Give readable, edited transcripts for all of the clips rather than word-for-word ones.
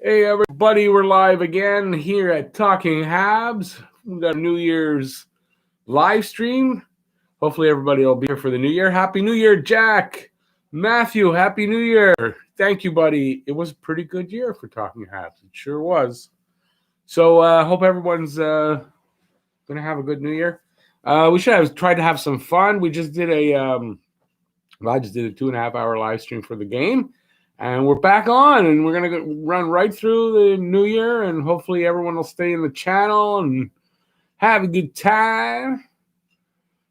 Hey everybody, we're live again here at Talking Habs. We've got a New Year's live stream. Hopefully everybody will be here for the New Year. Happy New Year, Jack. Matthew, Happy New Year. Thank you, buddy. It was a pretty good year for Talking Habs. It sure was. So hope everyone's going to have a good New Year. We should have tried to have some fun. We just did I just did a 2.5 hour live stream for the game. And we're back on, and we're going to run right through the new year, and hopefully everyone will stay in the channel and have a good time.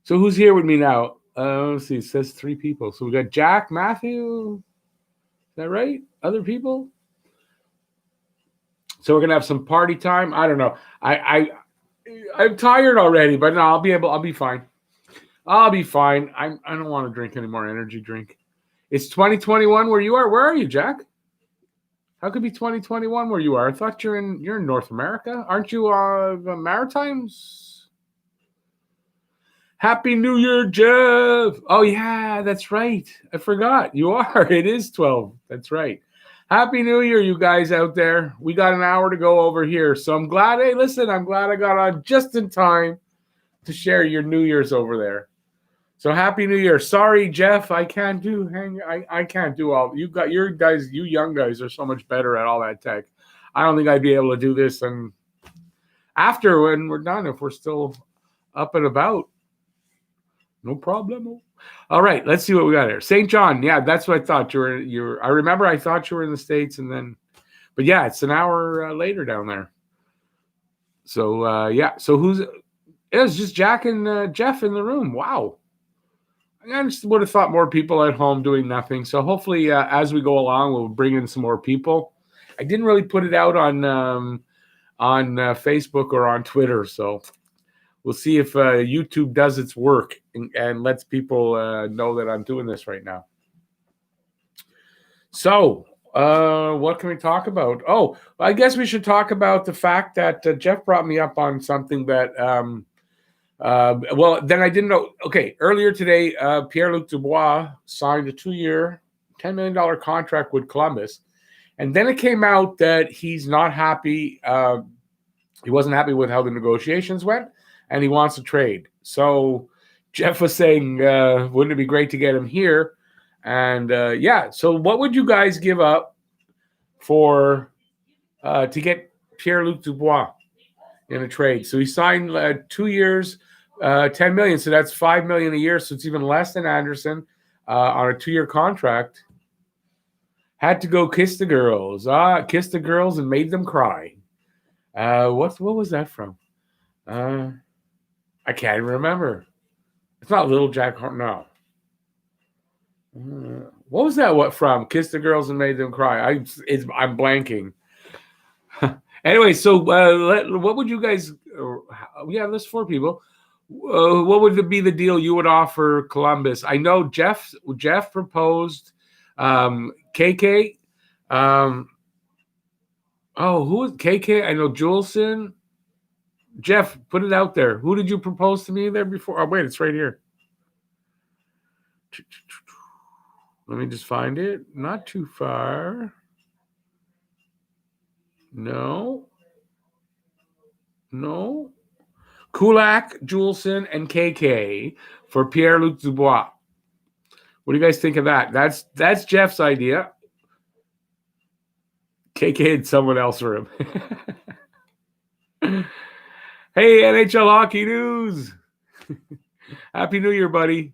So who's here with me now? Let's see. It says 3 people. So we got Jack, Matthew. Is that right? Other people? So we're going to have some party time. I don't know. I'm tired already, but no, I'll be fine. I'll be fine. I don't want to drink any more energy drink. It's 2021 where you are. Where are you, Jack? How could it be 2021 where you are? I thought you're in North America. Aren't you the Maritimes? Happy New Year, Jeff. Oh, yeah, that's right. I forgot. You are. It is 12. That's right. Happy New Year, you guys out there. We got an hour to go over here. So I'm glad. Hey, listen, I'm glad I got on just in time to share your New Year's over there. So Happy New Year. Sorry, Jeff, I can't do all. You young guys are so much better at all that tech. I don't think I'd be able to do this and after when we're done, if we're still up and about. No problem. All right, let's see what we got here. St. John. Yeah, that's what I thought. I remember I thought you were in the States but yeah, it's an hour later down there. So yeah. So it's just Jack and Jeff in the room. Wow. I just would have thought more people at home doing nothing. So hopefully, as we go along, we'll bring in some more people. I didn't really put it out on Facebook or on Twitter, so we'll see if YouTube does its work and lets people know that I'm doing this right now. So, what can we talk about? Oh, I guess we should talk about the fact that Jeff brought me up on something that. Well, then I didn't know. Okay, earlier today, Pierre-Luc Dubois signed a 2-year, $10 million contract with Columbus. And then it came out that he's not happy. He wasn't happy with how the negotiations went, and he wants to trade. So Jeff was saying, wouldn't it be great to get him here? And yeah, so what would you guys give up to get Pierre-Luc Dubois in a trade? So he signed 2 years, $10 million. So that's $5 million a year. So it's even less than Anderson on a 2-year contract. Had to go kiss the girls. Kissed the girls and made them cry. What was that from? I can't even remember. It's not Little Jack. No. What was that? What from? Kissed the girls and made them cry. I'm blanking. Anyway, so what would you guys? Yeah, there's 4 people. What would be the deal you would offer Columbus? I know Jeff proposed KK. Who was KK? I know Juleson. Jeff, put it out there. Who did you propose to me there before? Oh, wait, it's right here. Let me just find it. Not too far. No. Kulak, Juleson, and KK for Pierre-Luc Dubois. What do you guys think of that? That's Jeff's idea. KK had someone else for him. Hey, NHL Hockey News. Happy New Year, buddy.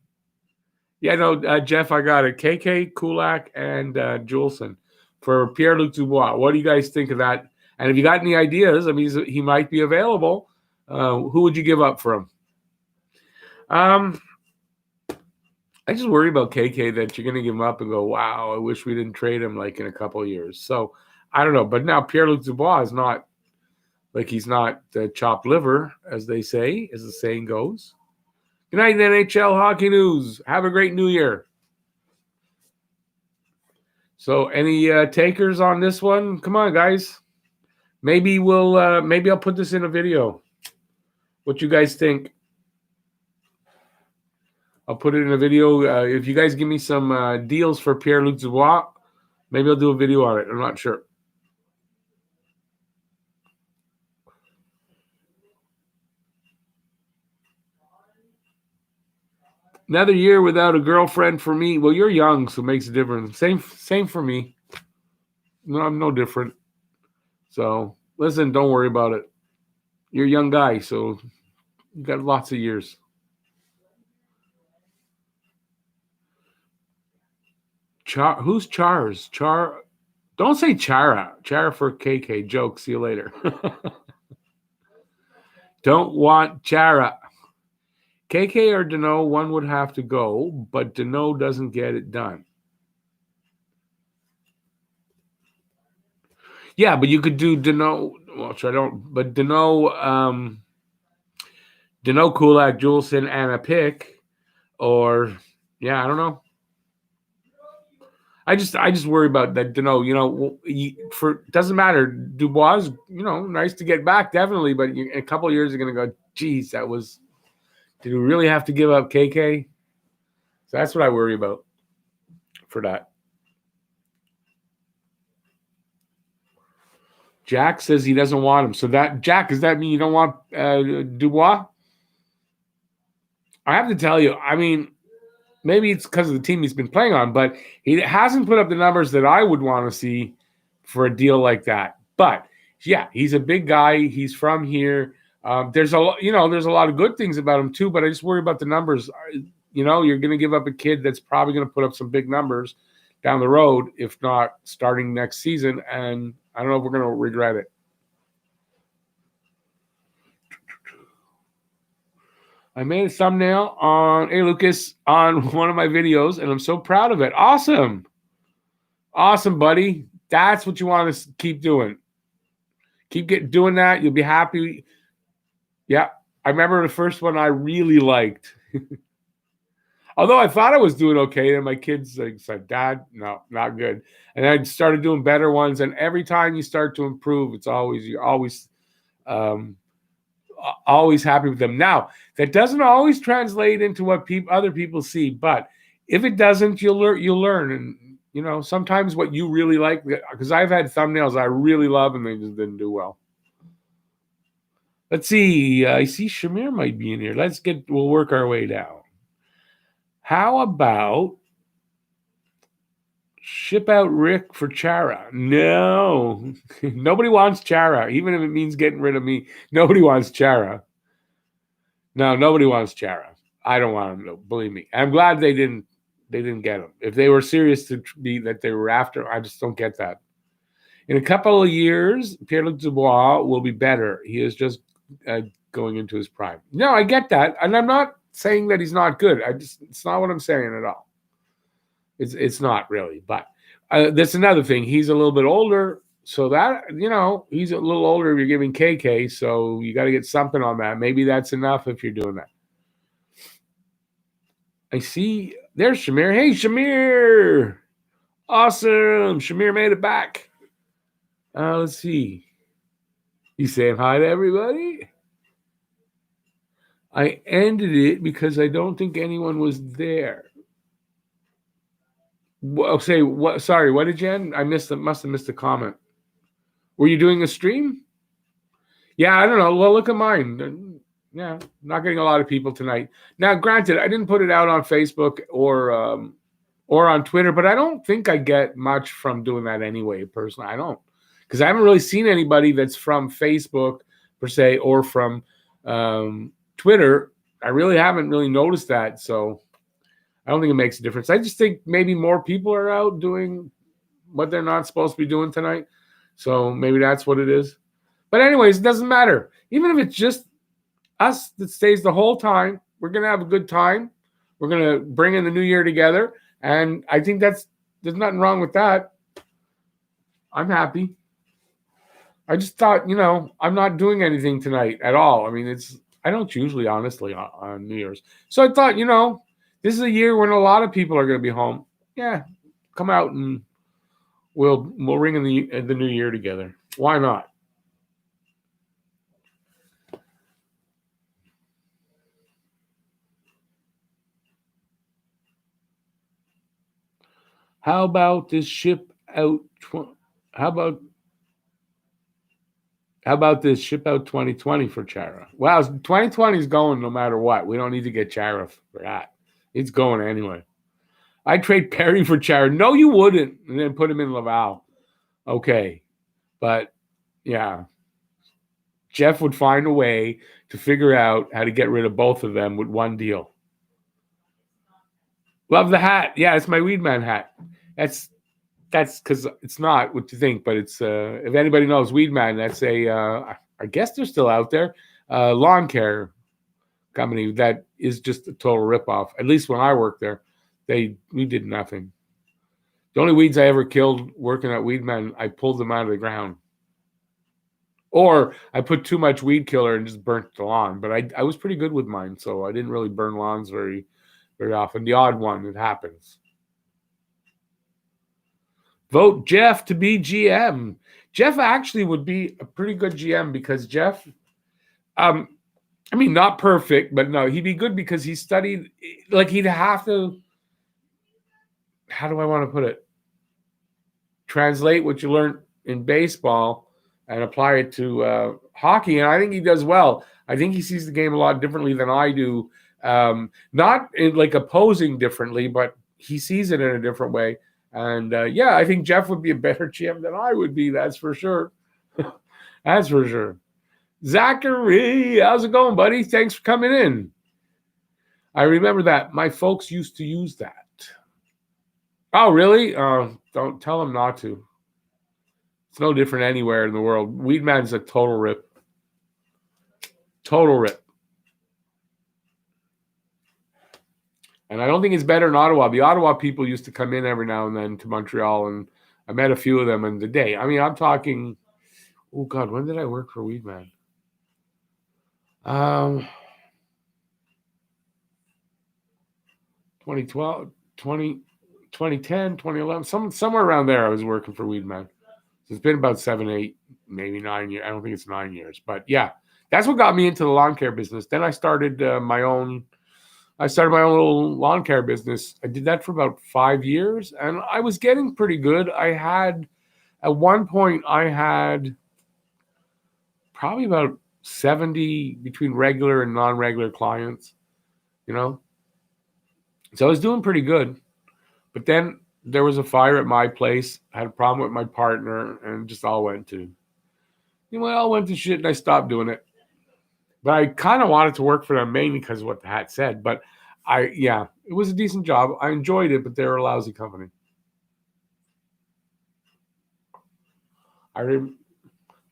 Yeah, no, Jeff, I got it. KK, Kulak, and Juleson for Pierre-Luc Dubois. What do you guys think of that? And if you got any ideas, I mean, he might be available. Who would you give up for him? I just worry about KK that you're going to give him up and go, wow, I wish we didn't trade him like in a couple of years. So I don't know. But now Pierre-Luc Dubois is not like he's not chopped liver, as they say, as the saying goes. Good night, NHL Hockey News. Have a great New Year. So any takers on this one? Come on, guys. Maybe I'll put this in a video. What you guys think? I'll put it in a video. If you guys give me some deals for Pierre-Luc Dubois, maybe I'll do a video on it. I'm not sure. Another year without a girlfriend for me. Well, you're young, so it makes a difference. Same for me. No, I'm no different. So listen, don't worry about it. You're a young guy, so you got lots of years. Who's Chars? Don't say Chara. Chara for KK. Joke. See you later. Don't want Chara. KK or Dano, one would have to go, but Dano doesn't get it done. Yeah, but you could do Dano. Well, I don't. But Dano, Dano, Kulak, Juleson, and a pick, or yeah, I don't know. I just worry about that. Dano, for doesn't matter. Dubois, nice to get back, definitely. But in a couple of years, you're gonna go, geez, that was. Did we really have to give up KK? So that's what I worry about for that. Jack says he doesn't want him. So that Jack, does that mean you don't want Dubois? I have to tell you, I mean, maybe it's because of the team he's been playing on, but he hasn't put up the numbers that I would want to see for a deal like that. But yeah, he's a big guy. He's from here. There's a lot of good things about him too, but I just worry about the numbers. You're going to give up a kid that's probably going to put up some big numbers down the road, if not starting next season. And I don't know if we're going to regret it. I made a thumbnail on, hey, Lucas, on one of my videos, and I'm so proud of it. Awesome. Awesome, buddy. That's what you want to keep doing. Keep doing that. You'll be happy. Yeah. I remember the first one I really liked. Although I thought I was doing okay, and my kids said, Dad, no, not good. And I started doing better ones. And every time you start to improve, you're always happy with them. Now, that doesn't always translate into what other people see, but if it doesn't, you'll learn. And sometimes what you really like, because I've had thumbnails I really love and they just didn't do well. Let's see. I see Shamir might be in here. We'll work our way down. How about ship out Rick for Chara? No. Nobody wants Chara, even if it means getting rid of me. Nobody wants Chara. No, nobody wants Chara. I don't want him, no, believe me. I'm glad they didn't get him. If they were serious to be that they were after, I just don't get that. In a couple of years, Pierre-Luc Dubois will be better. He is just going into his prime. No, I get that. And I'm not saying that he's not good. It's not what I'm saying at all. It's not really. But that's another thing. He's a little bit older. So that, he's a little older if you're giving KK. So you got to get something on that. Maybe that's enough if you're doing that. I see. There's Shamir. Hey, Shamir. Awesome. Shamir made it back. Let's see. He's saying hi to everybody. I ended it because I don't think anyone was there. Say what? Sorry, what did you end? Must have missed a comment. Were you doing a stream? Yeah, I don't know. Well, look at mine. Yeah, not getting a lot of people tonight. Now, granted, I didn't put it out on Facebook or on Twitter, but I don't think I get much from doing that anyway. Personally, I don't, because I haven't really seen anybody that's from Facebook per se or from Twitter. I really haven't noticed that, so I don't think it makes a difference. I just think maybe more people are out doing what they're not supposed to be doing tonight, so maybe that's what it is. But anyways, it doesn't matter. Even if it's just us that stays the whole time, we're going to have a good time. We're going to bring in the new year together, and I think there's nothing wrong with that. I'm happy. I just thought, I'm not doing anything tonight at all. I mean, I don't usually, honestly, on New Year's. So I thought, this is a year when a lot of people are going to be home. Yeah, come out and we'll ring in the new year together. Why not? How about this ship out? How about this ship out 2020 for Chara? Wow, 2020 is going no matter what. We don't need to get Chara for that. It's going anyway. I'd trade Perry for Chara. No, you wouldn't. And then put him in Laval. Okay. But, yeah. Jeff would find a way to figure out how to get rid of both of them with one deal. Love the hat. Yeah, it's my Weedman hat. That's because it's not what you think, but it's if anybody knows Weedman, that's I guess they're still out there, lawn care company that is just a total ripoff. At least when I worked there, we did nothing. The only weeds I ever killed working at Weedman, I pulled them out of the ground. Or I put too much weed killer and just burnt the lawn. But I was pretty good with mine, so I didn't really burn lawns very, very often. The odd one, it happens. Vote Jeff to be GM. Jeff actually would be a pretty good GM because Jeff, I mean, not perfect, but no, he'd be good because he studied, like he'd have to, how do I want to put it? Translate what you learned in baseball and apply it to hockey. And I think he does well. I think he sees the game a lot differently than I do. Not in like opposing differently, but he sees it in a different way. And yeah, I think Jeff would be a better GM than I would be. That's for sure. That's for sure. Zachary, how's it going, buddy? Thanks for coming in. I remember that. My folks used to use that. Oh, really? Don't tell them not to. It's no different anywhere in the world. Weedman's a total rip. Total rip. And I don't think it's better in Ottawa. The Ottawa people used to come in every now and then to Montreal, and I met a few of them in the day. I mean, I'm talking, oh, God, when did I work for Weedman? 2012, 2010, 2011, somewhere around there I was working for Weedman. So it's been about 7, 8, maybe 9 years. I don't think it's 9 years. But, yeah, that's what got me into the lawn care business. Then I started my own little lawn care business. I did that for about 5 years, and I was getting pretty good. At one point, I had probably about 70 between regular and non-regular clients, you know. So I was doing pretty good. But then there was a fire at my place. I had a problem with my partner, and it just all went to shit, and I stopped doing it. But I kind of wanted to work for them mainly because of what the hat said. But it was a decent job. I enjoyed it, but they were a lousy company.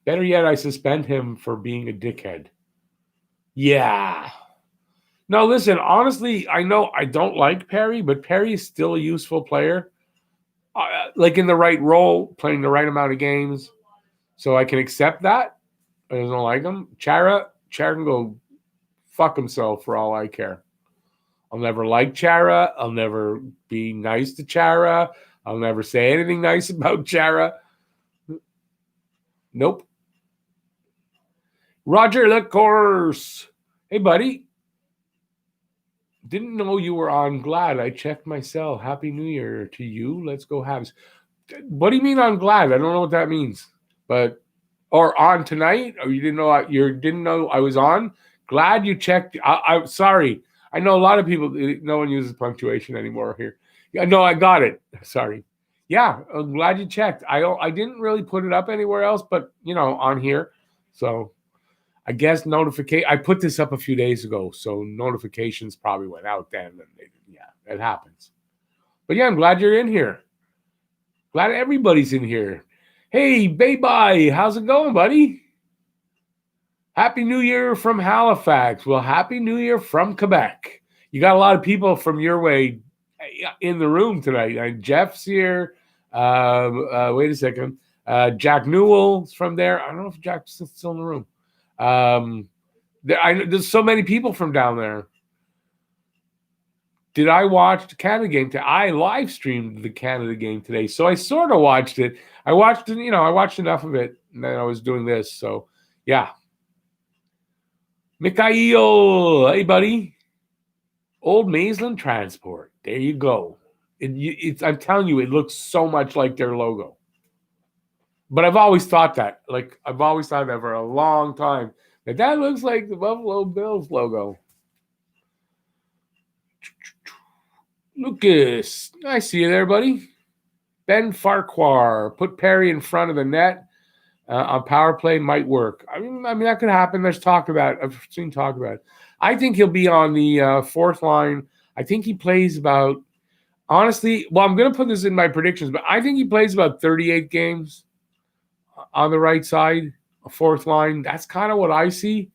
Better yet, I suspend him for being a dickhead. Yeah. No, listen, honestly, I know I don't like Perry, but Perry is still a useful player. Like in the right role, playing the right amount of games. So I can accept that. I don't like him. Chara can go fuck himself for all I care. I'll never like Chara. I'll never be nice to Chara. I'll never say anything nice about Chara. Nope. Roger Lecourse. Hey, buddy. Didn't know you were on. Glad I checked myself. Happy New Year to you. Let's go Habs. What do you mean on Glad? I don't know what that means. But or on tonight? Or you didn't know I was on? Glad you checked. I'm sorry. I know a lot of people. No one uses punctuation anymore here. Yeah, no, I got it. Sorry. Yeah, I'm glad you checked. I didn't really put it up anywhere else, but on here. So I guess notification. I put this up a few days ago, so notifications probably went out then. And it happens. But yeah, I'm glad you're in here. Glad everybody's in here. Hey, Bay-Bye, how's it going, buddy? Happy New Year from Halifax. Well, Happy New Year from Quebec. You got a lot of people from your way in the room tonight. Jeff's here. Wait a second. Jack Newell's from there. I don't know if Jack's still in the room. There's so many people from down there. Did I watch the Canada game today? I live streamed the Canada game today, so I sort of watched it. I watched enough of it, and then I was doing this. So, yeah. Mikhail, hey, buddy. Old Maisland Transport. There you go. I'm telling you, it looks so much like their logo. But I've always thought that. Like, I've always thought that for a long time. That looks like the Buffalo Bills logo. Lucas, I see you there, buddy. Ben Farquhar, put Perry in front of the net on power play might work. I mean that could happen. There's talk about it. I've seen talk about it. I think he'll be on the fourth line. I think he plays about, honestly, well, I'm going to put this in my predictions, but I think he plays about 38 games on the right side, a fourth line. That's kind of what I see.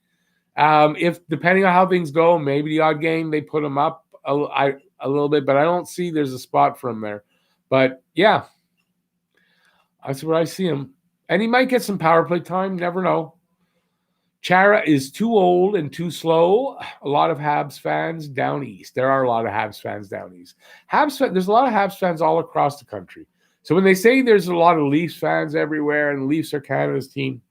If depending on how things go, maybe the odd game they put him up a little bit, but I don't see there's a spot for him there. But yeah, that's where I see him. And he might get some power play time. Never know. Chara is too old and too slow. A lot of Habs fans down east. There are a lot of Habs fans down east. There's a lot of Habs fans all across the country. So when they say there's a lot of Leafs fans everywhere and the Leafs are Canada's team,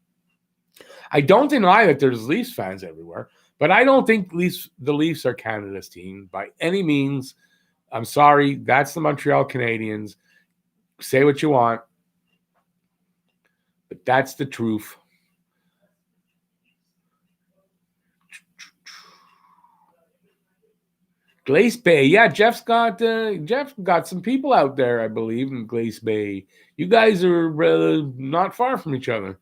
I don't deny that there's Leafs fans everywhere, but I don't think the Leafs are Canada's team by any means. I'm sorry. That's the Montreal Canadiens. Say what you want, but that's the truth. Glace Bay. Yeah, Jeff got some people out there, I believe, in Glace Bay. You guys are not far from each other.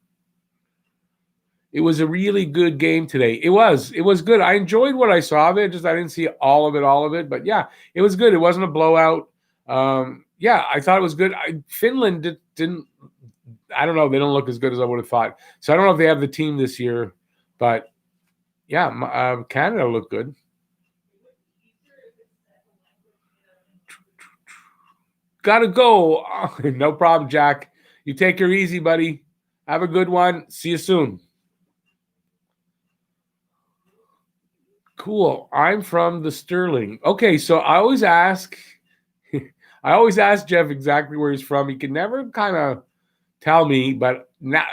It was a really good game today. It was good. I enjoyed what I saw of it. Just I didn't see all of it. But yeah, it was good. It wasn't a blowout. Yeah, I thought it was good. Finland didn't. I don't know. They don't look as good as I would have thought. So I don't know if they have the team this year. But yeah, Canada looked good. Gotta go. Oh, no problem, Jack. You take her easy, buddy. Have a good one. See you soon. Cool. I'm from the Sterling. Okay, so I always ask Jeff exactly where he's from. He can never kind of tell me, but now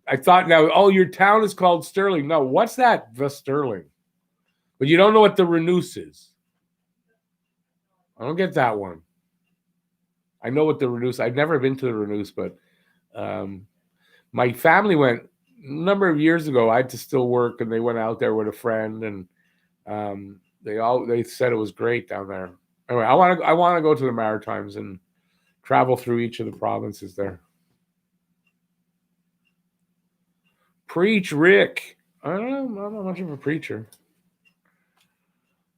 I thought your town is called Sterling. No, what's that? The Sterling. But you don't know what the Renouse is. I don't get that one. I know what the Renouse. I've never been to the Renouse, but my family went a number of years ago. I had to still work, and they went out there with a friend, and they said it was great down there. Anyway, I want to go to the Maritimes and travel through each of the provinces there. Preach, Rick. I don't know. I'm not much of a preacher.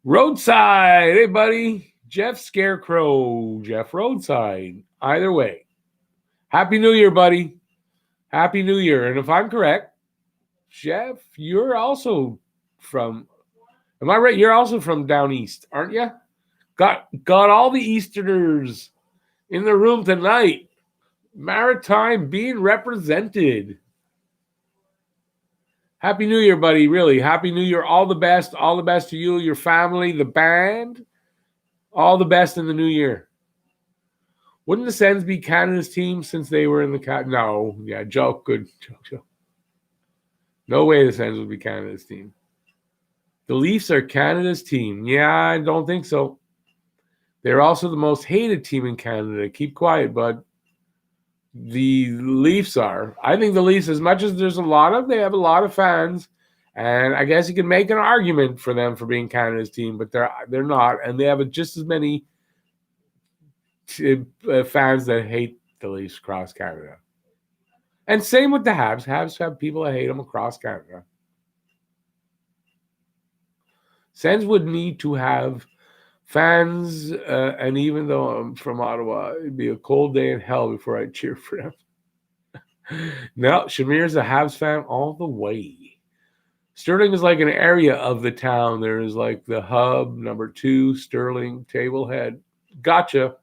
Roadside. Hey, buddy. Jeff Scarecrow. Jeff Roadside. Either way. Happy New Year, buddy. Happy New Year. And if I'm correct, Jeff, you're also from, am I right? You're also from down east, aren't you? Got all the Easterners in the room tonight. Maritime being represented. Happy New Year, buddy. Really. Happy New Year. All the best. All the best to you, your family, the band. All the best in the new year. Wouldn't the Sens be Canada's team since they were in the No. Yeah, joke. Good joke. No way the Sens would be Canada's team. The Leafs are Canada's team. Yeah, I don't think so. They're also the most hated team in Canada. Keep quiet, bud. The Leafs are. I think the Leafs, as much as they have a lot of fans, and I guess you can make an argument for them for being Canada's team, but they're not, and they have just as many fans that hate the Leafs across Canada. And same with the Habs. Habs have people that hate them across Canada. Sens would need to have fans, and even though I'm from Ottawa, it'd be a cold day in hell before I cheer for them. No, Shamir's a Habs fan all the way. Sterling is like an area of the town. There is like the hub, number 2, Sterling, Tablehead. Gotcha.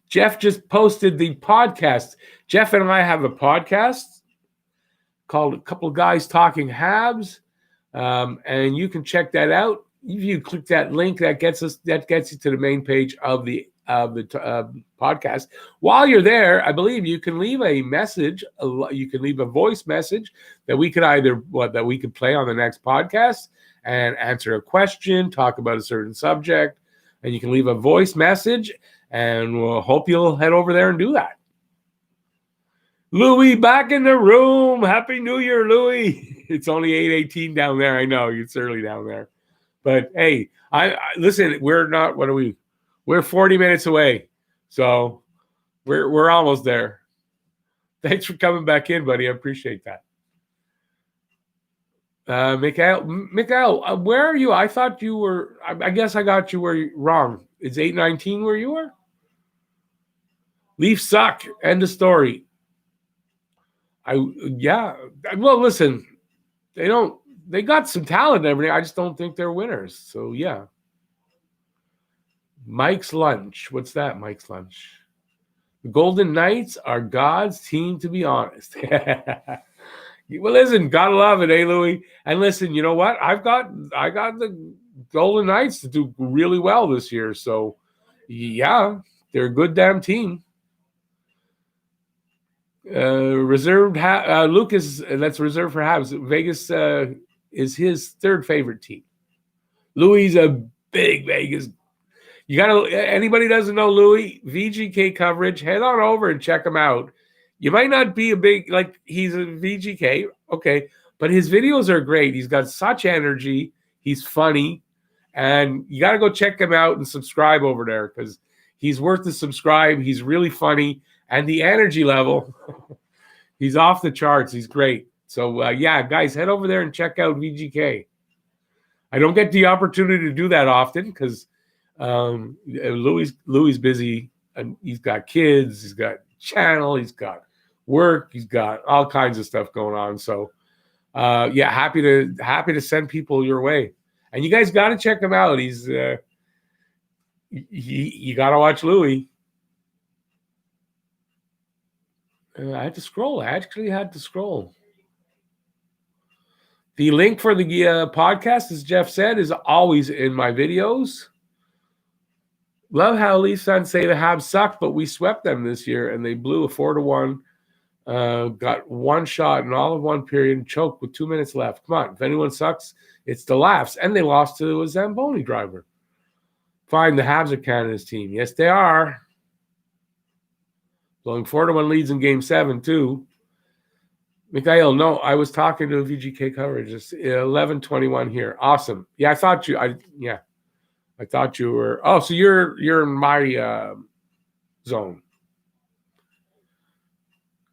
Jeff just posted the podcast. Jeff and I have a podcast called A Couple of Guys Talking Habs, and you can check that out. If you click that link, that gets you to the main page of the podcast. While you're there, I believe you can leave a message. You can leave a voice message that we could that we could play on the next podcast and answer a question, talk about a certain subject, and you can leave a voice message. And we'll hope you'll head over there and do that. Louis, back in the room. Happy New Year, Louis. It's only 8:18 down there. I know it's early down there. But hey, I listen. We're not. What are we? We're 40 minutes away, so we're almost there. Thanks for coming back in, buddy. I appreciate that. Mikhail, where are you? I thought you were. I guess I got you where wrong. Is 819 where you are? Leafs suck. End of story. Well, listen, they don't. They got some talent and everything. I just don't think they're winners. So yeah. Mike's Lunch. What's that? Mike's Lunch. The Golden Knights are God's team, to be honest. Well, listen, gotta love it, eh, Louis? And listen, you know what? I got the Golden Knights to do really well this year. So yeah, they're a good damn team. Reserved Lucas, that's reserved for Habs. Vegas is his third favorite team. Louis a big Vegas. You gotta. Anybody doesn't know Louis VGK coverage? Head on over and check him out. You might not be a big he's a VGK, okay, but his videos are great. He's got such energy. He's funny, and you got to go check him out and subscribe over there because he's worth the subscribe. He's really funny, and the energy level, he's off the charts. He's great. So yeah, guys, head over there and check out VGK. I don't get the opportunity to do that often because Louis busy and he's got kids, he's got channel, he's got work, he's got all kinds of stuff going on. So yeah, happy to send people your way. And you guys got to check him out. He's you got to watch Louis. I had to scroll. I actually had to scroll. The link for the podcast, as Jeff said, is always in my videos. Love how Leafs fans say the Habs suck, but we swept them this year, and they blew a 4-1. Got one shot in all of one period and choked with 2 minutes left. Come on, if anyone sucks, it's the Laughs. And they lost to a Zamboni driver. Fine, the Habs are Canada's team. Yes, they are. Blowing 4-1 leads in Game 7, too. Mikhail, no, I was talking to VGK coverage. It's 11:21 here. Awesome. Yeah, I thought you were. Oh, so you're in my zone.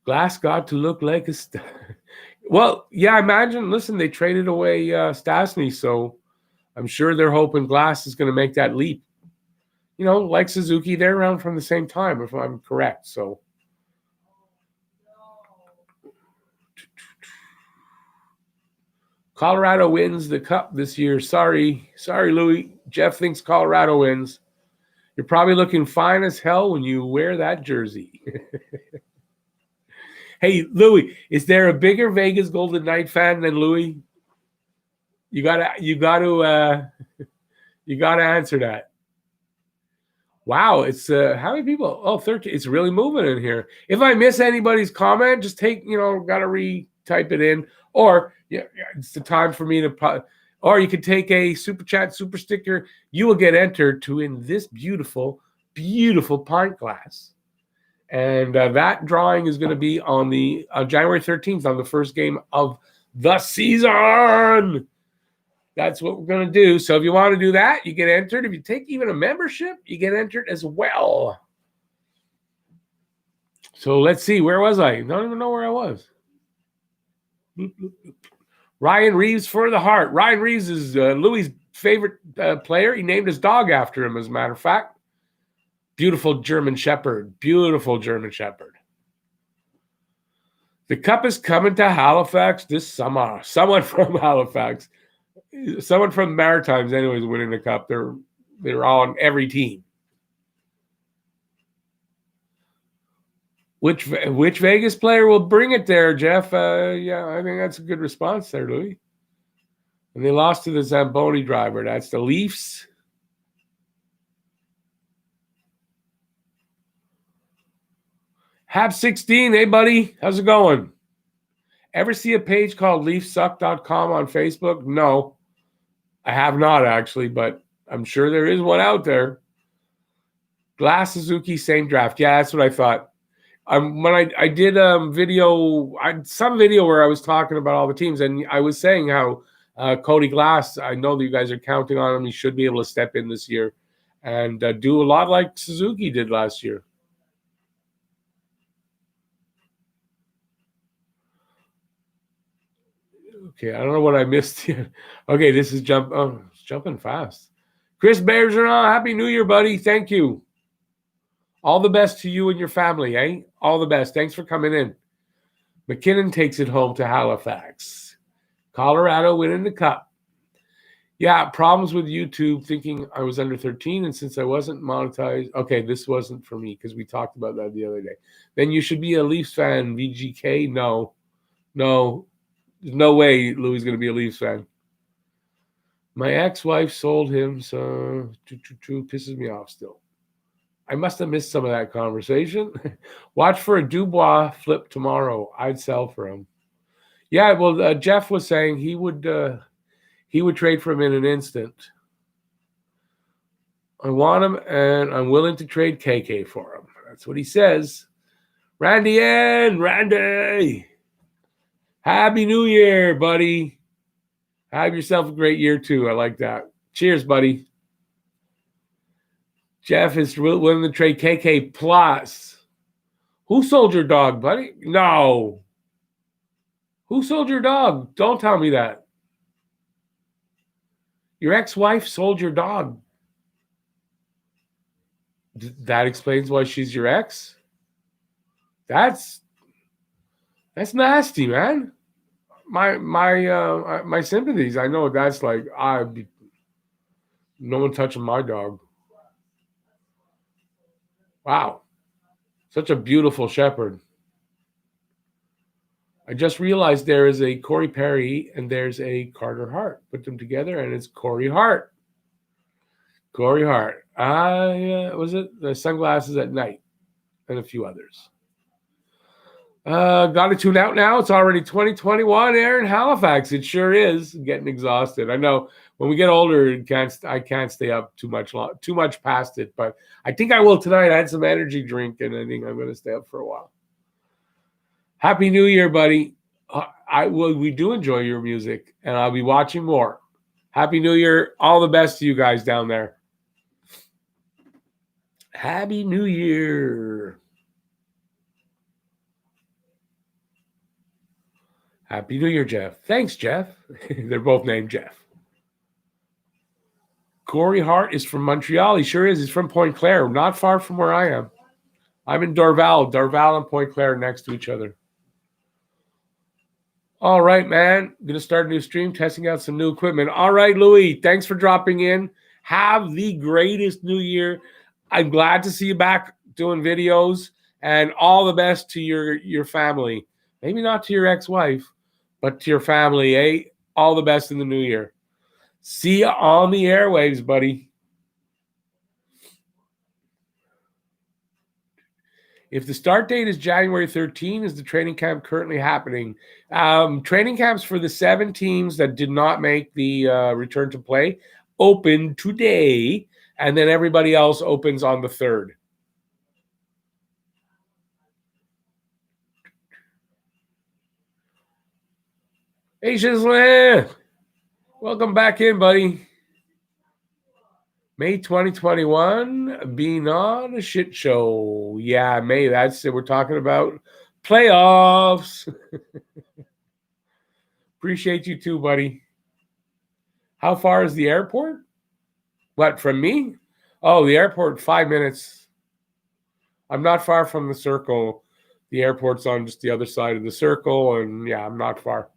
Glass got to look like a star. Well, yeah, imagine. Listen, they traded away Stastny, so I'm sure they're hoping Glass is going to make that leap. You know, like Suzuki, they're around from the same time, if I'm correct. So. Colorado wins the cup this year. Sorry, Louis. Jeff thinks Colorado wins. You're probably looking fine as hell when you wear that jersey. Hey, Louis, is there a bigger Vegas Golden Knight fan than Louis? You gotta answer that. Wow, it's how many people? Oh, 13. It's really moving in here. If I miss anybody's comment, just gotta retype it in. Or it's the time for me to, or you can take a super chat, super sticker. You will get entered to win this beautiful, beautiful pint glass. And that drawing is going to be on the January 13th on the first game of the season. That's what we're going to do. So if you want to do that, you get entered. If you take even a membership, you get entered as well. So let's see. Where was I? I don't even know where I was. Ryan Reeves for the heart. Ryan Reeves is Louis' favorite player. He named his dog after him, as a matter of fact. Beautiful German Shepherd. Beautiful German Shepherd. The cup is coming to Halifax this summer. Someone from Halifax. Someone from Maritimes, anyways, winning the cup. They're on every team. Which Vegas player will bring it there, Jeff? Yeah, I think that's a good response there, Louis. And they lost to the Zamboni driver. That's the Leafs. Hab 16, hey, buddy. How's it going? Ever see a page called leafsuck.com on Facebook? No, I have not, actually, but I'm sure there is one out there. Glass Suzuki, same draft. Yeah, that's what I thought. When I did some video where I was talking about all the teams, and I was saying how Cody Glass, I know that you guys are counting on him. He should be able to step in this year and do a lot like Suzuki did last year. Okay, I don't know what I missed here. Okay, this is it's jumping fast. Chris Bergeron, Happy New Year, buddy. Thank you. All the best to you and your family, eh? All the best. Thanks for coming in. McKinnon takes it home to Halifax. Colorado winning the cup. Yeah, problems with YouTube thinking I was under 13, and since I wasn't monetized, okay, this wasn't for me because we talked about that the other day. Then you should be a Leafs fan, VGK. No, there's no way Louis is going to be a Leafs fan. My ex-wife sold him, so pisses me off still. I must have missed some of that conversation. Watch for a Dubois flip tomorrow. I'd sell for him. Yeah, well, Jeff was saying he would trade for him in an instant. I want him, and I'm willing to trade KK for him. That's what he says. Randy N. Randy. Happy New Year, buddy. Have yourself a great year, too. I like that. Cheers, buddy. Jeff is willing to trade KK plus. Who sold your dog, buddy? No. Who sold your dog? Don't tell me that. Your ex-wife sold your dog. That explains why she's your ex? That's nasty, man. My sympathies. I know that's like no one touching my dog. Wow. Such a beautiful shepherd. I just realized there is a Corey Perry and there's a Carter Hart. Put them together and it's Corey Hart. Corey Hart. Was it the Sunglasses at Night and a few others. Got to tune out now. It's already 2021 here in Halifax. It sure is. I'm getting exhausted. I know when we get older, I can't stay up too much past it, but I think I will tonight. I had some energy drink, and I think I'm going to stay up for a while. Happy New Year, buddy. We do enjoy your music, and I'll be watching more. Happy New Year. All the best to you guys down there. Happy New Year. Happy New Year, Jeff. Thanks, Jeff. They're both named Jeff. Corey Hart is from Montreal. He sure is. He's from Pointe Claire, not far from where I am. I'm in Dorval. Dorval and Pointe Claire next to each other. All right, man. I'm going to start a new stream, testing out some new equipment. All right, Louis, thanks for dropping in. Have the greatest New Year. I'm glad to see you back doing videos, and all the best to your family. Maybe not to your ex-wife, but to your family, eh? All the best in the new year. See you on the airwaves, buddy. If the start date is January 13, is the training camp currently happening? Training camps for the 7 teams that did not make the return to play open today, and then everybody else opens on the 3rd. Hey, Shisley. Welcome back in, buddy. May 2021, being on a shit show. Yeah, May, that's it. We're talking about playoffs. Appreciate you too, buddy. How far is the airport? What, from me? Oh, the airport, 5 minutes. I'm not far from the circle. The airport's on just the other side of the circle, and yeah, I'm not far.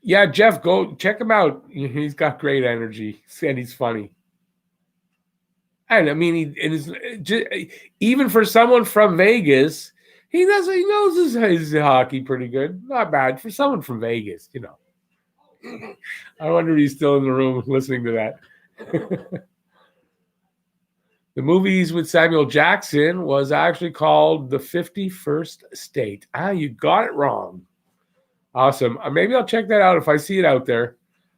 Yeah, Jeff, go check him out. He's got great energy, and he's funny. And I mean, even for someone from Vegas, he knows his hockey pretty good. Not bad for someone from Vegas, you know. I wonder if he's still in the room listening to that. The movies with Samuel Jackson was actually called The 51st State. You got it wrong. Awesome. Maybe I'll check that out if I see it out there.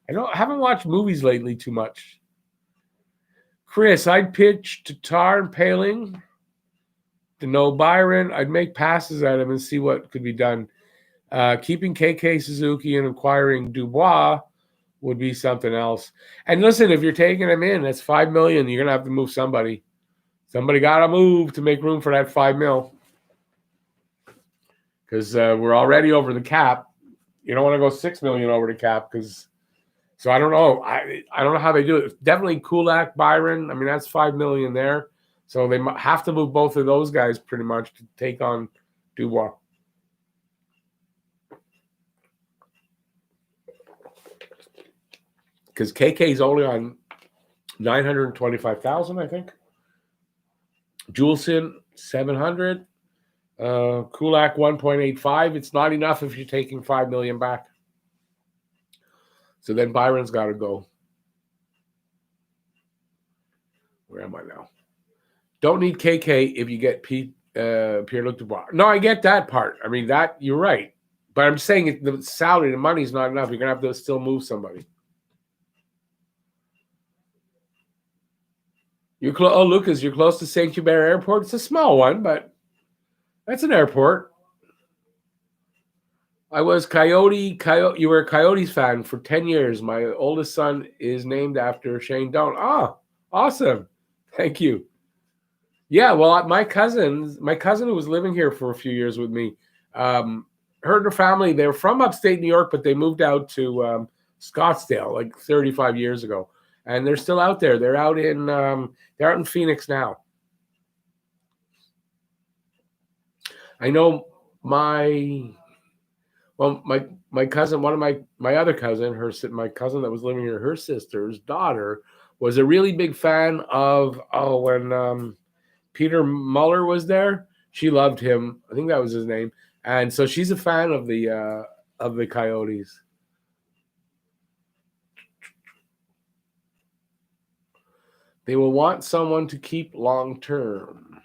I haven't watched movies lately too much. Chris, I'd pitch Tatar and Paling no Byron. I'd make passes at him and see what could be done. Keeping KK Suzuki and acquiring Dubois would be something else. And listen, if you're taking him in, that's $5 million. You're gonna have to move somebody. Somebody got to move to make room for that $5 million. Because we're already over the cap. You don't want to go $6 million over the cap because. So I don't know. I don't know how they do it. Definitely Kulak, Byron. I mean, that's $5 million there. So they have to move both of those guys pretty much to take on Dubois. Because KK's only on $925,000, I think. Juleson, $700,000. Kulak, $1.85. It's not enough if you're taking $5 million back. So then Byron's got to go. Where am I now? Don't need KK if you get Pierre-Luc Dubois. No, I get that part. I mean, that you're right. But I'm saying the salary, the money's not enough. You're going to have to still move somebody. Lucas, you're close to St. Hubert Airport. It's a small one, but that's an airport. I was Coyote. You were a Coyotes fan for 10 years. My oldest son is named after Shane Doan. Oh, awesome. Thank you. Yeah, well, my cousin who was living here for a few years with me, her and her family, they were from upstate New York, but they moved out to Scottsdale like 35 years ago. And they're still out there. They're out in Phoenix now. I know my cousin, one of my other cousin, my cousin that was living here, her sister's daughter was a really big fan of when Peter Muller was there. She loved him. I think that was his name. And so she's a fan of the Coyotes. They will want someone to keep long term.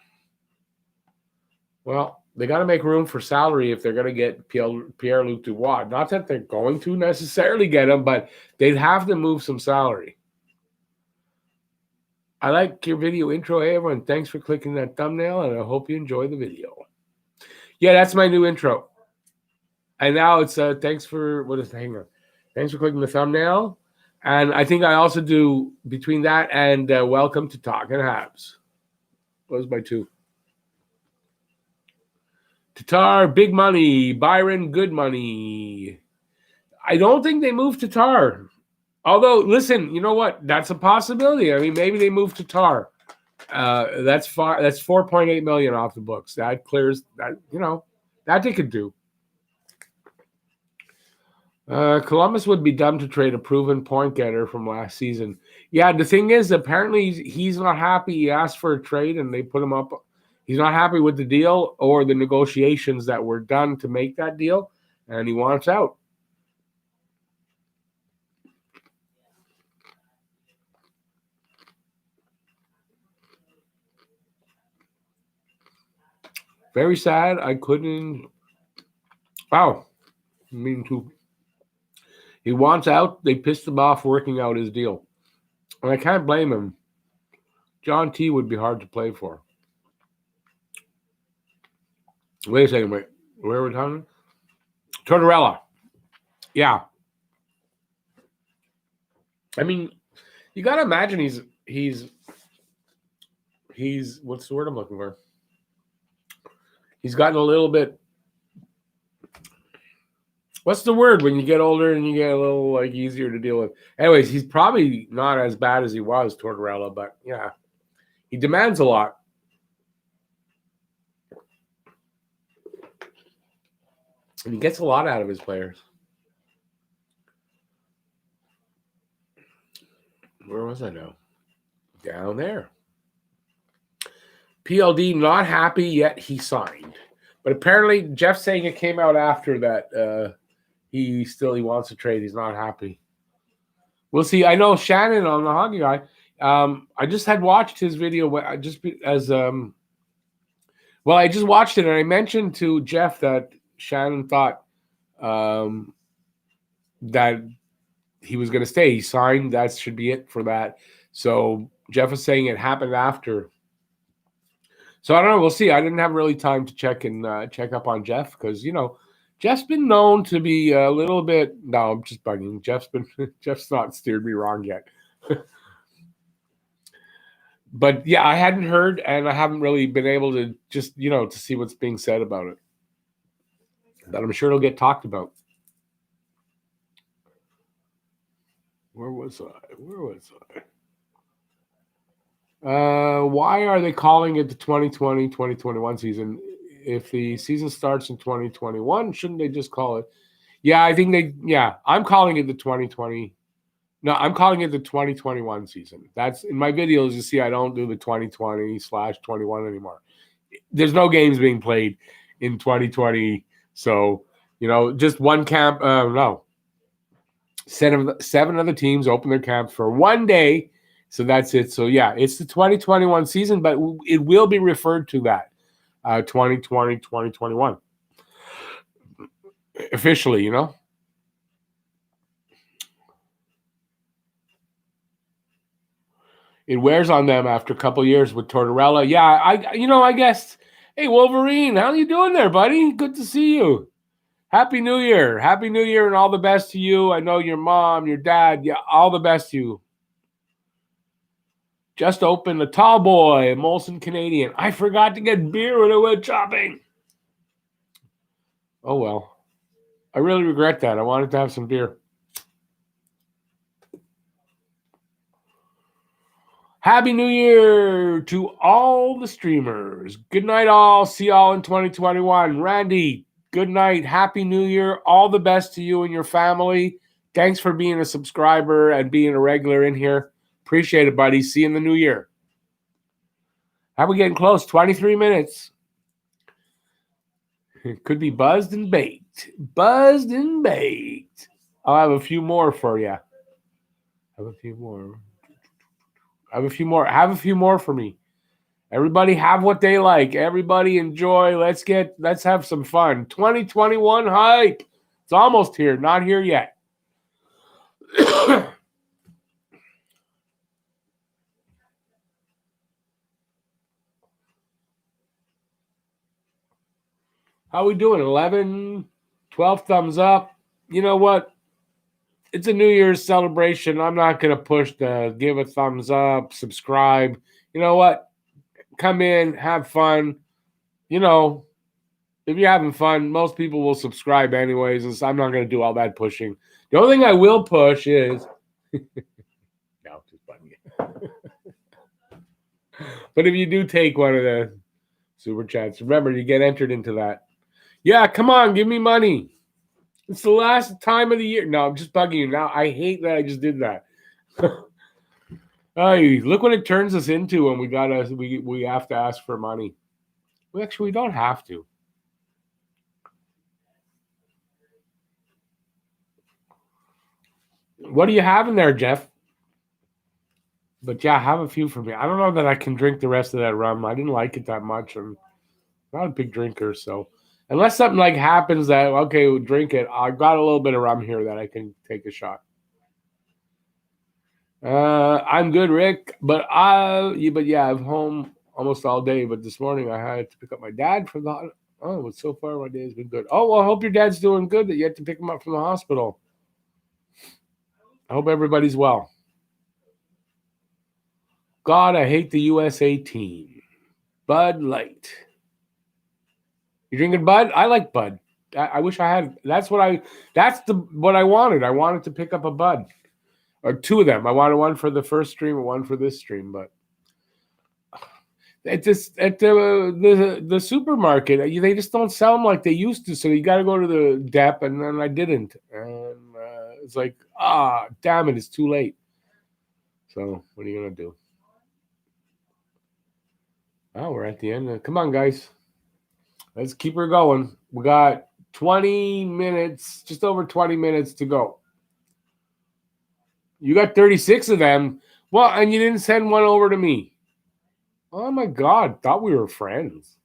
Well, they got to make room for salary if they're going to get Pierre-Luc Dubois. Not that they're going to necessarily get him, but they'd have to move some salary. I like your video intro. Hey, everyone. Thanks for clicking that thumbnail, and I hope you enjoy the video. Yeah, that's my new intro. And now it's thanks for clicking the thumbnail. And I think I also do between that and welcome to Talking Habs. Those my two. Tatar, big money. Byron, good money. I don't think they moved Tatar. Although, listen, you know what? That's a possibility. I mean, maybe they moved Tatar. That's $4.8 million off the books. That clears that. That they could do. Columbus would be dumb to trade a proven point getter from last season. Yeah, the thing is, apparently he's not happy. He asked for a trade, and they put him up. He's not happy with the deal or the negotiations that were done to make that deal, and he wants out. Very sad. I couldn't. Wow. Me too. He wants out. They pissed him off working out his deal. And I can't blame him. John T would be hard to play for. Wait a second. Wait. Where are we talking? Tortorella. Yeah. I mean, you got to imagine he's what's the word I'm looking for? He's gotten a little bit. What's the word when you get older and you get a little easier to deal with? Anyways, he's probably not as bad as he was, Tortorella, but yeah, he demands a lot. And he gets a lot out of his players. Where was I now? Down there. PLD not happy yet he signed. But apparently Jeff's saying it came out after that he wants to trade. He's not happy. We'll see. I know Shannon on the Hockey Guy. I just had watched his video I just watched it and I mentioned to Jeff that Shannon thought that he was going to stay. He signed. That should be it for that. So Jeff was saying it happened after. So I don't know. We'll see. I didn't have really time to check up on Jeff because Jeff's been known to be a little bit. No, I'm just bugging. Jeff's not steered me wrong yet. But yeah, I hadn't heard, and I haven't really been able to just to see what's being said about it. But I'm sure it'll get talked about. Where was I? Why are they calling it the 2020-2021 season? If the season starts in 2021, shouldn't they just call it? Yeah, I think I'm calling it the 2020. No, I'm calling it the 2021 season. That's in my videos. You see, I don't do the 2020/21 anymore. There's no games being played in 2020. So, just one camp. No, seven other teams open their camps for one day. So that's it. So, yeah, it's the 2021 season, but it will be referred to that 2020-2021 officially, It wears on them after a couple years with Tortorella. Yeah, I guess. Hey, Wolverine, how you doing there, buddy? Good to see you. Happy New Year. Happy New Year and all the best to you. I know your mom, your dad, yeah, all the best to you. Just opened a tall boy, Molson Canadian. I forgot to get beer when I went shopping. Oh, well. I really regret that. I wanted to have some beer. Happy New Year to all the streamers. Good night, all. See y'all in 2021. Randy, good night. Happy New Year. All the best to you and your family. Thanks for being a subscriber and being a regular in here. Appreciate it, buddy. See you in the new year. How are we getting close? 23 minutes. It could be buzzed and baked. Buzzed and baked. I'll have a few more for you. Have a few more. Have a few more for me. Everybody have what they like. Everybody enjoy. Let's have some fun. 2021 hype. It's almost here. Not here yet. How we doing? 11, 12 thumbs up. You know what? It's a New Year's celebration. I'm not going to push the give a thumbs up, subscribe. You know what? Come in, have fun. If you're having fun, most people will subscribe anyways. And so I'm not going to do all that pushing. The only thing I will push is no, just bugging you. But if you do take one of the super chats, remember you get entered into that. Yeah, come on, give me money. It's the last time of the year. No, I'm just bugging you now. I hate that I just did that. Hey, look what it turns us into when we have to ask for money. We don't have to. What do you have in there, Jeff? But yeah, have a few for me. I don't know that I can drink the rest of that rum. I didn't like it that much. I'm not a big drinker, so unless something like happens that okay, we'll drink it. I've got a little bit of rum here that I can take a shot. I'm good, Rick. But I'm home almost all day. But this morning I had to pick up my dad from the. Oh, but so far my day has been good. Oh well, I hope your dad's doing good. That you had to pick him up from the hospital. I hope everybody's well. God, I hate the USA team. Bud Light. You drinking Bud? I like Bud. I wish I had. That's what I wanted. I wanted to pick up a Bud. Or two of them. I wanted one for the first stream and one for this stream, but at the supermarket, they just don't sell them like they used to. So you got to go to the DEP, and then I didn't, and it's like, damn it, it's too late. So what are you gonna do? Oh, we're at the end. Come on, guys, let's keep her going. We got 20 minutes, just over 20 minutes to go. You got 36 of them. Well, and you didn't send one over to me. Oh my God, thought we were friends.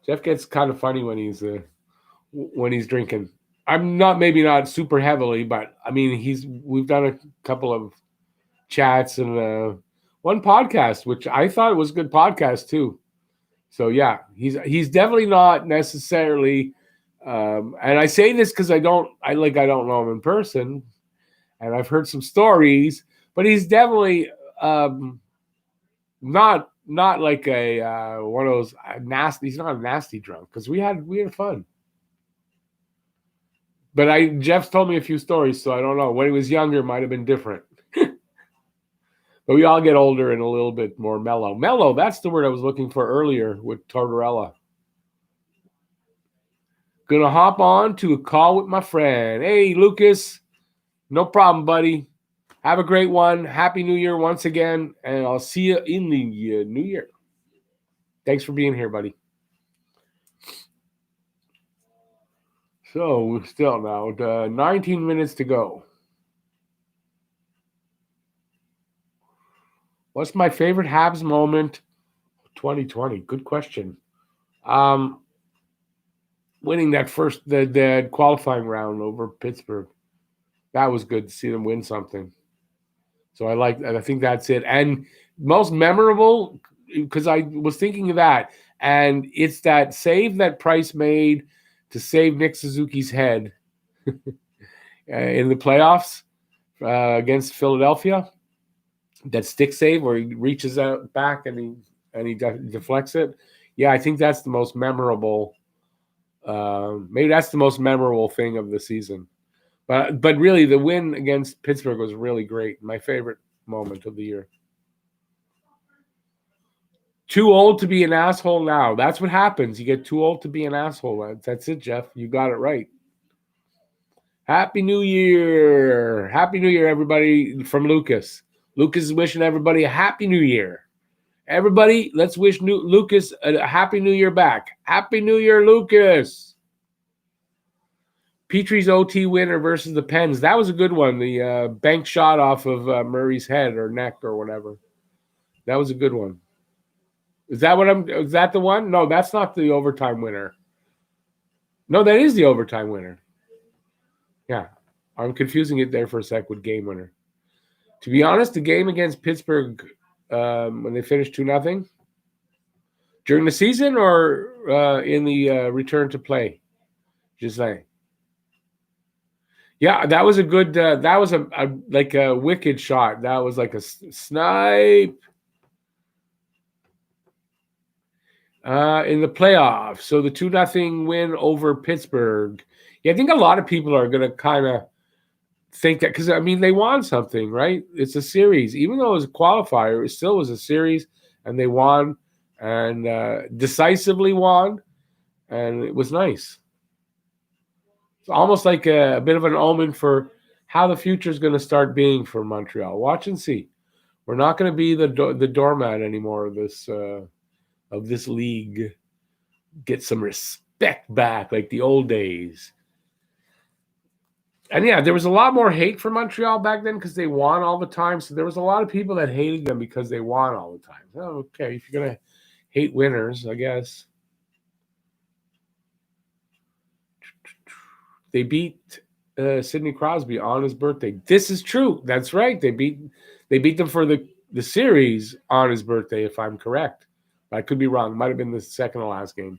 Jeff gets kind of funny when he's drinking. I'm maybe not super heavily, but I mean, we've done a couple of chats and one podcast, which I thought was a good podcast too. So yeah, he's definitely not necessarily. And I say this because I don't know him in person, and I've heard some stories, but he's definitely not like a one of those nasty. He's not a nasty drunk because we had fun. But Jeff's told me a few stories, so I don't know. When he was younger, it might have been different. But we all get older and a little bit more mellow. Mellow, that's the word I was looking for earlier with Tortorella. Gonna hop on to a call with my friend. Hey, Lucas. No problem, buddy. Have a great one. Happy New Year once again, and I'll see you in the new year. Thanks for being here, buddy. So we're still now 19 minutes to go. What's my favorite Habs moment? 2020. Good question. Winning that first the qualifying round over Pittsburgh. That was good to see them win something. So I think that's it. And most memorable, because I was thinking of that, and it's that save that Price made to save Nick Suzuki's head in the playoffs against Philadelphia. That stick save where he reaches out back and he deflects it. Yeah, I think that's the most memorable. Maybe that's the most memorable thing of the season. But really, the win against Pittsburgh was really great. My favorite moment of the year. Too old to be an asshole now. That's what happens. You get too old to be an asshole. That's it, Jeff. You got it right. Happy New Year. Happy New Year, everybody, from Lucas. Lucas is wishing everybody a Happy New Year. Everybody, let's wish Lucas a Happy New Year back. Happy New Year, Lucas. Petrie's OT winner versus the Pens. That was a good one. The bank shot off of Murray's head or neck or whatever. That was a good one. Is that the one? No, that's not the overtime winner. No, that is the overtime winner. Yeah. I'm confusing it there for a sec with game winner. To be honest, the game against Pittsburgh when they finished 2-0 during the season or in the return to play? Just saying. Yeah, that was a good. That was a like a wicked shot. That was like a snipe in the playoffs. So the 2-0 win over Pittsburgh. Yeah, I think a lot of people are going to kind of think that because I mean they won something, right? It's a series, even though it was a qualifier, it still was a series, and they won and decisively won, and it was nice. It's almost like a bit of an omen for how the future is going to start being for Montreal. Watch and see. We're not going to be the doormat anymore of this league. Get some respect back like the old days. And yeah, there was a lot more hate for Montreal back then because they won all the time. So there was a lot of people that hated them because they won all the time. Oh, okay, if you're going to hate winners, I guess. They beat Sidney Crosby on his birthday. This is true. That's right. They beat them for the series on his birthday, if I'm correct. I could be wrong. Might have been the second to last game.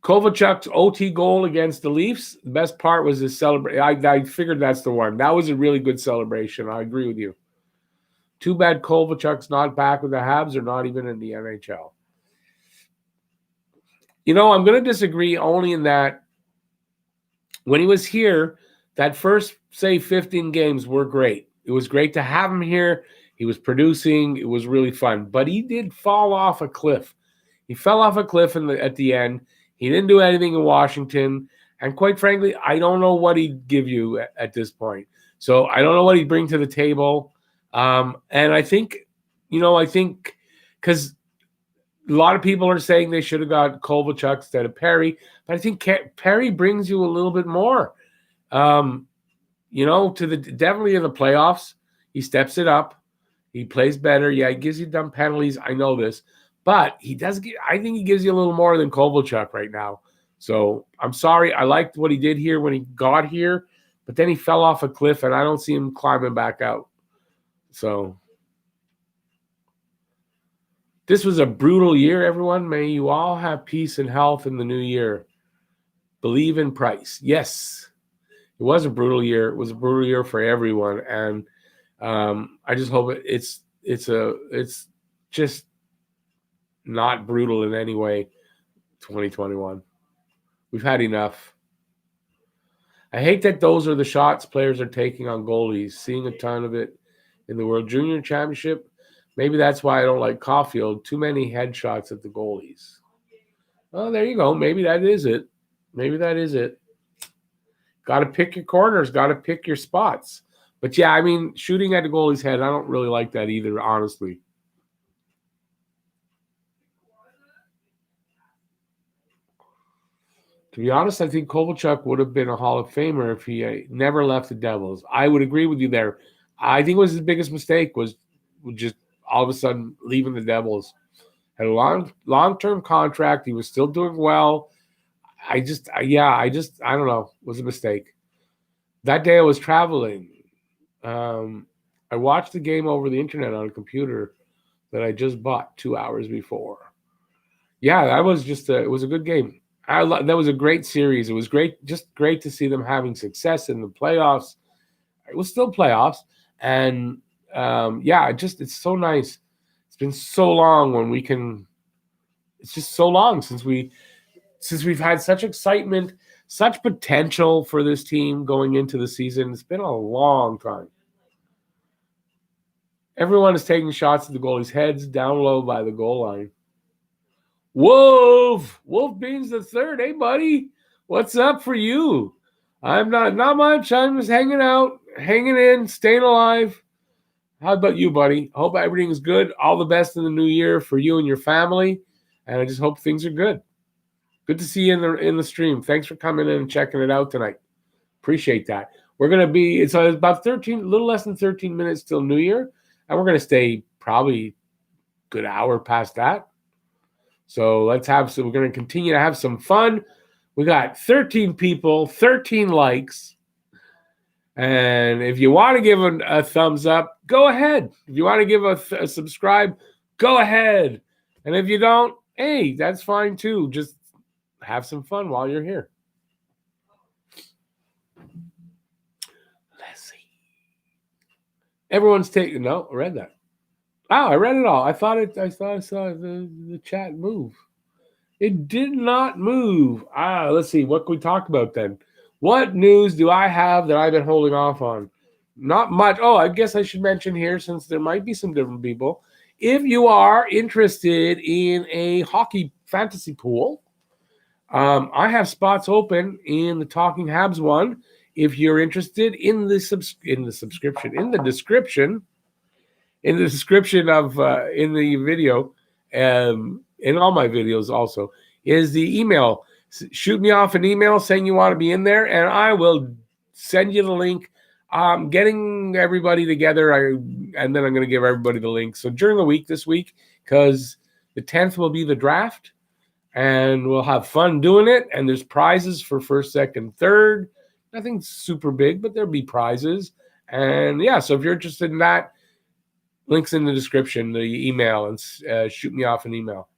Kovalchuk's OT goal against the Leafs. The best part was his celebration. I figured that's the one. That was a really good celebration. I agree with you. Too bad Kovalchuk's not back with the Habs or not even in the NHL. You know, I'm going to disagree only in that when he was here, that first, say, 15 games were great. It was great to have him here. He was producing. It was really fun. But he did fall off a cliff. He fell off a cliff at the end. He didn't do anything in Washington. And quite frankly, I don't know what he'd give you at this point. So I don't know what he'd bring to the table. And I think because a lot of people are saying they should have got Kovalchuk instead of Perry. But I think Perry brings you a little bit more. Definitely in the playoffs, he steps it up. He plays better. Yeah, he gives you dumb penalties. I know this. But I think he gives you a little more than Kovalchuk right now. So I'm sorry. I liked what he did here when he got here, but then he fell off a cliff, and I don't see him climbing back out. So this was a brutal year, everyone. May you all have peace and health in the new year. Believe in Price. Yes, it was a brutal year. It was a brutal year for everyone, and I just hope it's just not brutal in any way. 2021, we've had enough. I hate that those are the shots players are taking on goalies. Seeing a ton of it in the World Junior Championship. Maybe that's why I don't like Caulfield. Too many headshots at the goalies. Oh, there you go. Maybe that is it. Maybe that is it. Got to pick your corners. Got to pick your spots. But yeah, I mean, shooting at the goalie's head, I don't really like that either, honestly. To be honest, I think Kovalchuk would have been a Hall of Famer if he never left the Devils. I would agree with you there. I think it was his biggest mistake was just all of a sudden leaving the Devils. Had a long-term contract. He was still doing well. I don't know. It was a mistake. That day I was traveling. I watched the game over the internet on a computer that I just bought 2 hours before. Yeah, that was it was a good game. That was a great series. It was just great to see them having success in the playoffs. It was still playoffs, and it's so nice. It's been so long when we can. It's just so long since we've had such excitement, such potential for this team going into the season. It's been a long time. Everyone is taking shots at the goalie's heads down low by the goal line. Wolf Beans the third. Hey, buddy, what's up for you? I'm not much. I'm just hanging out, hanging in, staying alive. How about you, buddy? Hope everything's good. All the best in the new year for you and your family, and I just hope things are good. Good to see you in the stream. Thanks for coming in and checking it out tonight. Appreciate that. We're gonna be. It's about a little less than 13 minutes till New Year, and we're gonna stay probably a good hour past that. So we're going to continue to have some fun. We got 13 people, 13 likes. And if you want to give a thumbs up, go ahead. If you want to give a subscribe, go ahead. And if you don't, hey, that's fine too. Just have some fun while you're here. Let's see. Everyone's taking, no, I read that. Oh, I read it all. I thought I saw the chat move. It did not move. Let's see. What can we talk about then? What news do I have that I've been holding off on? Not much. Oh, I guess I should mention here, since there might be some different people. If you are interested in a hockey fantasy pool, I have spots open in the Talking Habs one. If you're interested in the description of in the video, in all my videos also, is the email. Shoot me off an email saying you want to be in there, and I will send you the link. Getting everybody together, and then I'm going to give everybody the link. So during the week this week, because the 10th will be the draft, and we'll have fun doing it. And there's prizes for first, second, third. Nothing super big, but there'll be prizes. And yeah, so if you're interested in that, links in the description, the email, and shoot me off an email.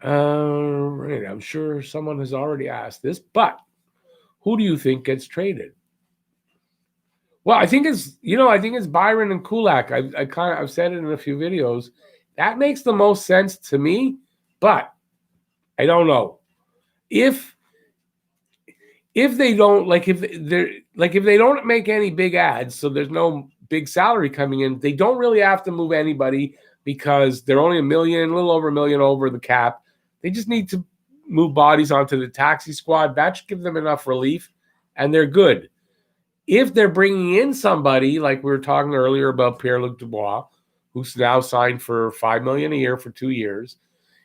Right, I'm sure someone has already asked this, but who do you think gets traded? Well, I think it's Byron and Kulak. I've said it in a few videos. That makes the most sense to me, but I don't know if they don't if they don't make any big ads, so there's no big salary coming in, they don't really have to move anybody because they're only a little over $1 million over the cap. They just need to move bodies onto the taxi squad. That should give them enough relief, and they're good. If they're bringing in somebody like we were talking earlier about Pierre-Luc Dubois, who's now signed for $5 million a year for 2 years,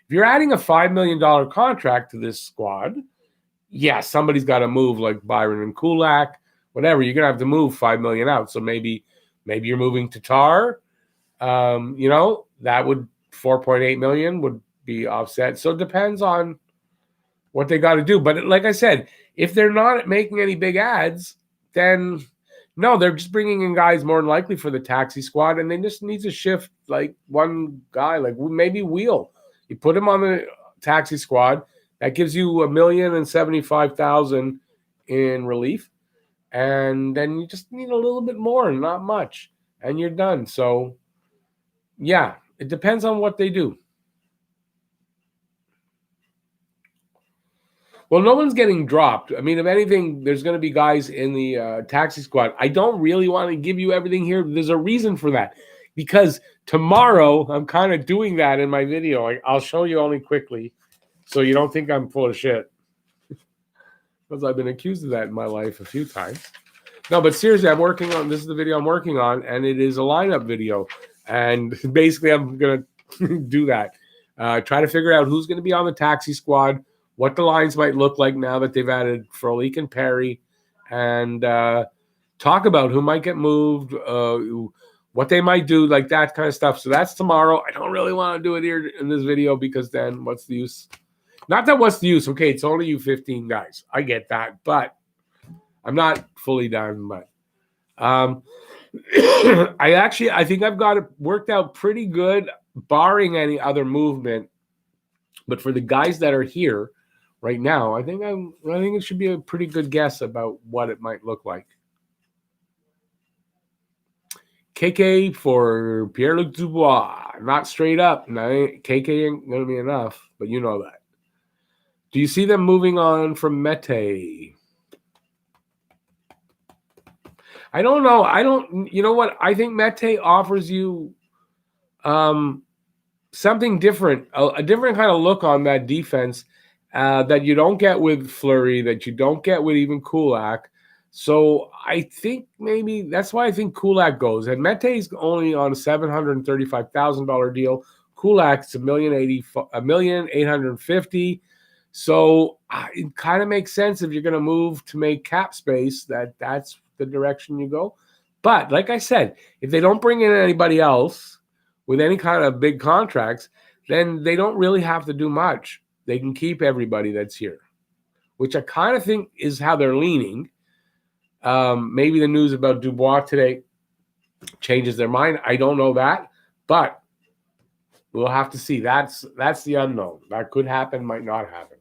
if you're adding a $5 million contract to this squad, yeah, somebody's got to move, like Byron and Kulak, whatever. You're gonna have to move $5 million out. So maybe you're moving Tatar. That would $4.8 million would be offset. So it depends on what they got to do. But like I said, if they're not making any big ads, then no, they're just bringing in guys more than likely for the taxi squad, and they just need to shift like one guy, like maybe Wheel. You put him on the taxi squad. That gives you $1,075,000 in relief, and then you just need a little bit more, not much, and you're done. So, yeah, it depends on what they do. Well, no one's getting dropped. I mean, if anything, there's going to be guys in the taxi squad. I don't really want to give you everything here. There's a reason for that. Because tomorrow, I'm kind of doing that in my video. I'll show you only quickly so you don't think I'm full of shit. Because I've been accused of that in my life a few times. No, but seriously, this is the video I'm working on, and it is a lineup video. And basically, I'm going to do that. Try to figure out who's going to be on the taxi squad, what the lines might look like now that they've added Frolik and Perry, and talk about who might get moved, what they might do, like that kind of stuff. So that's tomorrow. I don't really want to do it here in this video because then what's the use? Not that what's the use. Okay, it's only you 15 guys. I get that, but I'm not fully done. But I think I've got it worked out pretty good, barring any other movement. But for the guys that are here right now, I think it should be a pretty good guess about what it might look like. KK for Pierre-Luc Dubois. Not straight up. No, KK ain't going to be enough, but you know that. Do you see them moving on from Mete? I don't know. You know what? I think Mete offers you something different, a different kind of look on that defense that you don't get with Fleury, that you don't get with even Kulak. So I think maybe that's why I think Kulak goes. And Mete's only on a $735,000 deal. Kulak's $1,850,000. So it kind of makes sense if you're going to move to make cap space that's the direction you go. But like I said, if they don't bring in anybody else with any kind of big contracts, then they don't really have to do much. They can keep everybody that's here, which I kind of think is how they're leaning. Maybe the news about Dubois today changes their mind. I don't know that, but we'll have to see. That's the unknown. That could happen, might not happen.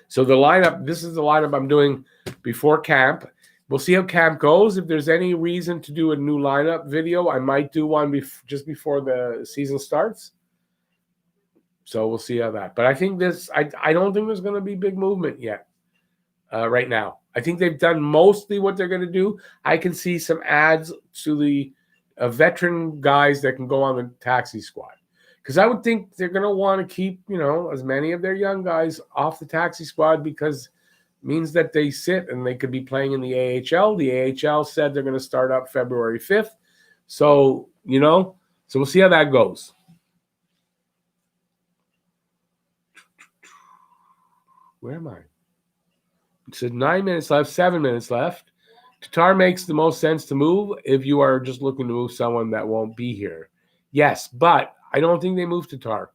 So the lineup, this is the lineup I'm doing before camp. We'll see how camp goes. If there's any reason to do a new lineup video, I might do one just before the season starts. So we'll see how that. But I think I don't think there's going to be big movement yet right now. I think they've done mostly what they're going to do. I can see some ads to the veteran guys that can go on the taxi squad. Because I would think they're going to want to keep, as many of their young guys off the taxi squad because it means that they sit and they could be playing in the AHL. The AHL said they're going to start up February 5th. So, so we'll see how that goes. Where am I? It said 9 minutes left, 7 minutes left. Tatar makes the most sense to move if you are just looking to move someone that won't be here. Yes, but I don't think they move Tatar.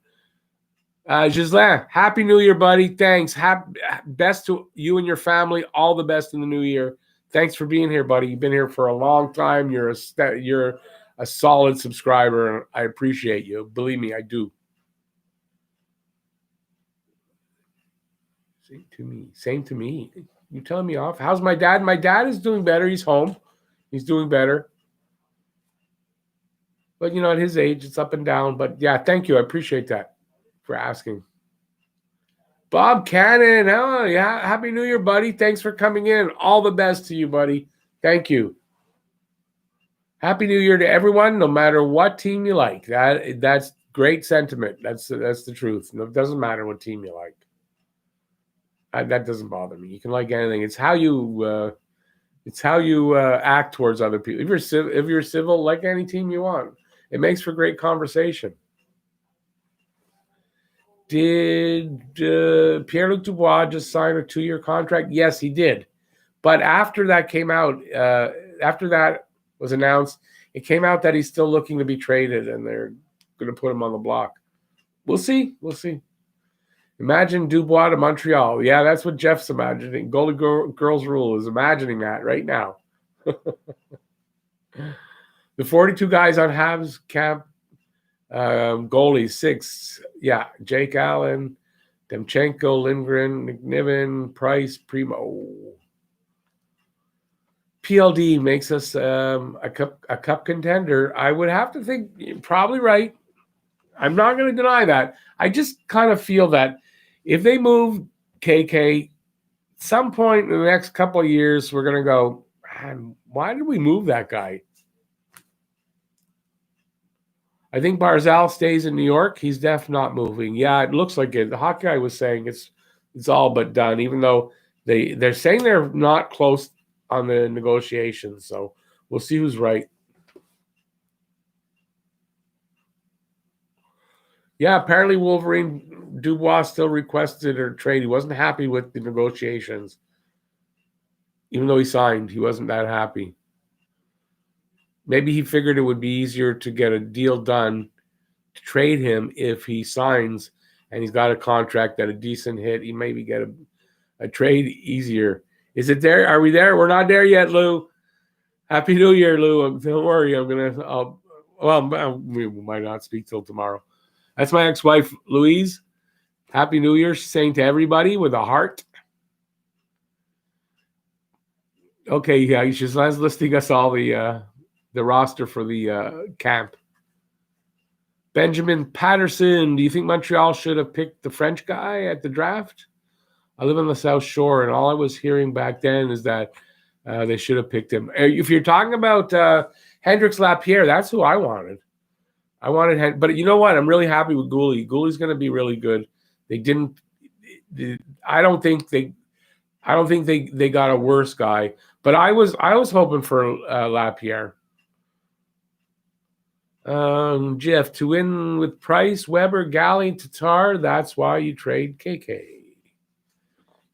Gislain, Happy New Year, buddy. Thanks. Best to you and your family. All the best in the new year. Thanks for being here, buddy. You've been here for a long time. You're a solid subscriber, and I appreciate you. Believe me, I do. Same to me. You telling me off? How's my dad? My dad is doing better. He's home. He's doing better. But, at his age, it's up and down. But, yeah, thank you. I appreciate that for asking. Bob Cannon. Oh, yeah. Happy New Year, buddy. Thanks for coming in. All the best to you, buddy. Thank you. Happy New Year to everyone, no matter what team you like. That's great sentiment. That's the truth. It doesn't matter what team you like. That doesn't bother me. You can like anything. It's how you act towards other people. If you're civil, like any team you want. It makes for great conversation. Did Pierre-Luc Dubois just sign a 2-year contract? Yes, he did. But after that came out, after that was announced, it came out that he's still looking to be traded, and they're going to put him on the block. We'll see. Imagine Dubois to Montreal. Yeah, that's what Jeff's imagining. Goalie Girls Rule is imagining that right now. The 42 guys on Habs camp goalies, 6. Yeah, Jake Allen, Demchenko, Lindgren, McNiven, Price, Primo. PLD makes us a cup contender. I would have to think you're probably right. I'm not going to deny that. I just kind of feel that if they move KK, some point in the next couple of years, we're going to go, man, why did we move that guy? I think Barzal stays in New York. He's definitely not moving. Yeah, it looks like it. The hot guy was saying it's all but done, even though they're saying they're not close on the negotiations. So we'll see who's right. Yeah, apparently Wolverine Dubois still requested a trade. He wasn't happy with the negotiations. Even though he signed, he wasn't that happy. Maybe he figured it would be easier to get a deal done to trade him if he signs and he's got a contract at a decent hit. He maybe get a trade easier. Is it there? Are we there? We're not there yet, Lou. Happy New Year, Lou. Don't worry. We might not speak till tomorrow. That's my ex-wife, Louise. Happy New Year. She's saying to everybody with a heart. Okay, yeah, she's listing us all the roster for the camp. Benjamin Patterson, do you think Montreal should have picked the French guy at the draft? I live on the South Shore, and all I was hearing back then is that they should have picked him. If you're talking about Hendrix Lapierre, that's who I wanted. But you know what? I'm really happy with Gooley. Gooley's going to be really good. I don't think they got a worse guy. But I was hoping for Lapierre. Jeff, to win with Price, Weber, Galley, Tatar, that's why you trade KK.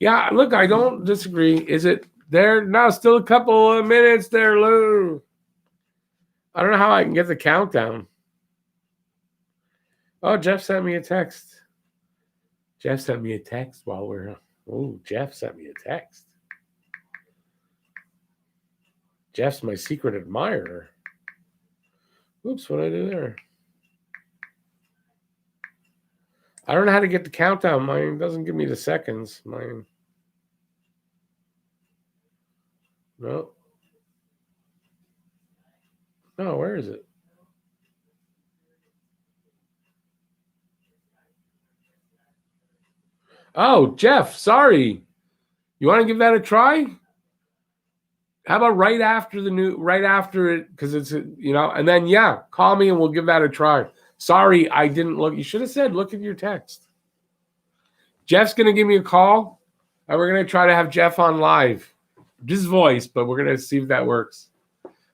Yeah, look, I don't disagree. Is it there? No, still a couple of minutes there, Lou. I don't know how I can get the countdown. Oh, Jeff sent me a text. Jeff sent me a text while we're... Oh, Jeff sent me a text. Jeff's my secret admirer. Oops, what did I do there? I don't know how to get the countdown. Mine doesn't give me the seconds. Mine. No. No, where is it? Oh, Jeff, sorry. You want to give that a try? How about right after it, because it's, and then, yeah, call me and we'll give that a try. Sorry, I didn't look. You should have said, look at your text. Jeff's going to give me a call, and we're going to try to have Jeff on live. His voice, but we're going to see if that works.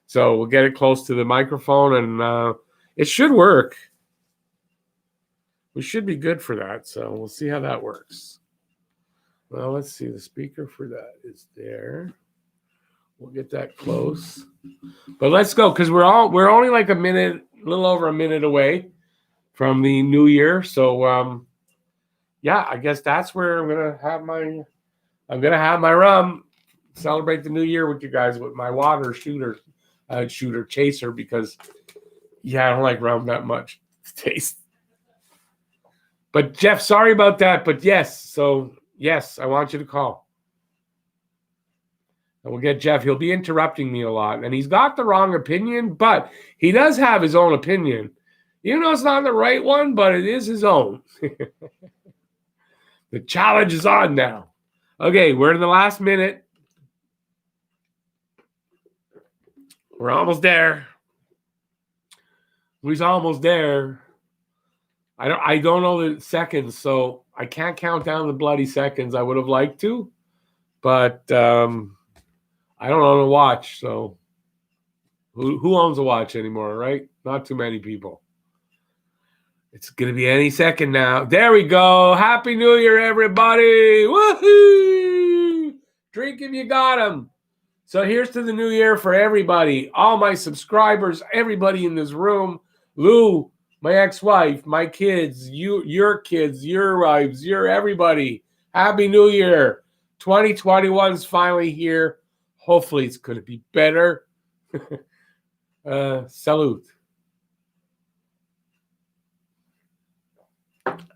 So we'll get it close to the microphone, and it should work. We should be good for that, so we'll see how that works. Well, let's see. The speaker for that is there. We'll get that close. But let's go, because we're only like a little over a minute away from the new year. So yeah, I guess that's where I'm gonna have my rum, celebrate the new year with you guys with my water shooter chaser, because I don't like rum that much taste. But Jeff, sorry about that. But yes, I want you to call. And we'll get Jeff. He'll be interrupting me a lot. And he's got the wrong opinion, but he does have his own opinion. Even though it's not the right one, but it is his own. The challenge is on now. Okay, we're in the last minute. We're almost there. We're almost there. I don't know the seconds, so I can't count down the bloody seconds. I would have liked to, but I don't own a watch, so who owns a watch anymore, right? Not too many people. It's going to be any second now. There we go. Happy New Year, everybody. Woohoo! Drink if you got them. So here's to the new year for everybody. All my subscribers, everybody in this room. Lou, my ex-wife, my kids, your kids, your wives, your everybody. Happy New Year. 2021 is finally here. Hopefully it's going to be better. Salute.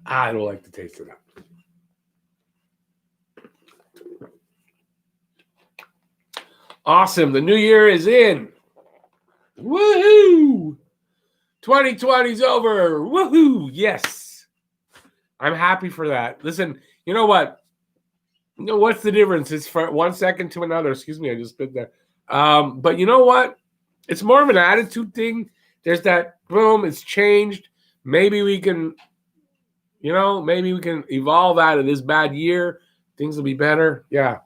I don't like the taste of that. Awesome. The new year is in. Woohoo! 2020's over. Woohoo! Yes. I'm happy for that. Listen, you know what? You know what's the difference? It's from 1 second to another. Excuse me, I just spit there. But you know what? It's more of an attitude thing. There's that boom, it's changed. Maybe we can, maybe we can evolve out of this bad year. Things will be better. Yeah.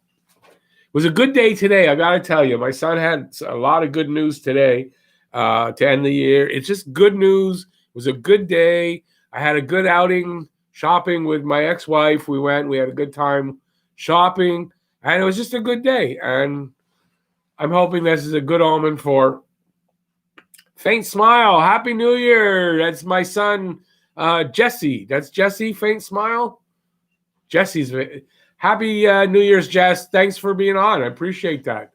It was a good day today, I got to tell you. My son had a lot of good news today to end the year. It's just good news. It was a good day. I had a good outing shopping with my ex-wife. We had a good time shopping, and it was just a good day. And I'm hoping this is a good omen for Faint Smile. Happy New Year. That's my son, Jesse. That's Jesse, Faint Smile. Jesse's. Happy New Year's, Jess. Thanks for being on. I appreciate that.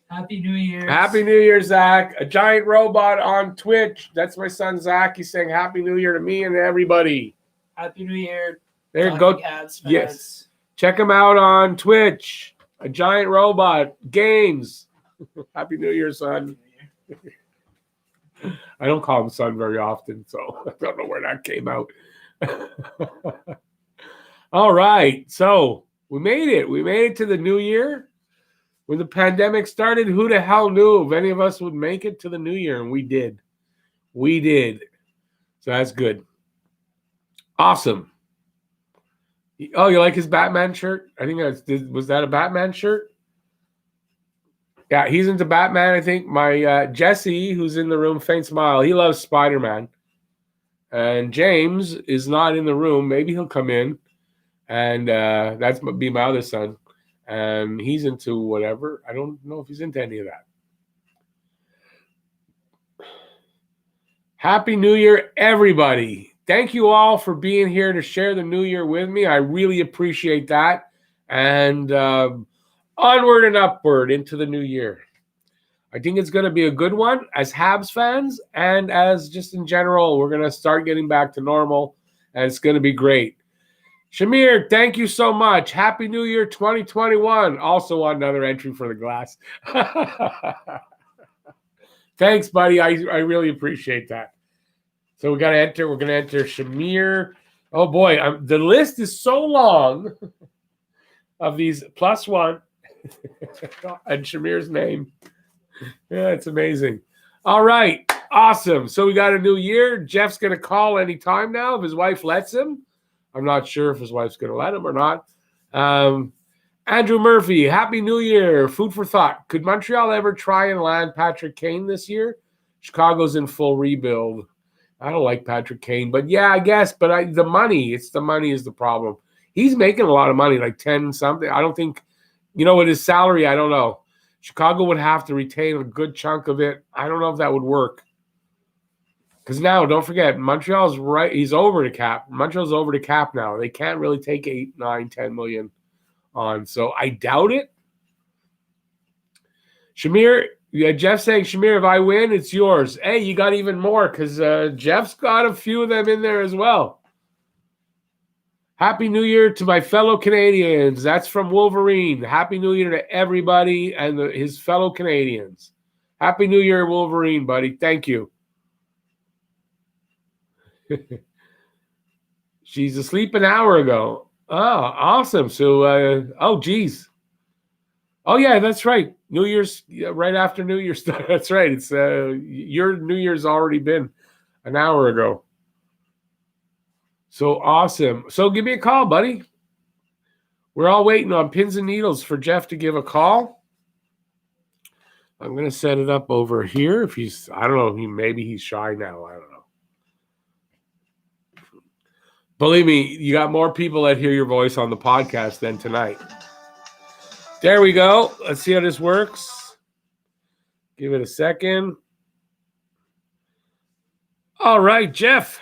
Happy New Year. Happy New Year, Zach. A giant robot on Twitch. That's my son, Zach. He's saying Happy New Year to me and everybody. Happy New Year. There you go. Habs fans. Yes. Check him out on Twitch. A giant robot. Games. Happy New Year, son. I don't call him son very often, so I don't know where that came out. All right. So we made it. We made it to the new year. When the pandemic started, who the hell knew if any of us would make it to the new year? And we did. We did. So that's good. Awesome. Oh, you like his Batman shirt? I think was that a Batman shirt? Yeah, he's into Batman, I think. My Jesse, who's in the room, Faint Smile, he loves Spider-Man. And James is not in the room. Maybe he'll come in. And that's be my other son. And he's into whatever. I don't know if he's into any of that. Happy New Year, everybody. Thank you all for being here to share the new year with me. I really appreciate that. And onward and upward into the new year. I think it's going to be a good one as Habs fans and as just in general. We're going to start getting back to normal, and it's going to be great. Shamir, thank you so much. Happy New Year 2021. Also another entry for the glass. Thanks, buddy. I really appreciate that. So we're going to enter Shamir. Oh, boy. The list is so long of these +1 and Shamir's name. Yeah, it's amazing. All right. Awesome. So we got a new year. Jeff's going to call anytime now if his wife lets him. I'm not sure if his wife's going to let him or not. Andrew Murphy, Happy New Year. Food for thought. Could Montreal ever try and land Patrick Kane this year? Chicago's in full rebuild. I don't like Patrick Kane, but yeah, I guess. But the money is the problem. He's making a lot of money, like 10 something. I don't think, with his salary, I don't know. Chicago would have to retain a good chunk of it. I don't know if that would work. Because now, don't forget, Montreal's right. He's over the cap. Montreal's over the cap now. They can't really take 8, 9, 10 million on. So I doubt it. Shamir, Jeff's saying, Shamir, if I win, it's yours. Hey, you got even more because Jeff's got a few of them in there as well. Happy New Year to my fellow Canadians. That's from Wolverine. Happy New Year to everybody and his fellow Canadians. Happy New Year, Wolverine, buddy. Thank you. She's asleep an hour ago. Oh, awesome. So, geez. Oh, yeah, that's right. New Year's, right after New Year's. That's right. It's your New Year's already been an hour ago. So awesome. So give me a call, buddy. We're all waiting on pins and needles for Jeff to give a call. I'm going to set it up over here. If he's, I don't know, maybe he's shy now. I don't know. Believe me, you got more people that hear your voice on the podcast than tonight. There we go. Let's see how this works. Give it a second. All right, Jeff.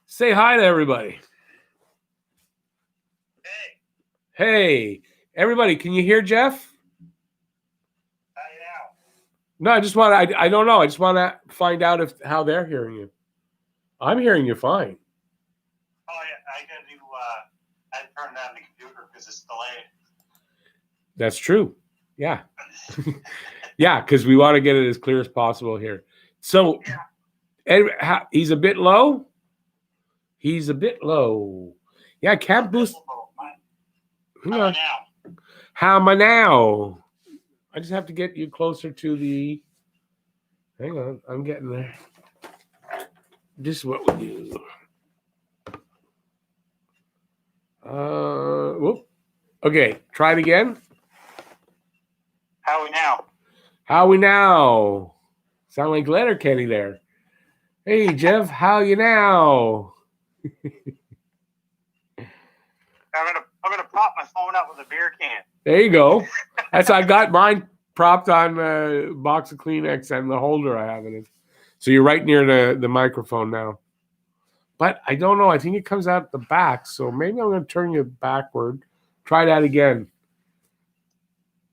Say hi to everybody. Hey, everybody, can you hear Jeff? No, I just want to, I don't know. I just want to find out how they're hearing you. I'm hearing you fine. Oh, yeah, I got to I turned on the computer because it's delayed. That's true. Yeah. Yeah, because we want to get it as clear as possible here. So, he's a bit low? He's a bit low. Yeah, can't boost. Hang on. How am I now? I just have to get you closer to the. Hang on, I'm getting there. This is what we do. Whoop. Okay, try it again. How are we now? How we now? Sound like Letterkenny there. Hey, Jeff, how you now? I'm gonna prop my phone up with a beer can. There you go. I got mine propped on a box of Kleenex and the holder I have in it. So you're right near the microphone now. But I don't know. I think it comes out the back. So maybe I'm going to turn you backward. Try that again.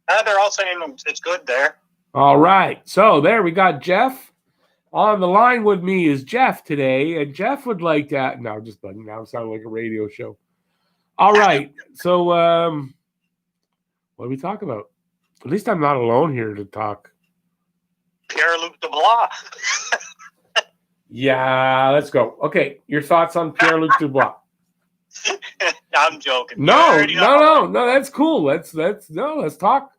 They're all saying it's good there. All right. So there we got Jeff. On the line with me is Jeff today. And Jeff would like to... No, just bugging. Now it sounds like a radio show. All right. So what do we talk about? At least I'm not alone here to talk. Pierre-Luc Dubois. Yeah, let's go. Okay, your thoughts on Pierre-Luc Dubois? I'm joking. No, that's cool. Let's talk.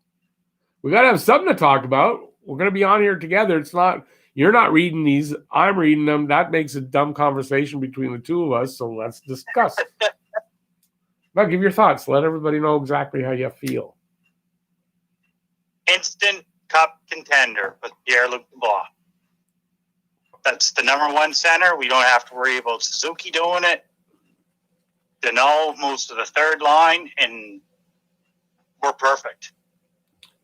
We gotta have something to talk about. We're gonna be on here together. It's not you're not reading these, I'm reading them. That makes a dumb conversation between the two of us. So let's discuss. Now, give your thoughts. Let everybody know exactly how you feel. Instant cup contender with Pierre-Luc Dubois. That's the number one center. We don't have to worry about Suzuki doing it. Deneau, most of the third line, and we're perfect.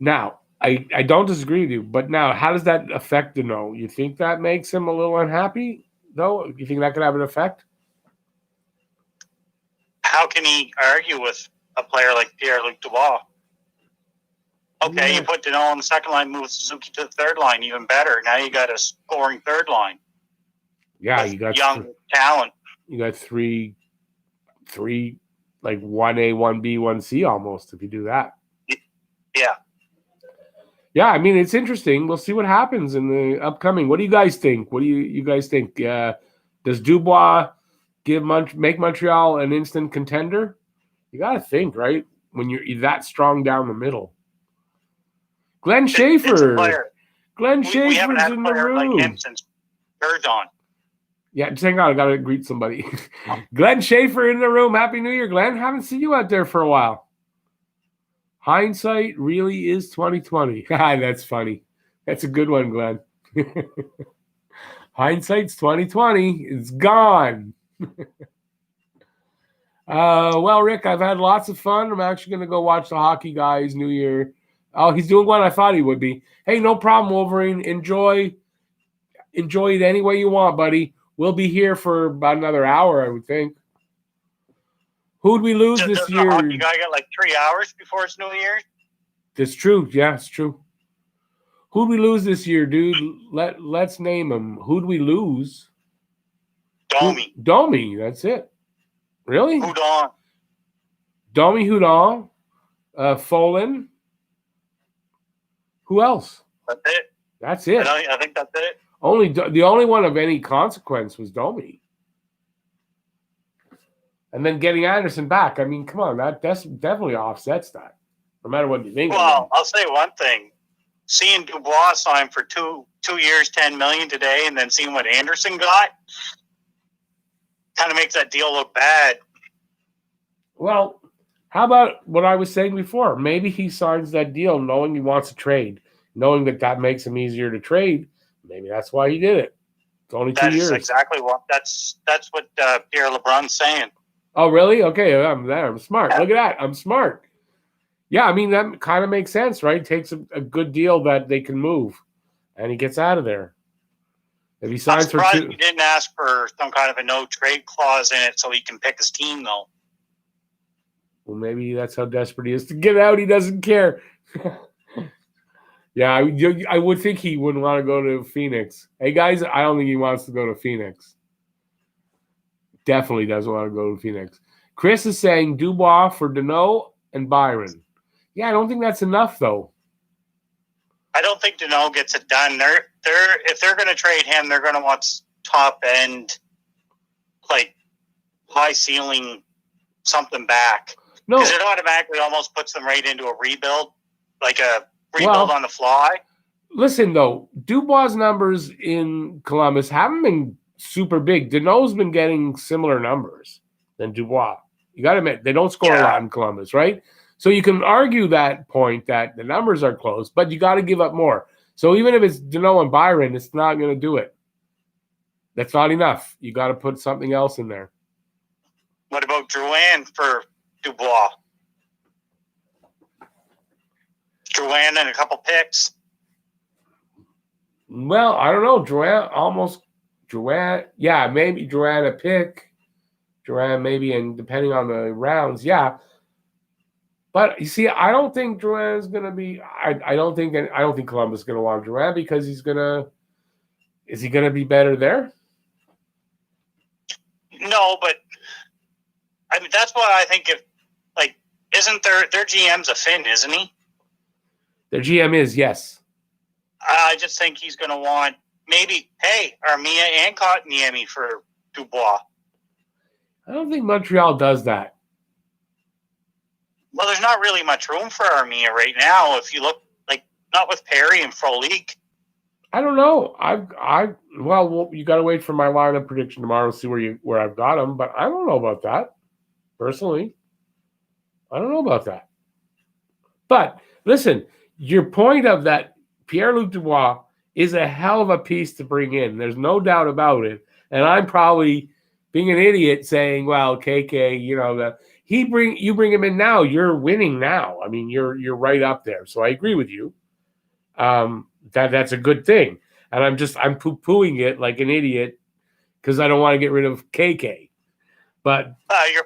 Now, I don't disagree with you, but now, how does that affect Deneau? You think that makes him a little unhappy, though? You think that could have an effect? How can he argue with a player like Pierre-Luc Dubois? Okay, you put Deneau on the second line, move Suzuki to the third line, even better. Now you got a scoring third line. Yeah, you got young talent. You got three like 1A, 1B, 1C almost if you do that. Yeah. Yeah, I mean, it's interesting. We'll see what happens in the upcoming. What do you guys think? What do you guys think? Does Dubois make Montreal an instant contender? You got to think, right? When you're that strong down the middle. Glenn Schaefer. Glenn Schaefer's in the room. Like him since Bergeron. Yeah, just hang on. I got to greet somebody. Glenn Schaefer in the room. Happy New Year, Glenn. Haven't seen you out there for a while. Hindsight really is 2020. That's funny. That's a good one, Glenn. Hindsight's 2020. It's gone. Well, Rick, I've had lots of fun. I'm actually going to go watch the hockey guys New Year. Oh, he's doing what I thought he would be. Hey, no problem, Wolverine. Enjoy it any way you want, buddy. We'll be here for about another hour, I would think. Who'd we lose this year? The hockey guy got like 3 hours before it's New Year's? That's true. Yeah, it's true. Who'd we lose this year, dude? Let's name them. Who'd we lose? Domi. Domi, that's it. Really? Houdon. Domi, Houdon. Follin. Who else? That's it. That's it. I think that's it. The only one of any consequence was Domi. And then getting Anderson back. I mean, come on, that definitely offsets that. No matter what you think. Well, I'll say one thing. Seeing Dubois sign for two years, $10 million today, and then seeing what Anderson got, kind of makes that deal look bad. Well, how about what I was saying before? Maybe he signs that deal knowing he wants to trade, knowing that makes him easier to trade. Maybe that's why he did it. It's only 2 years. That's exactly what Pierre LeBrun's saying. Oh, really? Okay, I'm there. I'm smart. Look at that. I'm smart. Yeah, I mean, that kind of makes sense, right? Takes a good deal that they can move, and he gets out of there. If he I'm signs for surprised 2, he didn't ask for some kind of a no trade clause in it so he can pick his team, though. well, maybe that's how desperate he is to get out. He doesn't care. Yeah, I would think he wouldn't want to go to Phoenix. Hey, guys, I don't think he wants to go to Phoenix. Definitely doesn't want to go to Phoenix. Chris is saying Dubois for Deneau and Byron. Yeah, I don't think that's enough, though. I don't think Deneau gets it done. If they're going to trade him, they're going to want top end, like high ceiling something back. No, Because it automatically almost puts them right into a rebuild, like a rebuild on the fly. listen, though, Dubois' numbers in Columbus haven't been super big. Deneau's been getting similar numbers than Dubois. You got to admit, they don't score a lot in Columbus, right? So you can argue that point that the numbers are close, but you got to give up more. So even if it's Deneau and Byron, it's not going to do it. That's not enough. You got to put something else in there. What about Drouin for Dubois? Drouin and a couple picks. Well, I don't know. Drouin, yeah, maybe Drouin a pick. Drouin maybe, and depending on the rounds, yeah. But you see, I don't think Drouin is going to be. I don't think Columbus is going to want Drouin because he's going to. Is he going to be better there? No, but I mean that's why I think isn't their GM's a Finn, isn't he? Their GM is, yes. I just think he's going to want maybe Armia and Kotkaniemi for Dubois. I don't think Montreal does that. Well, there's not really much room for Armia right now. If you look, not with Perry and Frolik. I don't know. Well, you got to wait for my lineup prediction tomorrow to see where I've got them. But I don't know about that personally. I don't know about that. But listen, your point of that Pierre-Luc Dubois is a hell of a piece to bring in. There's no doubt about it. And I'm probably being an idiot saying, "Well, KK, you bring him in now, you're winning now. I mean, you're right up there." So I agree with you. That's a good thing. And I'm poo-pooing it like an idiot because I don't want to get rid of KK. But you're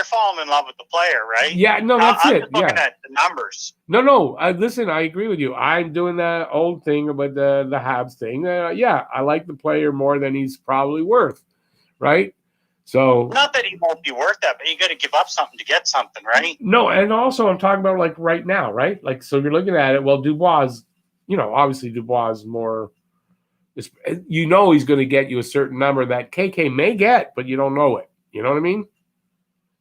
falling in love with the player, right? Yeah, no, that's I'm it. just looking at the numbers. No. Listen, I agree with you. I'm doing that old thing about the Habs thing. Yeah, I like the player more than he's probably worth, right? So not that he won't be worth that, but you got to give up something to get something, right? No, and also I'm talking about like right now, right? Like, so you're looking at it. Well, Dubois, obviously Dubois is more. He's going to get you a certain number that KK may get, but you don't know it. You know what I mean?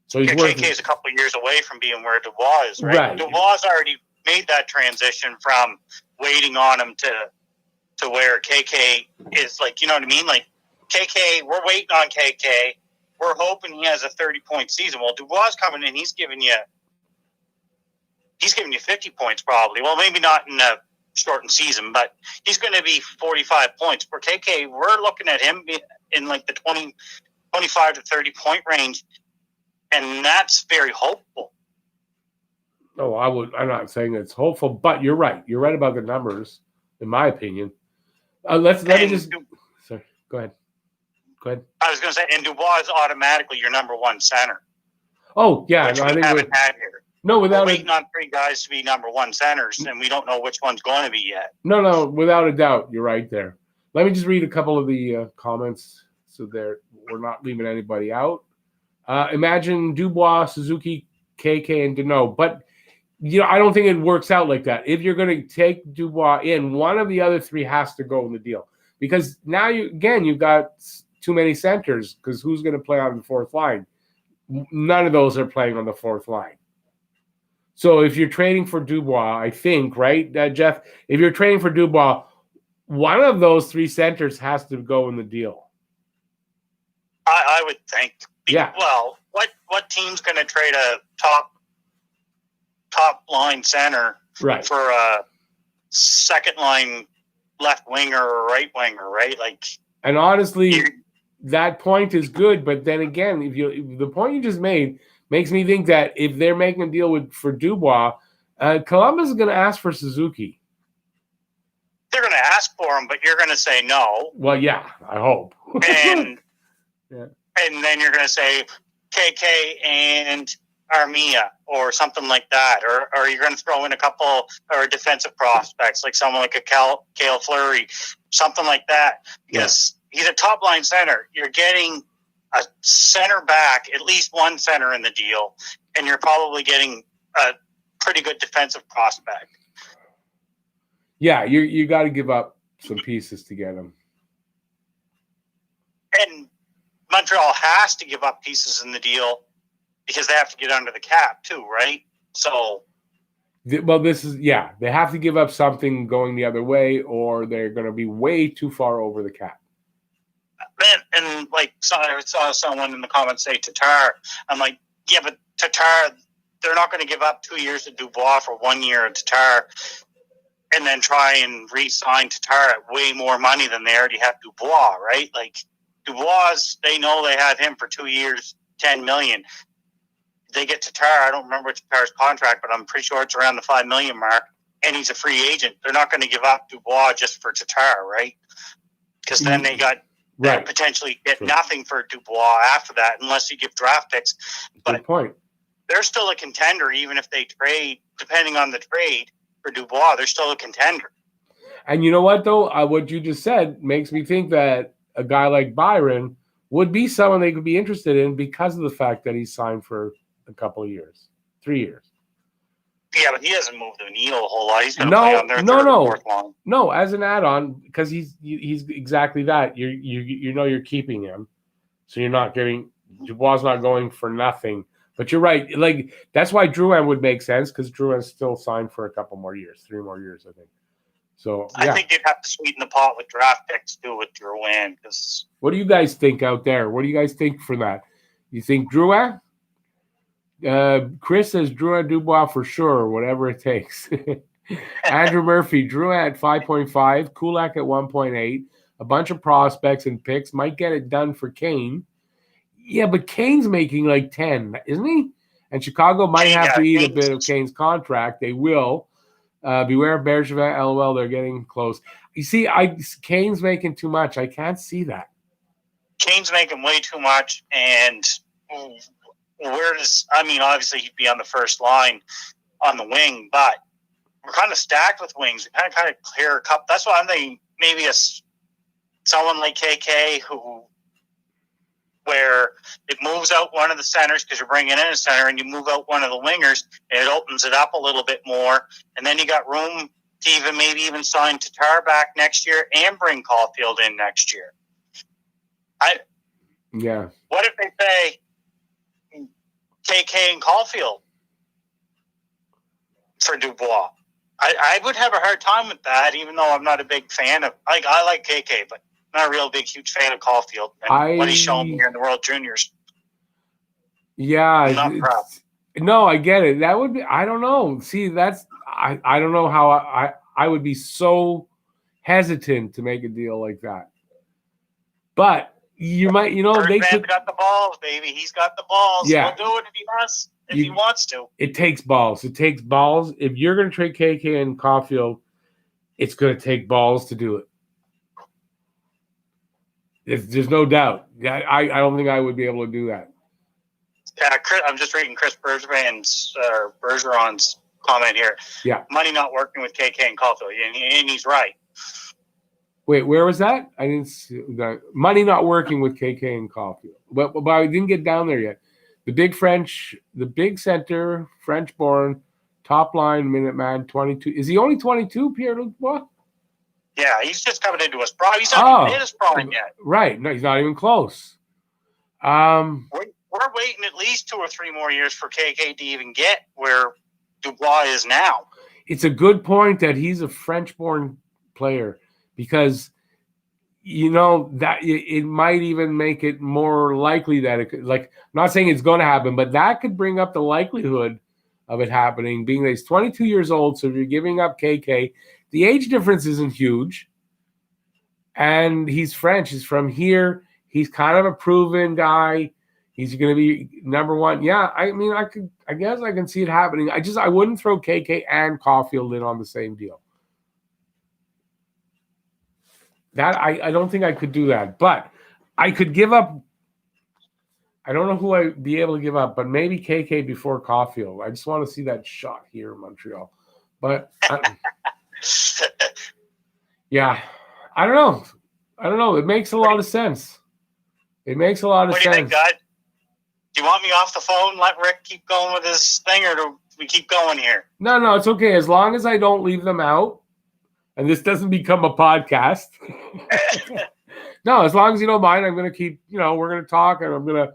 So he's KK is a couple of years away from being where Dubois is, right? Dubois already made that transition from waiting on him to where KK is, you know what I mean? Like KK, we're waiting on KK. We're hoping he has a 30-point season. Well, Dubois coming in, he's giving you 50 points probably. Well, maybe not in a shortened season, but he's going to be 45 points. For KK, we're looking at him in the 25 to 30-point range, and that's very hopeful. No, I'm not saying it's hopeful, but you're right. You're right about the numbers, in my opinion. Let me just. Sorry, go ahead. I was going to say, and Dubois is automatically your number one center. Oh yeah, which we haven't had here. No, we're waiting on 3 guys to be number one centers, and we don't know which one's going to be yet. No, without a doubt, you're right there. Let me just read a couple of the comments so we're not leaving anybody out. Imagine Dubois, Suzuki, KK, and Deneau, but I don't think it works out like that. If you're going to take Dubois in, one of the other 3 has to go in the deal because now you've got too many centers because who's going to play on the 4th line? None of those are playing on the 4th line. So if you're trading for Dubois, I think, right, Jeff, if you're trading for Dubois, one of those 3 centers has to go in the deal. I would think. Yeah. Well, what team's going to trade a top line center for a second line left winger or right winger, right? And honestly, that point is good, but then again, if the point you just made makes me think that if they're making a deal for Dubois, Columbus is going to ask for Suzuki. they're going to ask for him, but you're going to say no. Well, yeah, I hope. And Yeah. and then you're going to say KK and Armia or something like that, or you're going to throw in a couple or defensive prospects like someone like a Cale Fleury, something like that, because he's a top line center. You're getting a center back, at least one center in the deal, and you're probably getting a pretty good defensive prospect. Yeah, you got to give up some pieces to get him. And Montreal has to give up pieces in the deal because they have to get under the cap too, right? So, Well, they have to give up something going the other way, or they're going to be way too far over the cap. and like I saw someone in the comments say Tatar. I'm like, yeah, but Tatar, they're not going to give up 2 years to Dubois for 1 year of Tatar, and then try and re-sign Tatar at way more money than they already have Dubois, right? Like Dubois, they know they have him for 2 years, $10 million. They get Tatar. I don't remember Tatar's contract, but I'm pretty sure it's around the $5 million mark, and he's a free agent. They're not going to give up Dubois just for Tatar, right? Because then they potentially get nothing for Dubois after that, unless you give draft picks. But good point. They're still a contender, even if they trade, depending on the trade for Dubois. They're still a contender. And you know what, though? What you just said makes me think that a guy like Byron would be someone they could be interested in because of the fact that he's signed for a couple of years, 3 years. Yeah, but he hasn't moved the needle a whole lot. He's going to play on their third or fourth line. No, as an add-on, because he's exactly that. You know you're keeping him, so you're not getting Dubois not going for nothing. But you're right. Like that's why Drouin would make sense because Drouin's still signed for a couple more years, 3 more years, I think. So I think you'd have to sweeten the pot with draft picks too with Drouin. Because what do you guys think out there? What do you guys think for that? You think Drouin? Chris says Drouin Dubois for sure, whatever it takes. Andrew Murphy, Drouin at 5.5, Kulak at 1.8, a bunch of prospects and picks might get it done for Kane. Yeah, but Kane's making like 10, isn't he? And Chicago might have to eat a bit of Kane's contract. They will. Beware of Bergevin, LOL, they're getting close. You see, Kane's making too much. I can't see that. Kane's making way too much, and obviously he'd be on the first line on the wing, but we're kind of stacked with wings. We kind of clear a couple. That's why I'm thinking maybe someone like KK where it moves out one of the centers because you're bringing in a center, and you move out one of the wingers, and it opens it up a little bit more, and then you got room to maybe even sign Tatar back next year and bring Caulfield in next year. What if they say KK and Caulfield for Dubois? I would have a hard time with that, even though I'm not a big fan of. I like KK, but not a real big, huge fan of Caulfield and what he's shown here in the World Juniors. Yeah, I'm not proud. No, I get it. That would be. I don't know. See, that's. I don't know how I would be so hesitant to make a deal like that. But you might, they could. Got the balls, baby. He's got the balls. Yeah. He'll do it if he wants. If he wants to. It takes balls. It takes balls. If you're going to trade KK and Caulfield, it's going to take balls to do it. There's no doubt. I don't think I would be able to do that. Yeah, I'm just reading Chris Bergeron's comment here. Yeah. Money not working with KK and Caulfield, and he's right. Wait, where was that? I didn't see that. Money not working with KK and Caulfield. But I didn't get down there yet. The big center, French-born, top line, Minuteman, 22. Is he only 22, Pierre Dubois? Yeah, he's just coming into his prime. He's not even in his prime yet. Right. No, he's not even close. We're waiting at least 2 or 3 more years for KK to even get where Dubois is now. It's a good point that he's a French-born player because, that it might even make it more likely that it could, I'm not saying it's going to happen, but that could bring up the likelihood of it happening, being that he's 22 years old, so if you're giving up KK, the age difference isn't huge, and he's French. He's from here. He's kind of a proven guy. He's going to be number one. Yeah, I guess I can see it happening. I wouldn't throw KK and Caulfield in on the same deal. That I don't think I could do that, but I could give up. I don't know who I'd be able to give up, but maybe KK before Caulfield. I just want to see that shot here in Montreal. But yeah, I don't know. I don't know. It makes a lot of sense. It makes a lot of What do you sense. think, God? Do you want me off the phone? Let Rick keep going with his thing, or do we keep going here? No, it's okay. As long as I don't leave them out and this doesn't become a podcast. No, as long as you don't mind, I'm going to keep, we're going to talk and I'm going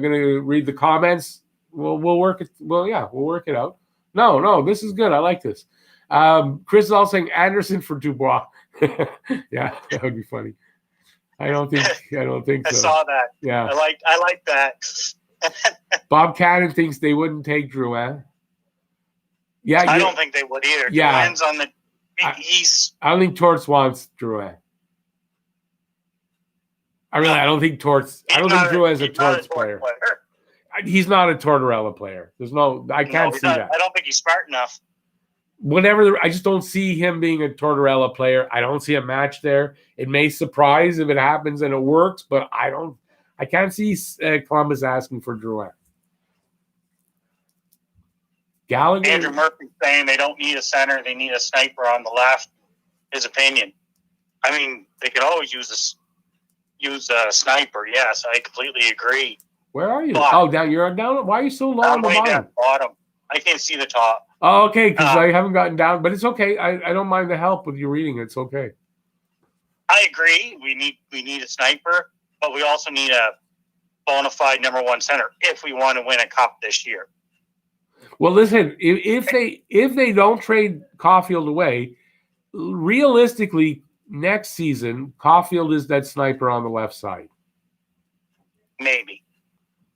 to read the comments. We'll work it. Well, yeah, we'll work it out. No, this is good. I like this. Chris is also saying Anderson for Dubois. Yeah, that would be funny. I don't think I so. saw that. Yeah. I like that. Bob Cannon thinks they wouldn't take Drouin. Yeah, I don't think they would either. Yeah. Drouin's on the he's I don't think Torts wants Drouin. I don't think Torts. I don't think Drouin's a Torts player. He's not a Tortorella player. I can't see that. I don't think he's smart enough. I just don't see him being a Tortorella player. I don't see a match there. It may surprise if it happens and it works, but I can't see Columbus asking for Drouin. Gallagher. Andrew Murphy saying they don't need a center; they need a sniper on the left. His opinion. I mean, they could always use a sniper. Yes, I completely agree. Where are you? But, down. You're down. Why are you so low on I'm the way bottom? down bottom. I can't see the top. Oh, okay, because I haven't gotten down, but it's okay. I don't mind the help with you reading. It's okay. I agree. We need a sniper, but we also need a bona fide number one center if we want to win a cup this year. Well, listen, if they don't trade Caulfield away, realistically, next season Caulfield is that sniper on the left side. Maybe.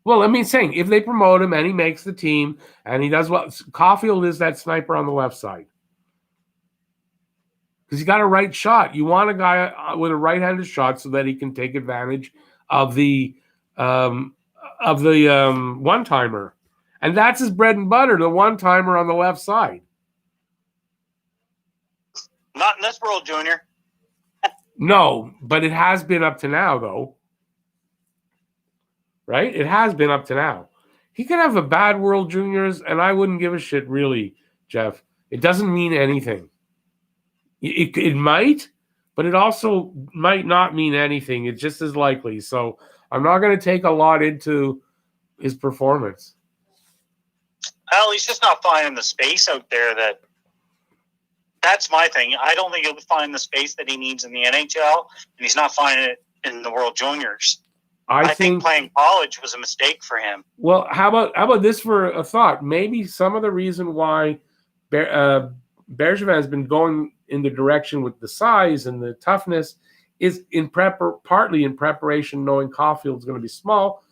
Well, I mean, saying if they promote him and he makes the team and he does well, Caulfield is that sniper on the left side because he got a right shot. You want a guy with a right-handed shot so that he can take advantage of the one-timer, and that's his bread and butter. The one-timer on the left side. Not in this world, Junior. No, but it has been up to now, though. Right? It has been up to now. He could have a bad World Juniors, and I wouldn't give a shit, really, Jeff. It doesn't mean anything. It might, but it also might not mean anything. It's just as likely. So I'm not going to take a lot into his performance. Well, he's just not finding the space out there that's my thing. I don't think he'll find the space that he needs in the NHL, and he's not finding it in the World Juniors. I think playing college was a mistake for him. Well, how about this for a thought? Maybe some of the reason why Bergevin has been going in the direction with the size and the toughness is partly in preparation, knowing Caulfield's going to be small.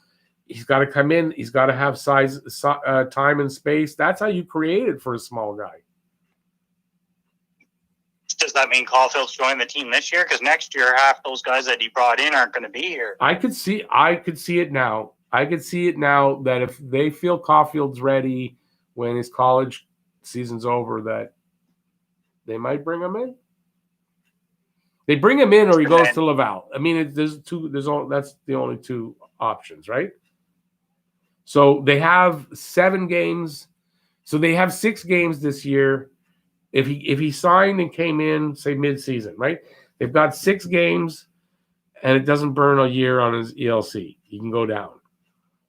He's got to come in. He's got to have size, time, and space. That's how you create it for a small guy. Does that mean Caulfield's joining the team this year? Because next year, half those guys that he brought in aren't going to be here. I could see it now. I could see it now that if they feel Caulfield's ready when his college season's over, that they might bring him in. They bring him in, or he goes to Laval. I mean, that's the only two options, right? So they have 7 games. So they have 6 games this year. If he signed and came in, say mid-season, right? They've got 6 games, and it doesn't burn a year on his ELC. He can go down.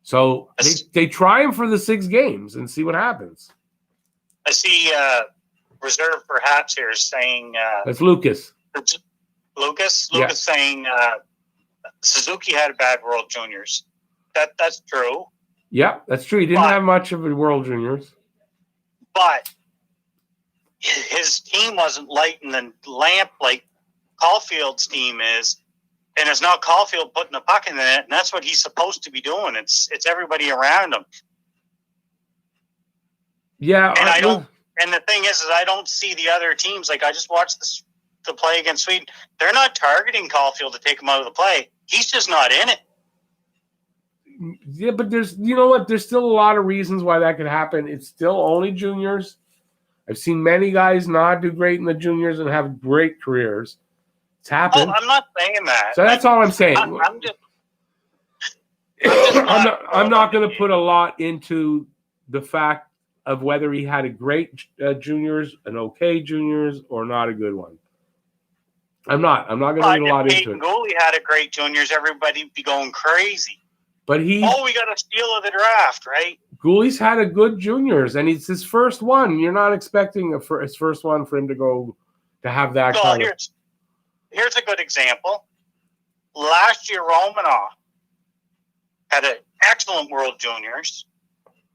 So they try him for the 6 games and see what happens. I see reserve for Habs here saying that's Lucas. Lucas Yeah. saying Suzuki had a bad World Juniors. That's true. Yeah, that's true. He didn't have much of a World Juniors. But his team wasn't lighting the lamp like Caulfield's team is, and it's not Caulfield putting the puck in the net, and that's what he's supposed to be doing. It's everybody around him. Yeah, and And the thing is I don't see the other teams. Like I just watched the play against Sweden. They're not targeting Caulfield to take him out of the play. He's just not in it. Yeah, but there's still a lot of reasons why that could happen. It's still only juniors. I've seen many guys not do great in the juniors and have great careers. It's happened. I'm not saying that. So that's all I'm saying. I'm just I'm not going to put a lot into the fact of whether he had a great juniors, an okay juniors, or not a good one. I'm not going to read a lot into it. Goalie had a great juniors, everybody'd be going crazy. But we got a steal of the draft, right? Gooley's had a good juniors, and it's his first one. You're not expecting his first one for him to have that kind of. Here's a good example. Last year, Romanoff had an excellent World Juniors,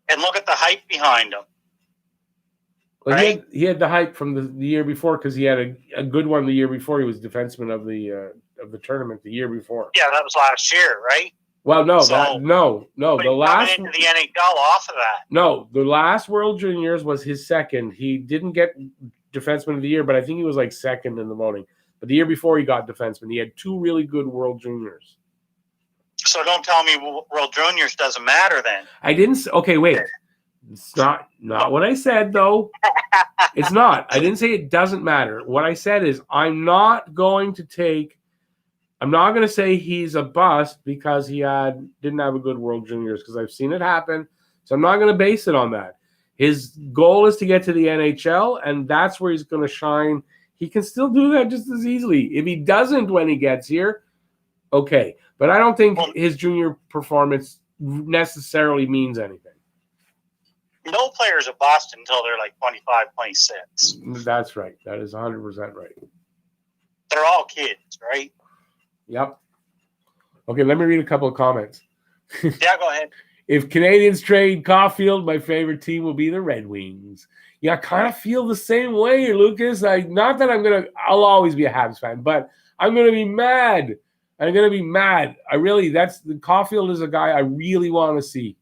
and look at the hype behind him. Well, right? he had the hype from the year before because he had a good one the year before. He was defenseman of the tournament the year before. Yeah, that was last year, right? Well, no. But The last coming into the NHL off of that. No, the last World Juniors was his second. He didn't get defenseman of the year, but I think he was like second in the voting. But the year before he got defenseman, he had two really good World Juniors. So don't tell me World Juniors doesn't matter then. I didn't. Okay, wait. It's not what I said though. It's not. I didn't say it doesn't matter. What I said is I'm not going to say he's a bust because he didn't have a good World Juniors because I've seen it happen. So I'm not going to base it on that. His goal is to get to the NHL, and that's where he's going to shine. He can still do that just as easily. If he doesn't when he gets here, okay. But I don't think his junior performance necessarily means anything. No player's a bust until they're like 25, 26. That's right. That is 100% right. They're all kids, right? Yep. Okay, let me read a couple of comments. Yeah, go ahead. If Canadians trade Caulfield, my favorite team will be the Red Wings. Yeah, I kind of feel the same way, Lucas. Not that I'll always be a Habs fan, but I'm going to be mad. I'm going to be mad. Caulfield is a guy I really want to see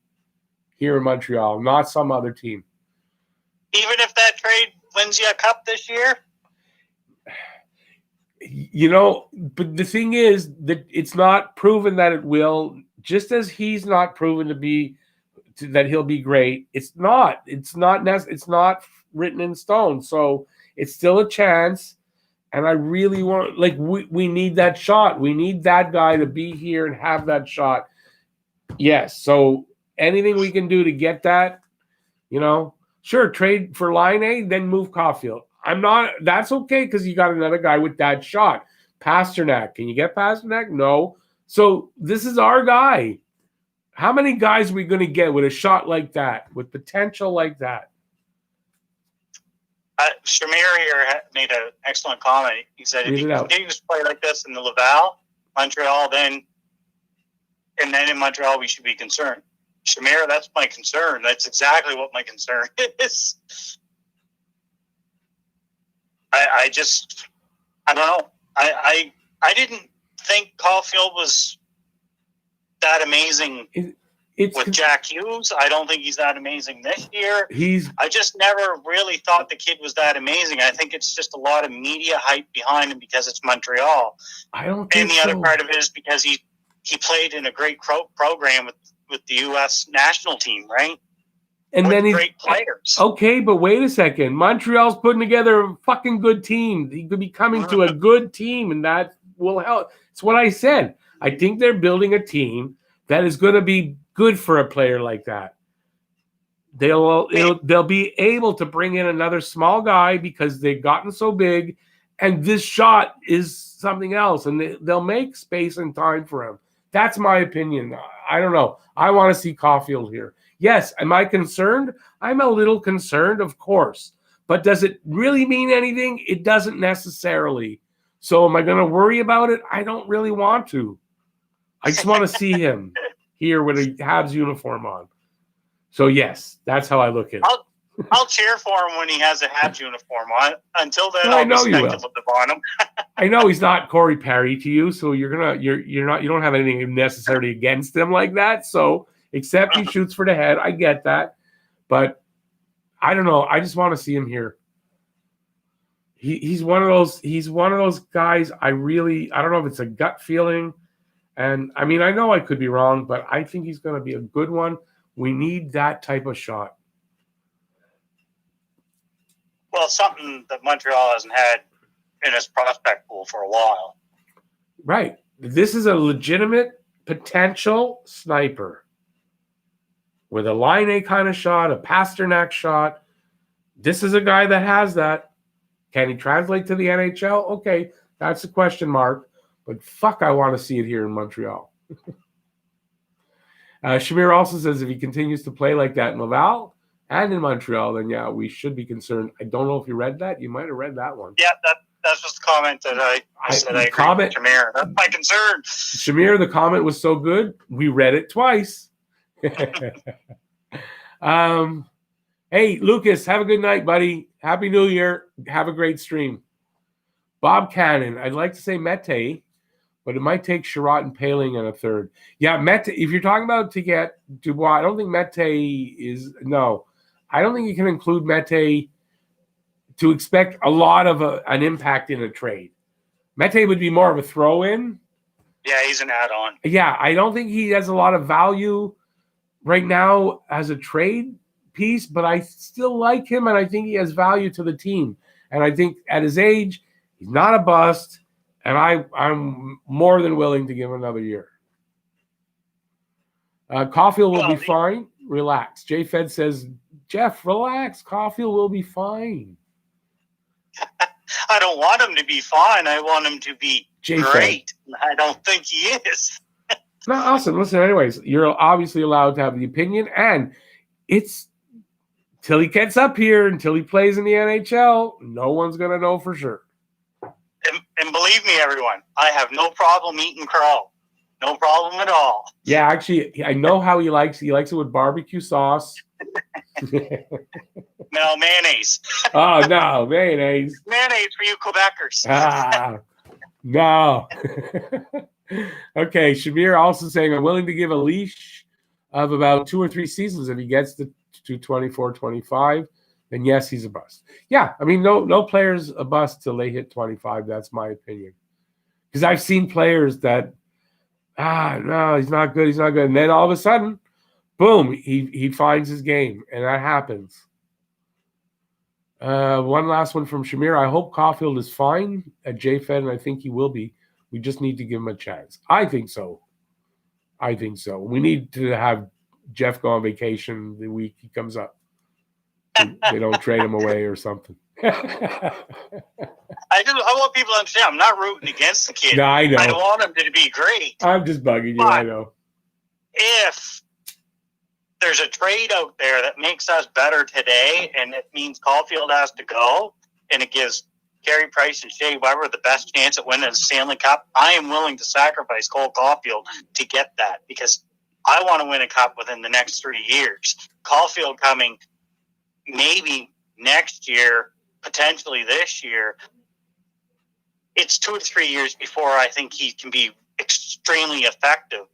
here in Montreal, not some other team. Even if that trade wins you a cup this year? But the thing is that it's not proven that it will, just as he's not proven that he'll be great. It's not written in stone. So it's still a chance. And I really want, we need that shot. We need that guy to be here and have that shot. Yes. So anything we can do to get that, sure, trade for Line A, then move Caulfield. That's okay because you got another guy with that shot. Pasternak. Can you get Pasternak? No. So this is our guy. How many guys are we going to get with a shot like that, with potential like that? Shamir here made an excellent comment. He said, if he continues to play like this in the Laval, Montreal, then in Montreal, we should be concerned. Shamir, that's my concern. That's exactly what my concern is. I don't know. I didn't think Caulfield was that amazing with Jack Hughes. I don't think he's that amazing this year. I just never really thought the kid was that amazing. I think it's just a lot of media hype behind him because it's Montreal. I don't think so. Other part of it is because he played in a great program with the U.S. national team, right? And then he's great players. Okay, but wait a second. Montreal's putting together a fucking good team. He could be coming to a good team, and that will help. It's what I said. I think they're building a team that is going to be good for a player like that. They'll be able to bring in another small guy because they've gotten so big, and this shot is something else, and they'll make space and time for him. That's my opinion. I don't know. I want to see Caulfield here. Yes, am I concerned? I'm a little concerned, of course. But does it really mean anything? It doesn't necessarily. So am I going to worry about it? I don't really want to. I just want to see him here with a Habs uniform on. So, yes, that's how I look at it. I'll cheer for him when he has a Habs uniform on. Until then, I'll be speculative on him. I know he's not Corey Perry to you, so you don't have anything necessarily against him like that. So, except he shoots for the head, I get that, but I don't know. I just want to see him here. He's one of those guys. I don't know if it's a gut feeling, and I mean I know I could be wrong, but I think he's going to be a good one. We need that type of shot. Well, something that Montreal hasn't had in his prospect pool for a while. Right. This is a legitimate potential sniper with a line A kind of shot, a Pasternak shot. This is a guy that has that. Can he translate to the NHL? Okay, that's a question mark. But fuck, I want to see it here in Montreal. Shamir also says if he continues to play like that in Laval and in Montreal, then yeah, we should be concerned. I don't know if you read that. You might have read that one. Yeah, that's just the comment that I said. I agree with Shamir. That's my concern. Shamir, the comment was so good, we read it twice. Hey, Lucas, have a good night, buddy. Happy New Year. Have a great stream. Bob Cannon, I'd like to say Mete, but it might take Sherratt and Paling in a third. Yeah, Mete, if you're talking about to get Dubois, I don't think Mete is, no. I don't think you can include Mete to expect a lot of an impact in a trade. Mete would be more of a throw-in. Yeah, he's an add-on. Yeah, I don't think he has a lot of value right now as a trade piece, but I still like him, and I think he has value to the team. And I think at his age, he's not a bust, and I'm more than willing to give him another year. Caulfield will be fine. Relax. J-Fed says, Jeff, relax. Caulfield will be fine. I don't want him to be fine. I want him to be great. I don't think he is. No, awesome. Listen, anyways, you're obviously allowed to have the opinion, and it's till he gets up here, until he plays in the NHL, no one's going to know for sure. And believe me, everyone, I have no problem eating crow. No problem at all. Yeah, actually, I know how he likes it. He likes it with barbecue sauce. No, mayonnaise. Oh, no, mayonnaise. Mayonnaise for you Quebecers. No. Okay, Shamir also saying, I'm willing to give a leash of about 2 or 3 seasons. If he gets to 24, 25, then yes, he's a bust. Yeah, I mean, no player's a bust till they hit 25. That's my opinion. Because I've seen players that, no, he's not good. And then all of a sudden, boom, he finds his game, and that happens. One last one from Shamir. I hope Caulfield is fine at JFed, and I think he will be. We just need to give him a chance. I think so. We need to have Jeff go on vacation the week he comes up. They don't trade him away or something. I want people to understand I'm not rooting against the kid. No, I know. I want him to be great. I'm just bugging you. I know. If there's a trade out there that makes us better today, and it means Caulfield has to go, and it gives Carey Price and Shea Weber the best chance at winning the Stanley Cup, I am willing to sacrifice Cole Caulfield to get that, because I want to win a cup within the next 3 years. Caulfield coming maybe next year, potentially this year. It's 2 to 3 years before I think he can be extremely effective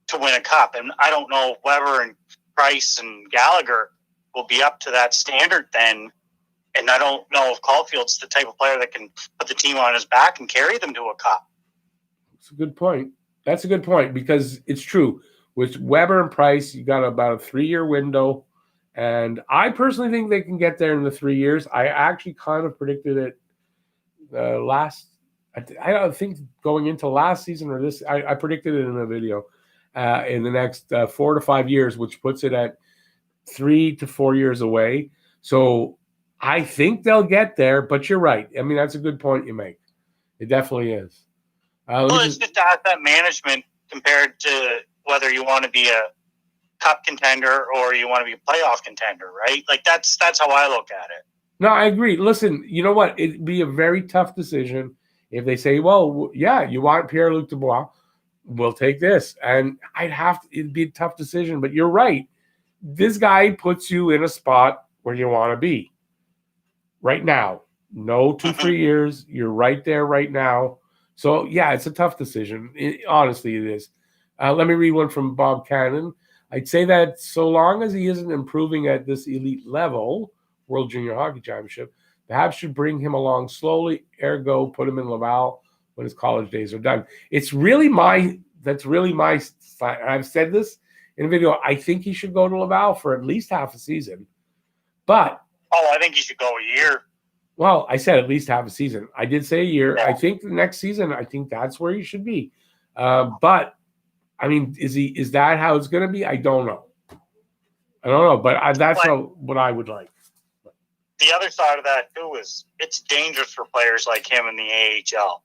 to win a cup. And I don't know if Weber and Price and Gallagher will be up to that standard then. And I don't know if Caulfield's the type of player that can put the team on his back and carry them to a cup. That's a good point. That's a good point, because it's true. With Weber and Price, you got about a 3-year window. And I personally think they can get there in the 3 years. I actually kind of predicted it I don't think going into last season or this, I predicted it in a video in the next 4 to 5 years, which puts it at 3 to 4 years away. So I think they'll get there, but you're right. I mean, that's a good point you make. It definitely is. It's just asset management compared to whether you want to be a cup contender or you want to be a playoff contender, right? Like that's how I look at it. No, I agree. Listen, you know what? It'd be a very tough decision if they say, well, yeah, you want Pierre-Luc Dubois, we'll take this. And it'd be a tough decision, but you're right. This guy puts you in a spot where you want to be right now. No 2-3 years. You're right there right now. So, yeah, it's a tough decision. Honestly, it is. Let me read one from Bob Cannon. I'd say that so long as he isn't improving at this elite level, World Junior Hockey Championship, the Habs should bring him along slowly, ergo put him in Laval when his college days are done. That's really my I've said this in a video. I think he should go to Laval for at least half a season. But I think he should go a year. Well, I said at least half a season. I did say a year. Yeah. I think the next season, I think that's where he should be. But I mean, is that how it's going to be? I don't know. But that's what I would like. The other side of that too is it's dangerous for players like him in the AHL.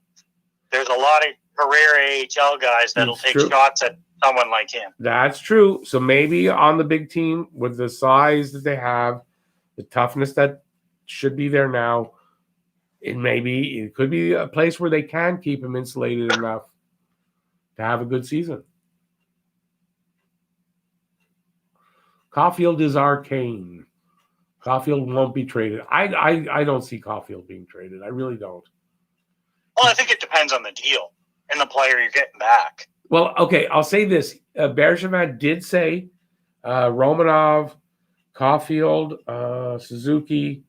There's a lot of career AHL guys that'll It's take true. shots at someone like him. That's true. So maybe on the big team with the size that they have, the toughness that should be there now, it could be a place where they can keep him insulated enough to have a good season. Caulfield is arcane. Caulfield won't be traded. I don't see Caulfield being traded. I really don't. Well, I think it depends on the deal and the player you're getting back. Well, okay, I'll say this. Bergevin did say Romanov, Caulfield, Suzuki,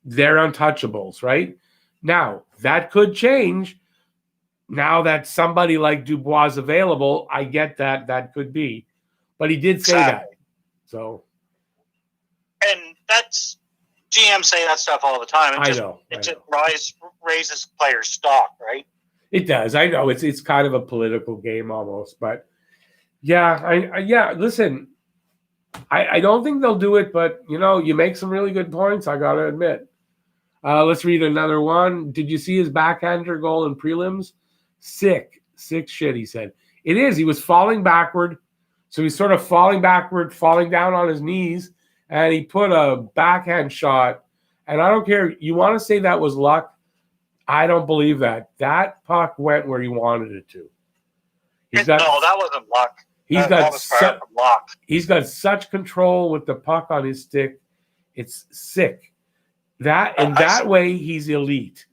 they're untouchables, right? Now, that could change. Now that somebody like Dubois is available, I get that. That could be. But he did say that. So. And that's GMs say that stuff all the time. I know. It just raises players' stock, right? It does. I know it's kind of a political game almost, but yeah. Listen, I don't think they'll do it, but you make some really good points. I gotta admit. Let's read another one. Did you see his backhander goal in prelims? Sick shit. He said it is. He was falling backward, so he's sort of falling backward, falling down on his knees, and he put a backhand shot. And I don't care. You want to say that was luck? I don't believe that. That puck went where he wanted it to. No, that wasn't luck. He's got such control with the puck on his stick. It's sick. That way, he's elite.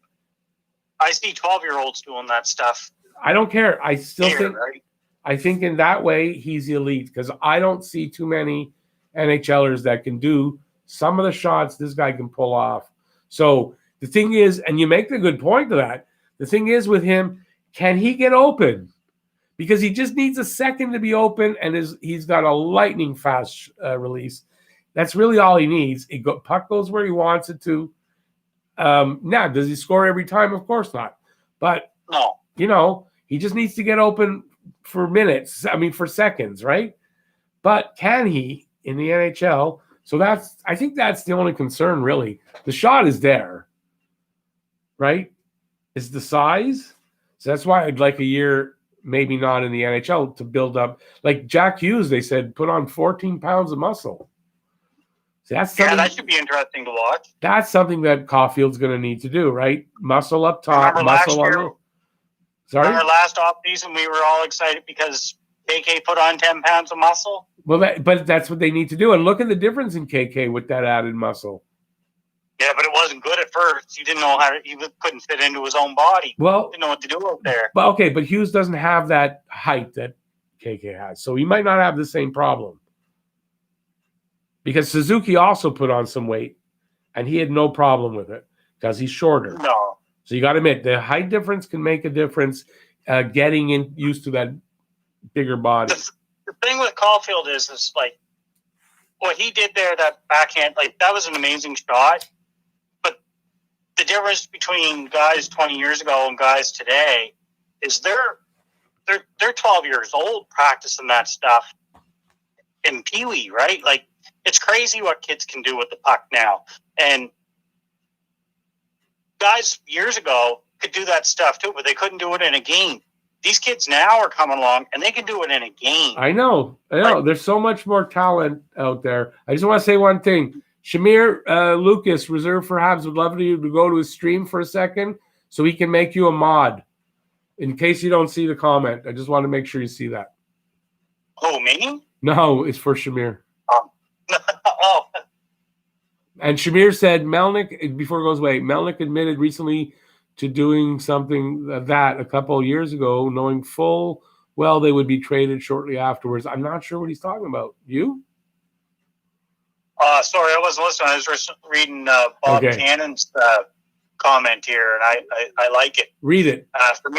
I see 12-year-olds doing that stuff. I don't care. I think. Right? I think in that way he's elite because I don't see too many NHLers that can do some of the shots this guy can pull off. So the thing is, and you make the good point to that. The thing is with him, can he get open? Because he just needs a second to be open, and he's got a lightning fast release. That's really all he needs. Puck goes where he wants it to. Now, does he score every time? Of course not. But, no. He just needs to get open for minutes. I mean, for seconds, right? But can he in the NHL? So I think that's the only concern, really. The shot is there, right? It's the size. So that's why I'd like a year, maybe not in the NHL, to build up. Like Jack Hughes, they said, put on 14 pounds of muscle. So that should be interesting to watch. That's something that Caulfield's going to need to do, right? Muscle up top, muscle on the... Sorry? Remember last offseason, we were all excited because KK put on 10 pounds of muscle? Well, but that's what they need to do. And look at the difference in KK with that added muscle. Yeah, but it wasn't good at first. He didn't know he couldn't fit into his own body. Well, didn't know what to do out there. But Hughes doesn't have that height that KK has. So he might not have the same problem. Because Suzuki also put on some weight, and he had no problem with it because he's shorter. No. So you got to admit, the height difference can make a difference getting used to that bigger body. The thing with Caulfield is like what he did there, that backhand, like that was an amazing shot. But the difference between guys 20 years ago and guys today is they're 12 years old practicing that stuff in Pee-wee, right? Like it's crazy what kids can do with the puck now. And guys years ago could do that stuff too, but they couldn't do it in a game. These kids now are coming along, and they can do it in a game. I know. There's so much more talent out there. I just want to say one thing. Shamir Lucas, reserve for Habs, would love you to go to his stream for a second so he can make you a mod. In case you don't see the comment, I just want to make sure you see that. Oh, me? No, it's for Shamir. Oh. And Shamir said, Melnick, before it goes away, Melnick admitted recently to doing something that a couple of years ago, knowing full well they would be traded shortly afterwards. I'm not sure what he's talking about. You? Sorry, I wasn't listening. I was just reading Bob Cannon's comment here, and I like it. Read it. For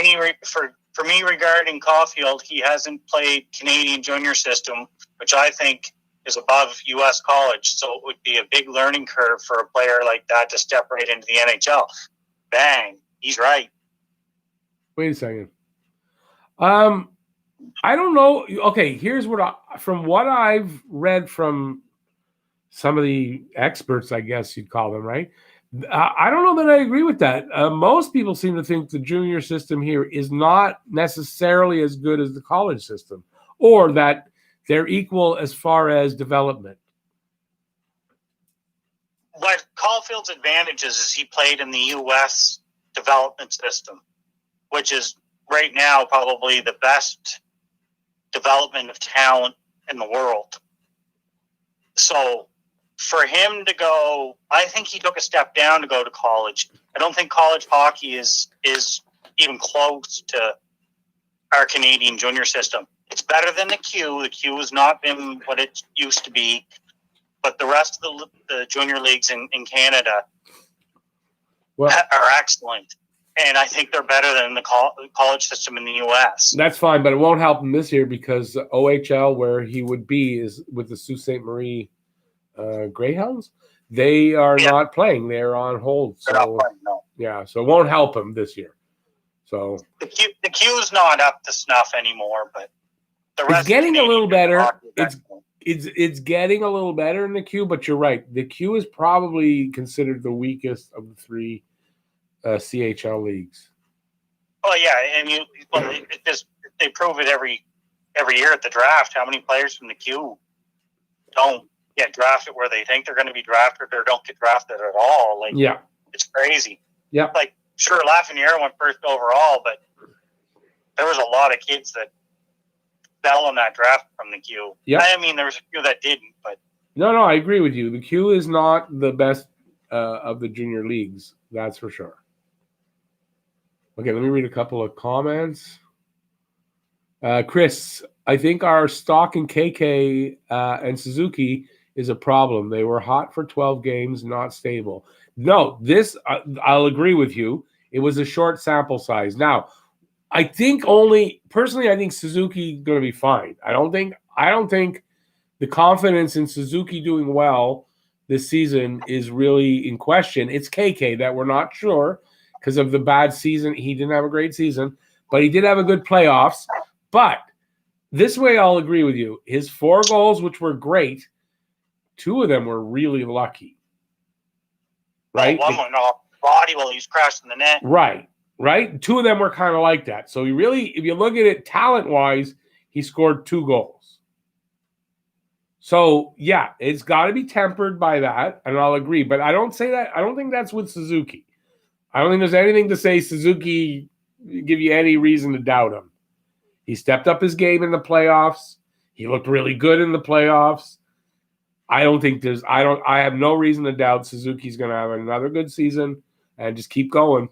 me, regarding Caulfield, he hasn't played Canadian junior system, which I think is above U.S. college, so it would be a big learning curve for a player like that to step right into the NHL. Bang, he's right. Wait a second. I don't know. Okay, here's from what I've read from some of the experts, I guess you'd call them, right? I don't know that I agree with that. Most people seem to think the junior system here is not necessarily as good as the college system, or that they're equal as far as development. What Caulfield's advantage is he played in the U.S. development system, which is right now probably the best development of talent in the world. So for him to go, I think he took a step down to go to college. I don't think college hockey is even close to our Canadian junior system. It's better than the Q. The Q has not been what it used to be, but the rest of the junior leagues in Canada are excellent. And I think they're better than the college system in the U.S. That's fine, but it won't help him this year because OHL, where he would be, is with the Sault Ste. Marie Greyhounds. They are not playing; they're on hold. So they're not playing, no. Yeah, so it won't help him this year. So the Q's not up to snuff anymore, but the rest it's getting a little better. It's getting a little better in the Q, but you're right. The Q is probably considered the weakest of the three CHL leagues. Oh yeah, and they prove it every year at the draft. How many players from the Q don't get drafted where they think they're going to be drafted or don't get drafted at all? Like, yeah, it's crazy. Yeah, like sure, Lafreniere went first overall, but there was a lot of kids that fell in that draft from the Q. Yeah, I mean there was a few that didn't, but no, I agree with you. The Q is not the best of the junior leagues. That's for sure. Okay, let me read a couple of comments. Chris, I think our stock in KK and Suzuki is a problem. They were hot for 12 games, not stable. No, this, I'll agree with you. It was a short sample size. Now, I think personally, I think Suzuki going to be fine. I don't think the confidence in Suzuki doing well this season is really in question. It's KK that we're not sure because of the bad season. He didn't have a great season, but he did have a good playoffs. But this way, I'll agree with you. His 4 goals, which were great, 2 of them were really lucky. Right? One went off body while he's crashing the net. Right? 2 of them were kind of like that. So he really, if you look at it talent-wise, he scored 2 goals. So, yeah, it's got to be tempered by that, and I'll agree. But I don't think that's with Suzuki. I don't think there's anything to say Suzuki give you any reason to doubt him. He stepped up his game in the playoffs. He looked really good in the playoffs. I have no reason to doubt Suzuki's going to have another good season and just keep going.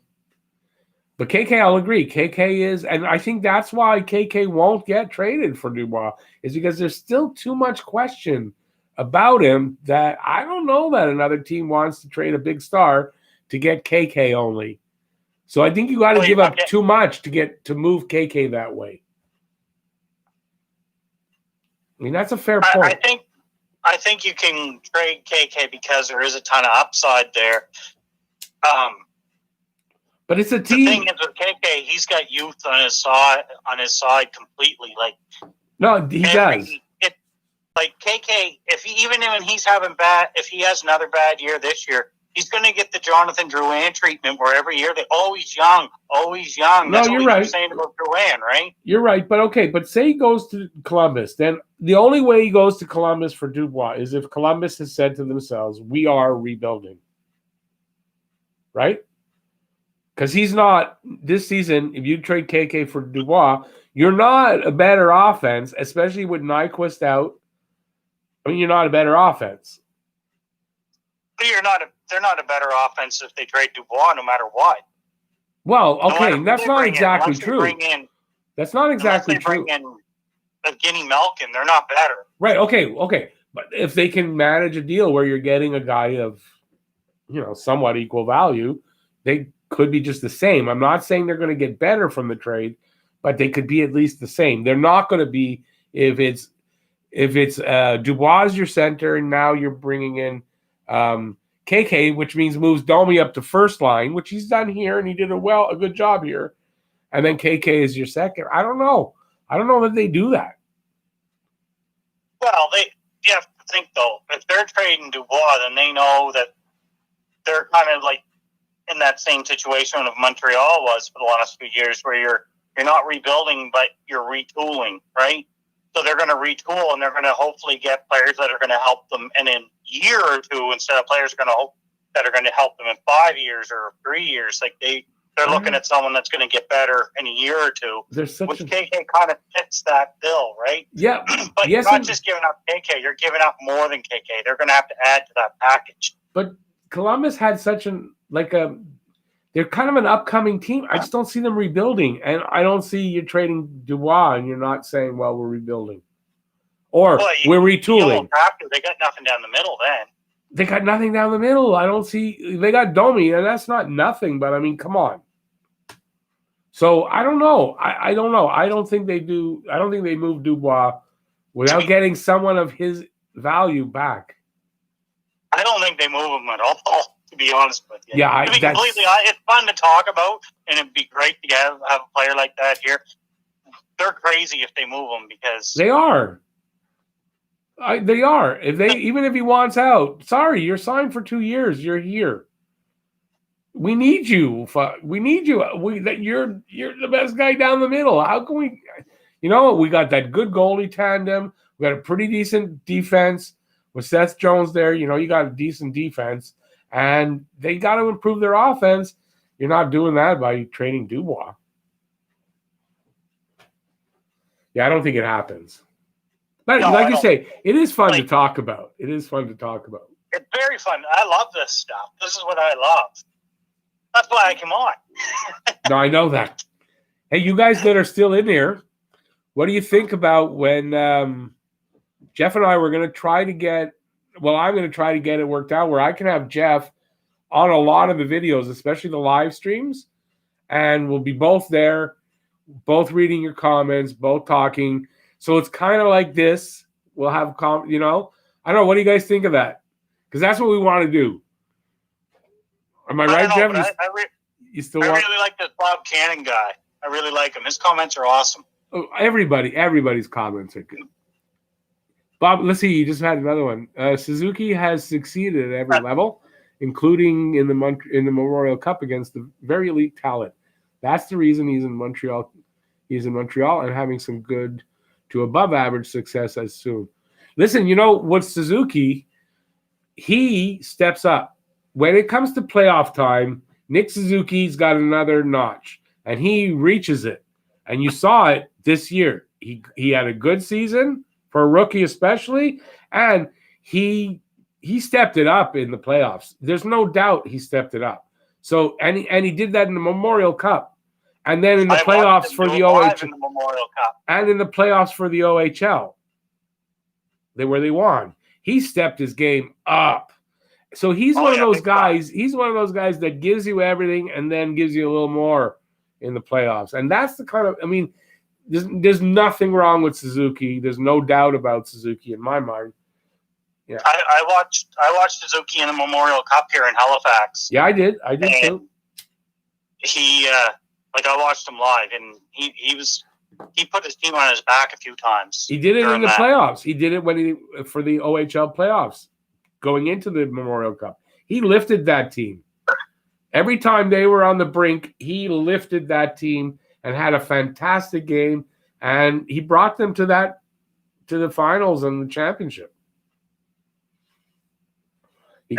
But KK, I'll agree. KK is, and I think that's why KK won't get traded for Dubois, is because there's still too much question about him that I don't know that another team wants to trade a big star to get KK only. So I think you got to give up too much to move KK that way. I mean, that's a fair point. I think you can trade KK because there is a ton of upside there. But it's a team. The thing is with KK, he's got youth on his side completely. Like no, he does. Like KK, if he has another bad year this year, he's going to get the Jonathan Drouin treatment where every year they're always young. No, That's you're what right. You're saying about Drouin, right? You're right, but say he goes to Columbus, then the only way he goes to Columbus for Dubois is if Columbus has said to themselves, we are rebuilding. Right? Because he's not, this season, if you trade KK for Dubois, you're not a better offense, especially with Nyquist out. I mean, you're not a better offense. But they're not a better offense if they trade Dubois no matter what. Well, okay, that's not exactly true. That's not exactly true. Bring in Evgeny Malkin, they're not better. Right, okay. But if they can manage a deal where you're getting a guy of, somewhat equal value, they could be just the same. I'm not saying they're going to get better from the trade, but they could be at least the same. They're not going to be if it's if it's Dubois is your center, and now you're bringing in KK, which means moves Domi up to first line, which he's done here, and he did a good job here. And then KK is your second. I don't know. I don't know that they do that. Well, you have to think, though, if they're trading Dubois, then they know that they're kind of like in that same situation of Montreal was for the last few years, where you're not rebuilding, but you're retooling, right? So they're going to retool, and they're going to hopefully get players that are going to help them in a year or two, instead of players that are going to help them in 5 years or 3 years. Like they're looking at someone that's going to get better in a year or two. Which KK kind of fits that bill, right? Yeah. But you're not just giving up KK, you're giving up more than KK. They're going to have to add to that package. But Columbus had they're kind of an upcoming team. I just don't see them rebuilding. And I don't see you trading Dubois and you're not saying, well, we're rebuilding. Or we're retooling. They got nothing down the middle then. They got nothing down the middle. I don't see. They got Domi, and that's not nothing, but I mean, come on. So I don't know. I don't know. I don't think they do. I don't think they move Dubois without getting someone of his value back. I don't think they move him at all, to be honest with you. Yeah, it's fun to talk about, and it'd be great to have a player like that here. They're crazy if they move him, because they are. They are. Even if he wants out, sorry, you're signed for 2 years. You're here. We need you. We need you. You're the best guy down the middle. How can we? We got that good goalie tandem. We got a pretty decent defense with Seth Jones there. You got a decent defense, and they got to improve their offense. You're not doing that by trading Dubois. Yeah, I don't think it happens. But like you say, it is fun to talk about. It is fun to talk about. It's very fun. I love this stuff. This is what I love. That's why I come on. No, I know that. Hey, you guys that are still in here, what do you think about when Jeff and I were going to try to get – well, I'm going to try to get it worked out where I can have Jeff on a lot of the videos, especially the live streams, and we'll be both there, both reading your comments, both talking. So it's kind of like this. We'll have, I don't know. What do you guys think of that? Because that's what we want to do. Am I right, Jeff? You still want? I really like this Bob Cannon guy. I really like him. His comments are awesome. Oh, everybody's comments are good. Bob, let's see. You just had another one. Suzuki has succeeded at every level, including in the Memorial Cup against the very elite talent. That's the reason he's in Montreal. He's in Montreal and having some good to above average success as soon. Listen, what Suzuki, he steps up. When it comes to playoff time, Nick Suzuki's got another notch, and he reaches it. And you saw it this year. He had a good season for a rookie especially, and he stepped it up in the playoffs. There's no doubt he stepped it up. So and he did that in the Memorial Cup. And then in the playoffs for the OHL, in the Memorial Cup, and in the playoffs for the OHL, where they won, he stepped his game up. So he's one of those guys. He's one of those guys that gives you everything and then gives you a little more in the playoffs. And that's the kind of. I mean, there's nothing wrong with Suzuki. There's no doubt about Suzuki in my mind. Yeah, I watched Suzuki in the Memorial Cup here in Halifax. Yeah, I did too. I watched him live, and he put his team on his back a few times. He did it in the playoffs. He did it for the OHL playoffs, going into the Memorial Cup. He lifted that team. Every time they were on the brink, he lifted that team and had a fantastic game, and he brought them to the finals and the championship.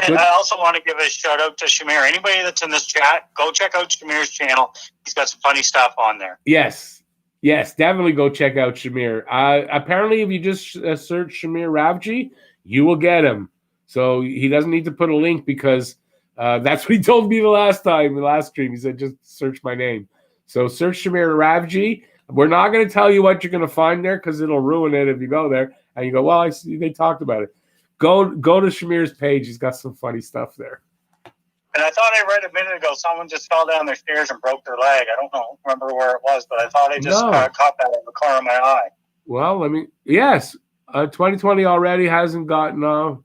I also want to give a shout out to Shamir. Anybody that's in this chat, go check out Shamir's channel. He's got some funny stuff on there. Yes, definitely go check out Shamir. Apparently, if you just search Shamir Ravji, you will get him. So he doesn't need to put a link because that's what he told me the last stream. He said, just search my name. So search Shamir Ravji. We're not going to tell you what you're going to find there because it'll ruin it if you go there and you go, well, I see they talked about it. Go to Shamir's page. He's got some funny stuff there. And I thought I read a minute ago someone just fell down their stairs and broke their leg. I don't remember where it was, but I thought I just caught that in the corner of my eye. Well, yes. 2020 already hasn't gotten off.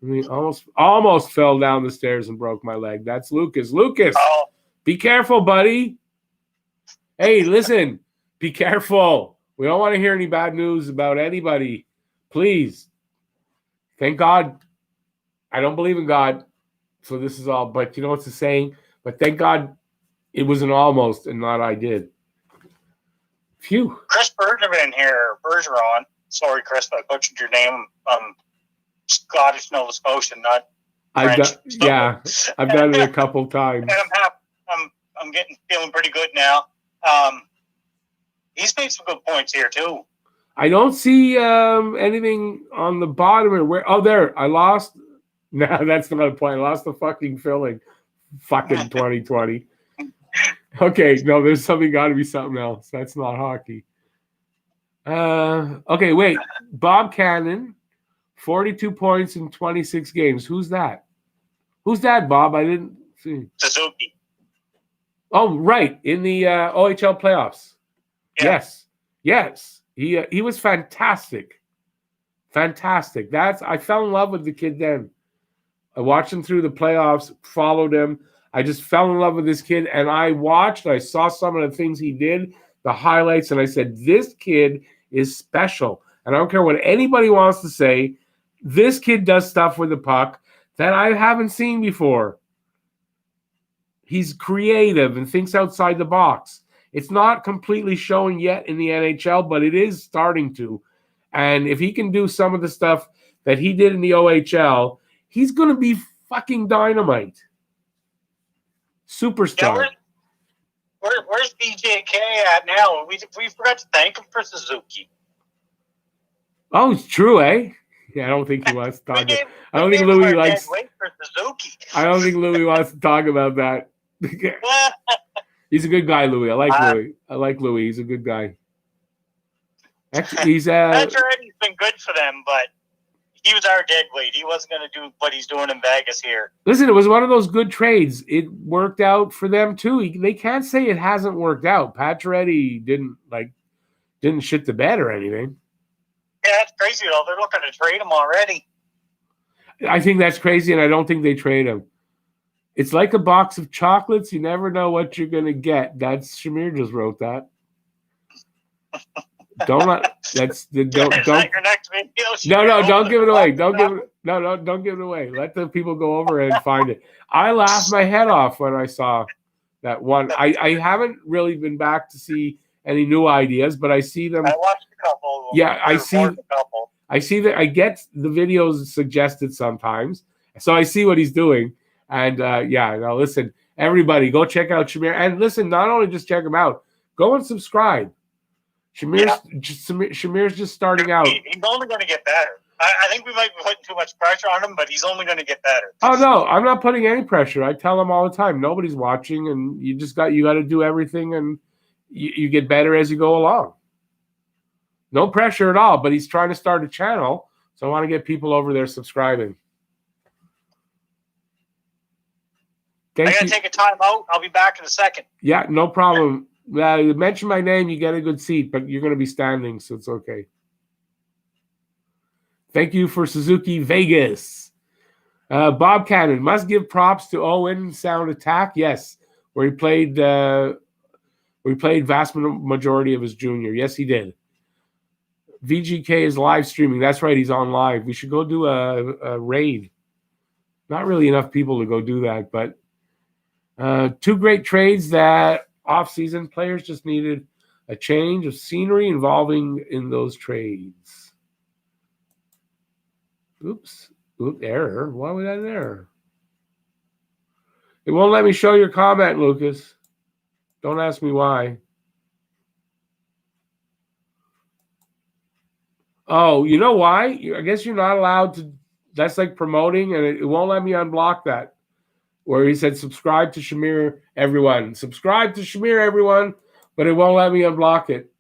I mean, almost fell down the stairs and broke my leg. That's Lucas. Lucas, Oh, be careful, buddy. Hey, listen, be careful. We don't want to hear any bad news about anybody. Please. Thank God. I don't believe in God, so this is all. But you know what's the saying? But thank God it was an almost and not I did. Phew. Chris Bergeron here. Bergeron. Sorry, Chris, I butchered your name. Scottish, Nova Scotian, not French. I've done it a couple times. And I'm happy. I'm feeling pretty good now. He's made some good points here too. I don't see anything on the bottom or where. Oh, there. I lost. No, that's not a point. I lost the fucking filling. Fucking 2020. Okay, no, there's got to be something else. That's not hockey. Okay, wait. Bob Cannon, 42 points in 26 games. Who's that? Who's that, Bob? I didn't see. Suzuki. Oh, right. In the OHL playoffs. Yeah. Yes. He was fantastic. Fantastic. I fell in love with the kid then. I watched him through the playoffs, followed him. I just fell in love with this kid, and I saw some of the things he did, the highlights, and I said, this kid is special. And I don't care what anybody wants to say. This kid does stuff with the puck that I haven't seen before. He's creative and thinks outside the box. It's not completely showing yet in the NHL, but it is starting to. And if he can do some of the stuff that he did in the OHL, he's going to be fucking dynamite. Superstar. Yeah, where's BJK at now? We forgot to thank him for Suzuki. Oh, it's true, eh? Yeah, I don't think he wants to talk. I don't think Louis likes. For Suzuki. I don't think Louis wants to talk about that. He's a good guy, Louis. I like Louis. He's a good guy. He's That's already been good for them, but he was our dead weight. He wasn't going to do what he's doing in Vegas here. Listen, it was one of those good trades. It worked out for them too. They can't say it hasn't worked out. Pacioretty didn't shit the bed or anything. Yeah, that's crazy though. They're looking to trade him already. I think that's crazy, and I don't think they trade him. It's like a box of chocolates. You never know what you're going to get. That's Shamir just wrote that. Don't Your next video? No, don't give it away. Don't give it away. Let the people go over and find it. I laughed my head off when I saw that one. I haven't really been back to see any new ideas, but I see them. I watched a couple. Yeah, I see that. I get the videos suggested sometimes, so I see what he's doing. And now listen, everybody, go check out Shamir. And listen, not only just check him out, go and subscribe. Shamir's just starting out. He's only going to get better. I think we might be putting too much pressure on him, but he's only going to get better. Oh no, I'm not putting any pressure. I tell him all the time, nobody's watching, and you got to do everything, and you get better as you go along. No pressure at all. But he's trying to start a channel, so I want to get people over there subscribing. I got to take a time out. I'll be back in a second. Yeah, no problem. You mention my name, you get a good seat, but you're going to be standing, so it's okay. Thank you for Suzuki Vegas. Bob Cannon must give props to Owen Sound Attack. Yes, where he played vast majority of his junior. Yes, he did. VGK is live streaming. That's right, he's on live. We should go do a raid. Not really enough people to go do that, but two great trades that off-season players just needed a change of scenery involving in those trades. Oops, error. Why was that an error? It won't let me show your comment, Lucas. Don't ask me why. Oh, you know why? I guess you're not allowed to. That's like promoting, and it won't let me unblock that. Where he said, subscribe to Shamir, everyone. Subscribe to Shamir, everyone. But it won't let me unblock it.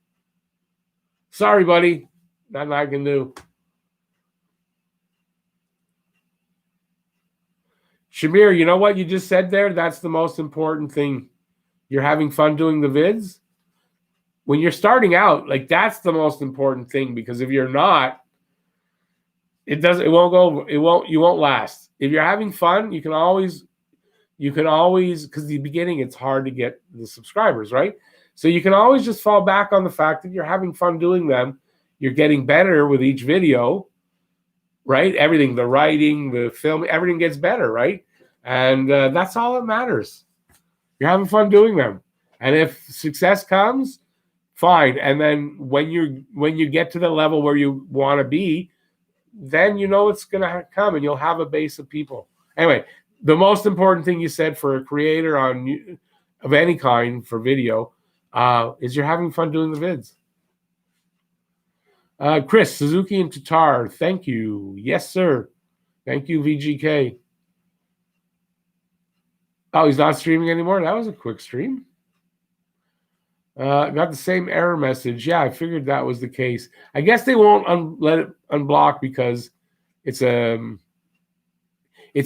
Sorry, buddy. Nothing I can do. Shamir, you know what you just said there? That's the most important thing. You're having fun doing the vids. When you're starting out, that's the most important thing. Because if you're not, It doesn't. It won't go. It won't. You won't last. If you're having fun, you can always because the beginning it's hard to get the subscribers, right? So you can always just fall back on the fact that you're having fun doing them. You're getting better with each video, right? Everything, the writing, the film, everything gets better, right? And that's all that matters. You're having fun doing them, and if success comes, fine. And then when you get to the level where you want to be, then you know it's going to come, and you'll have a base of people. Anyway, the most important thing you said for a creator of any kind for video is you're having fun doing the vids. Chris, Suzuki and Tatar, thank you. Yes, sir. Thank you, VGK. Oh, he's not streaming anymore? That was a quick stream. Got the same error message. Yeah, I figured that was the case. I guess they won't let it unblock because it's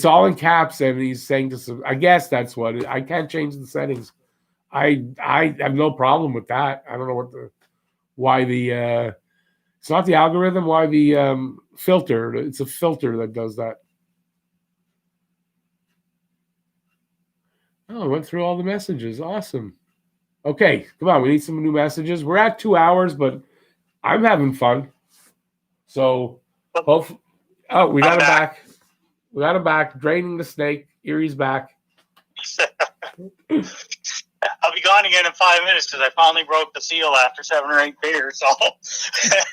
all in caps, and he's saying to. I guess that's what it, I can't change the settings. I have no problem with that. I don't know why the it's not the algorithm. Why the filter? It's a filter that does that. Oh, I went through all the messages. Awesome. Okay, come on. We need some new messages. We're at 2 hours, but I'm having fun. So, hopefully, we got him back. We got him back. Draining the snake. Erie's back. I'll be gone again in 5 minutes because I finally broke the seal after 7 or 8 beers. So,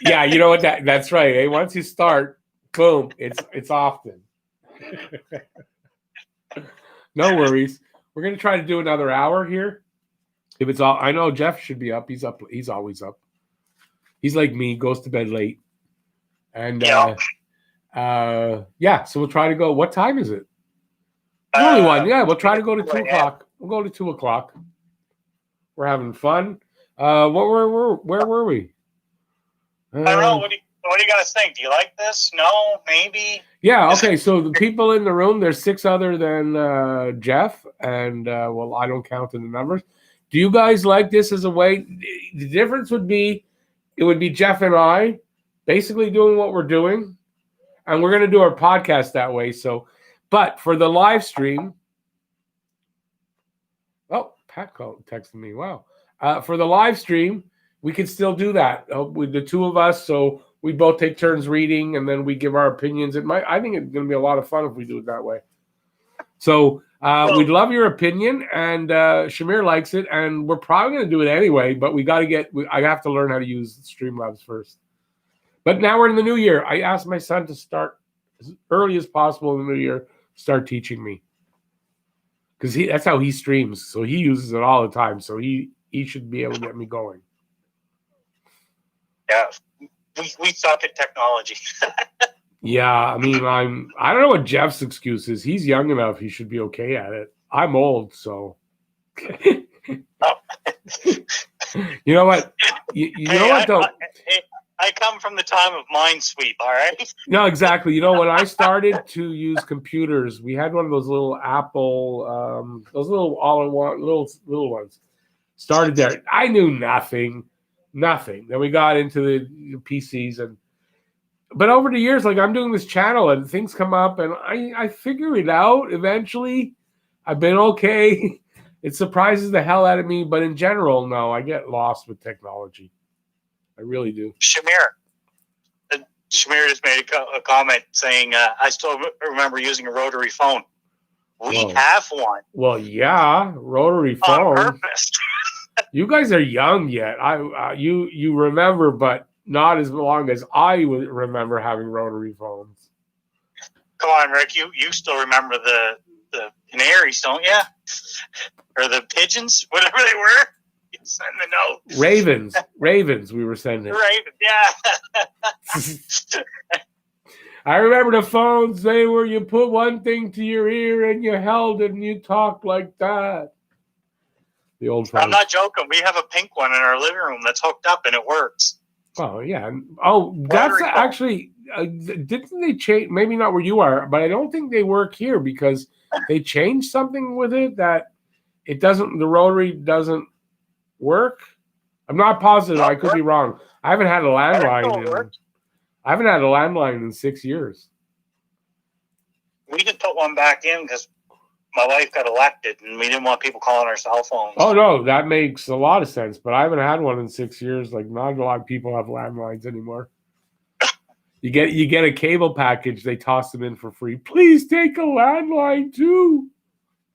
yeah, you know what? That's right. Eh? Once you start, boom, it's often. No worries. We're gonna try to do another hour here. If it's all, I know Jeff should be up. He's up. He's always up. He's like me, goes to bed late. And yeah, so we'll try to go. What time is it? Only one. Yeah, we'll try to go to 2 o'clock. We'll go to 2 o'clock. We're having fun. Where were we? I don't know. What do you guys think? Do you like this? No? Maybe? Yeah, okay. So the people in the room, there's 6 other than Jeff. And, well, I don't count in the numbers. Do you guys like this as a way? The difference would be, it would be Jeff and I basically doing what we're doing. And we're going to do our podcast that way. So, but for the live stream, oh, Pat texted me. Wow. For the live stream, we can still do that with the 2 of us. So we both take turns reading, and then we give our opinions. I think it's going to be a lot of fun if we do it that way. So we'd love your opinion, and Shamir likes it, and we're probably going to do it anyway. But I have to learn how to use Streamlabs first. But now we're in the new year. I asked my son to start as early as possible in the new year, start teaching me. Because that's how he streams. So he uses it all the time. So he should be able to get me going. Yeah, we suck at technology. Yeah, I mean, I don't know what Jeff's excuse is. He's young enough. He should be okay at it. I'm old, so. You know what? You know what, though? I come from the time of Minesweep, all right? No, exactly. You know, when I started to use computers, we had one of those little Apple, those little all-in-one, little ones. Started there. I knew nothing. Then we got into the PCs, but over the years, like I'm doing this channel and things come up, and I figure it out eventually. I've been okay. It surprises the hell out of me, but in general, no, I get lost with technology. I really do. Shamir just made a comment saying, I still remember using a rotary phone. We have one. Well, yeah, rotary phone. On purpose. You guys are young yet. You remember, but not as long as I would remember having rotary phones. Come on, Rick. You still remember the canaries, don't you? Or the pigeons, whatever they were. You send the note. Ravens. We were sending. Ravens, yeah. I remember the phones. They were you put one thing to your ear and you held it and you talked like that. The old phones. I'm not joking. We have a pink one in our living room that's hooked up and it works. Oh yeah. Oh, that's actually. Didn't they change? Maybe not where you are, but I don't think they work here because they changed something with it that it doesn't. The rotary doesn't work. I'm not positive. I could be wrong. I haven't had a landline. I haven't had a landline in 6 years. We just put one back in because my wife got elected, and we didn't want people calling our cell phones. Oh no, that makes a lot of sense. But I haven't had one in 6 years. Like, not a lot of people have landlines anymore. You get a cable package, they toss them in for free. Please take a landline too.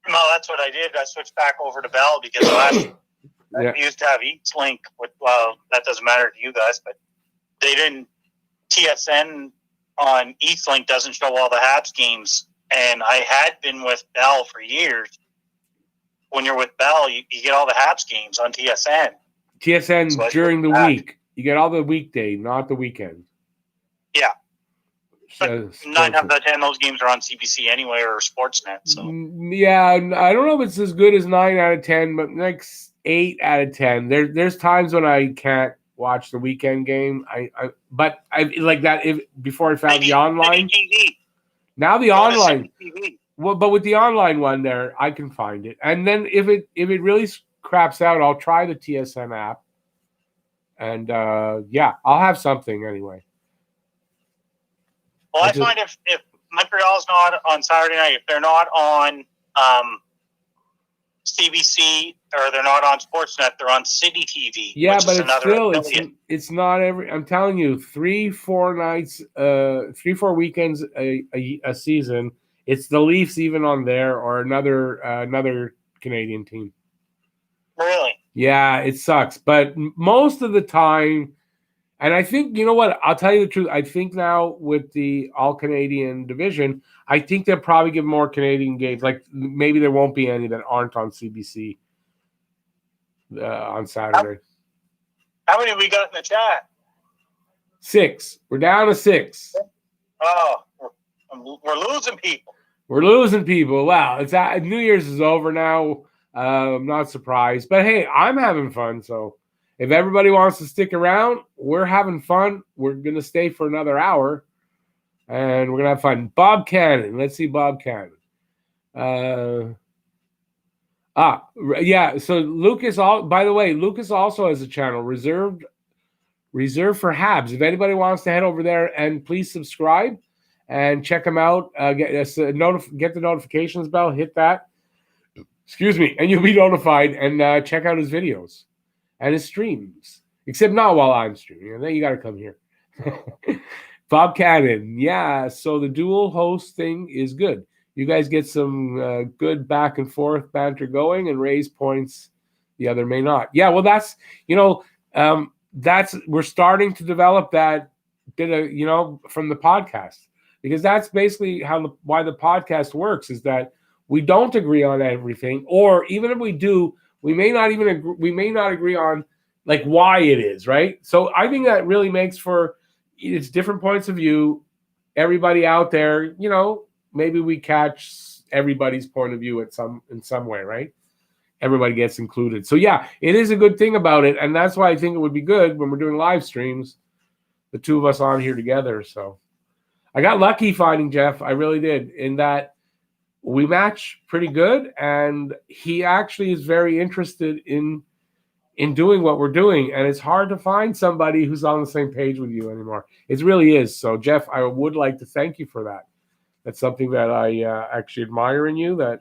No, that's what I did. I switched back over to Bell because last Yeah. we used to have Eastlink. Well, that doesn't matter to you guys, but they didn't. TSN on Eastlink doesn't show all the Habs games, and I had been with Bell for years. When you're with Bell, you get all the Habs games on TSN. TSN So I during the switched back. week. You get all the weekday, not the weekend. Yeah. So, 9 out of 10, those games are on CBC anyway or Sportsnet. So yeah, I don't know if it's as good as 9 out of 10, but like 8 out of 10. There's times when I can't watch the weekend game. But I like that before I found the online. TV. Now the Go to online. City TV. Well, but with the online one there, I can find it. And then if it really craps out, I'll try the TSN app. And yeah, I'll have something anyway. Well, I find if Montreal's not on Saturday night, if they're not on CBC or they're not on Sportsnet, they're on City TV. Yeah, which but is it's another still affiliate. it's not every. I'm telling you, 3-4 nights, 3-4 weekends a season. It's the Leafs even on there or another Canadian team. Really? Yeah, it sucks, but most of the time, and I think you know what? I'll tell you the truth. I think now with the All Canadian division, I think they'll probably give more Canadian games. Like maybe there won't be any that aren't on CBC on Saturday. How many we got in the chat? 6. We're down to 6. Oh, we're losing people. We're losing people. Wow, it's New Year's is over now. I'm not surprised, but hey, I'm having fun. So if everybody wants to stick around, we're having fun. We're gonna stay for another hour, and we're gonna have fun. Bob Cannon. Let's see, Bob Cannon. Yeah. So Lucas. By the way, Lucas also has a channel reserved for Habs. If anybody wants to head over there and please subscribe and check him out. Get the notifications bell. Hit that. Excuse me, and you'll be notified. And check out his videos and his streams. Except not while I'm streaming. And then you got to come here. Bob Cannon. Yeah. So the dual host thing is good. You guys get some good back and forth banter going and raise points. The other may not. Yeah. Well, that's we're starting to develop that bit of from the podcast, because that's basically why the podcast works, is that we don't agree on everything, or even if we do, we may not agree on like why it is, right? So I think that really makes for it's different points of view. Everybody out there, maybe we catch everybody's point of view in some way, right? Everybody gets included. So yeah, it is a good thing about it. And that's why I think it would be good when we're doing live streams, the two of us on here together. So I got lucky finding Jeff. I really did, in that we match pretty good. And he actually is very interested in doing what we're doing. And it's hard to find somebody who's on the same page with you anymore. It really is. So Jeff, I would like to thank you for that. That's something that I actually admire in you, that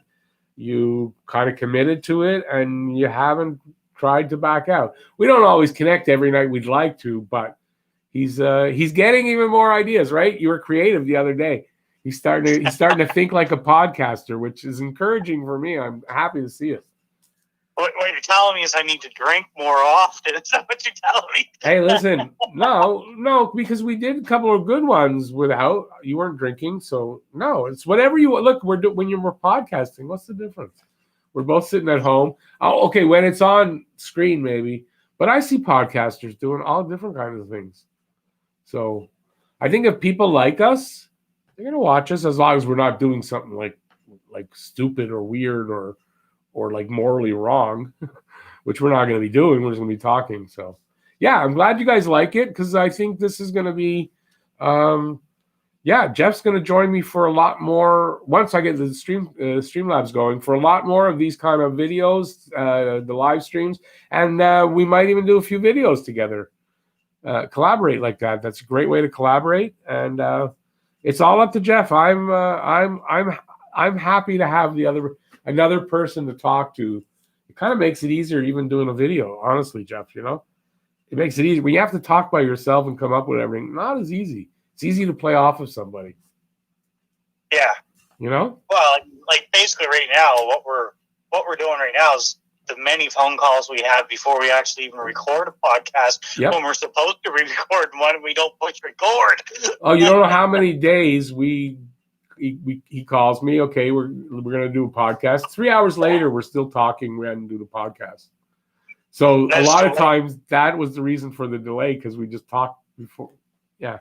you kind of committed to it and you haven't tried to back out. We don't always connect every night we'd like to, but he's getting even more ideas, right? You were creative the other day. He's starting to think like a podcaster, which is encouraging for me. I'm happy to see it. What you're telling me is I need to drink more often. Is that what you're telling me? Hey, listen, no, because we did a couple of good ones without you weren't drinking. So no, it's whatever you look. We're podcasting. What's the difference? We're both sitting at home. Oh, okay, when it's on screen, maybe. But I see podcasters doing all different kinds of things. So I think if people like us, they're gonna watch us, as long as we're not doing something like stupid or weird or like morally wrong, which we're not going to be doing. We're just going to be talking. So yeah, I'm glad you guys like it, because I think this is going to be, Jeff's going to join me for a lot more once I get the Streamlabs going, for a lot more of these kind of videos, the live streams, and we might even do a few videos together. collaborate like that. That's a great way to collaborate, and it's all up to Jeff. I'm happy to have another person to talk to. It kind of makes it easier even doing a video, honestly, Jeff. You know, it makes it easy when you have to talk by yourself and come up with everything. Not as easy. It's easy to play off of somebody. Yeah. You know? Well, like basically right now, what we're doing right now is the many phone calls we have before we actually even record a podcast. Yep. When we're supposed to record one, we don't push record. Oh, you don't know how many days he calls me. Okay, we're gonna do a podcast. 3 hours later, we're still talking. We hadn't do the podcast. So That's a lot of true. times that was the reason for the delay because we just talked before. Yeah,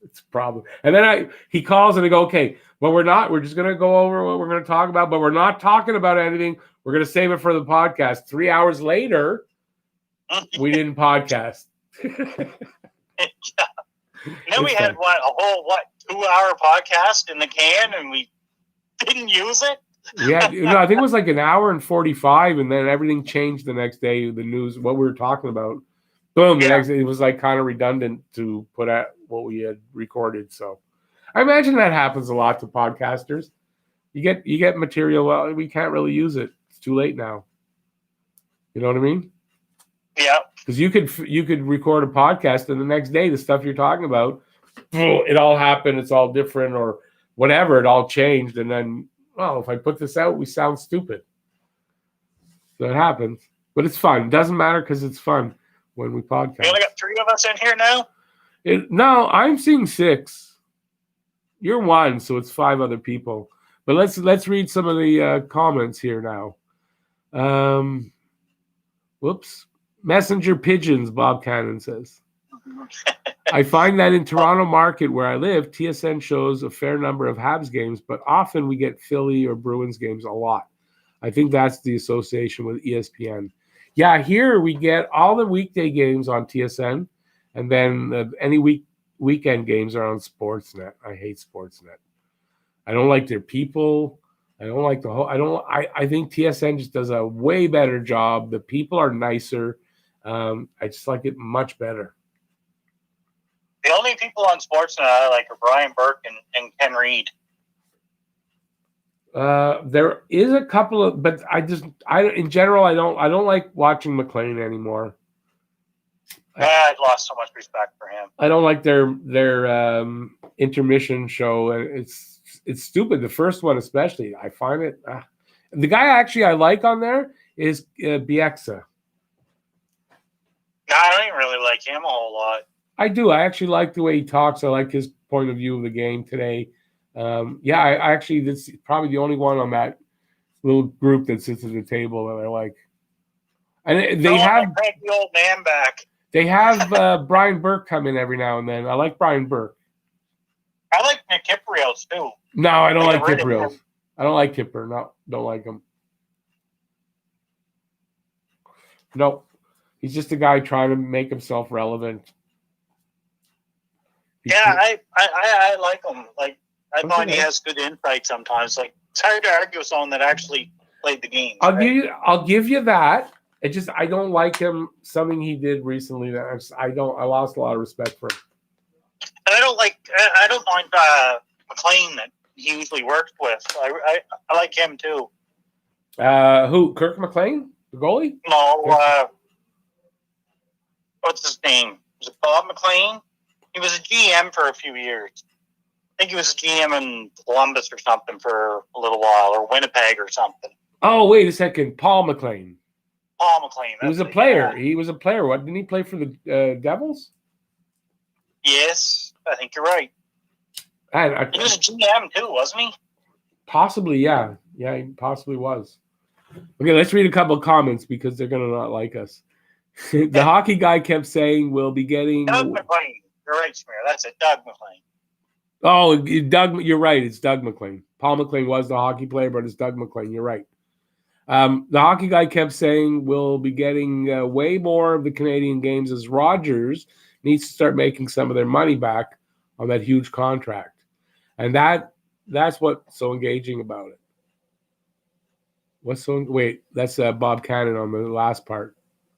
it's a problem. And then he calls and I go, okay, well we're not. We're just gonna go over what we're gonna talk about, but we're not talking about anything. We're gonna save it for the podcast. 3 hours later, we didn't podcast. And then we had a whole 2-hour podcast in the can, and we didn't use it. Yeah, I think it was like an hour and 45, and then everything changed the next day. The news, what we were talking about, boom. The next day, it was like kind of redundant to put out what we had recorded. So, I imagine that happens a lot to podcasters. You get material. Well, we can't really use it. It's too late now. You know what I mean? Yeah. Because you could record a podcast, and the next day, the stuff you're talking about, it all happened. It's all different, or whatever. It all changed, and then, well, if I put this out, we sound stupid. So it happens, but it's fun. It doesn't matter because it's fun when we podcast. We only got 3 of us in here now. No, I'm seeing 6. You're 1, so it's 5 other people. But let's read some of the comments here now. Whoops. Messenger pigeons, Bob Cannon says. I find that in Toronto market where I live, TSN shows a fair number of Habs games, but often we get Philly or Bruins games a lot. I think that's the association with ESPN. Yeah, here we get all the weekday games on TSN, and then any weekend games are on Sportsnet. I hate Sportsnet. I don't like their people. I don't like the whole. I think TSN just does a way better job. The people are nicer. I just like it much better. The only people on Sportsnet I like are Brian Burke and Ken Reed. There is a couple of, but in general I don't like watching McLean anymore. I've lost so much respect for him. I don't like their intermission show. It's stupid. The first one especially. I find it. The guy actually I like on there is Bieksa. No, I don't even really like him a whole lot. I do. I actually like the way he talks. I like his point of view of the game today. I actually, this is probably the only one on that little group that sits at the table that I like. And they have the old man back. They have Brian Burke come in every now and then. I like Brian Burke. I like Nick Kiprios too. No, I don't like Kiprios. I don't like Kipper. No, don't like him. No, he's just a guy trying to make himself relevant. I like him. Like I find he has good insight sometimes. Like it's hard to argue with someone that actually played the game. I'll give you that. It just I don't like him. Something he did recently that I lost a lot of respect for him. And I don't mind McLean that he usually works with. I like him too. Who? Kirk McLean, the goalie? No. What's his name? Was it Bob McLean? He was a GM for a few years. I think he was a GM in Columbus or something for a little while, or Winnipeg or something. Oh, wait a second. Paul McLean. Paul McLean. He was a player. Yeah. He was a player. What, didn't he play for the Devils? Yes, I think you're right. He was a GM too, wasn't he? Possibly, yeah. Yeah, he possibly was. Okay, let's read a couple of comments because they're going to not like us. The hockey guy kept saying we'll be getting... Doug McLean. You're right, Smear. That's it, Doug McLean. Oh, Doug, you're right. It's Doug McLean. Paul McLean was the hockey player, but it's Doug McLean. You're right. The hockey guy kept saying we'll be getting way more of the Canadian games as Rogers needs to start making some of their money back on that huge contract. And that's what's so engaging about it. That's Bob Cannon on the last part.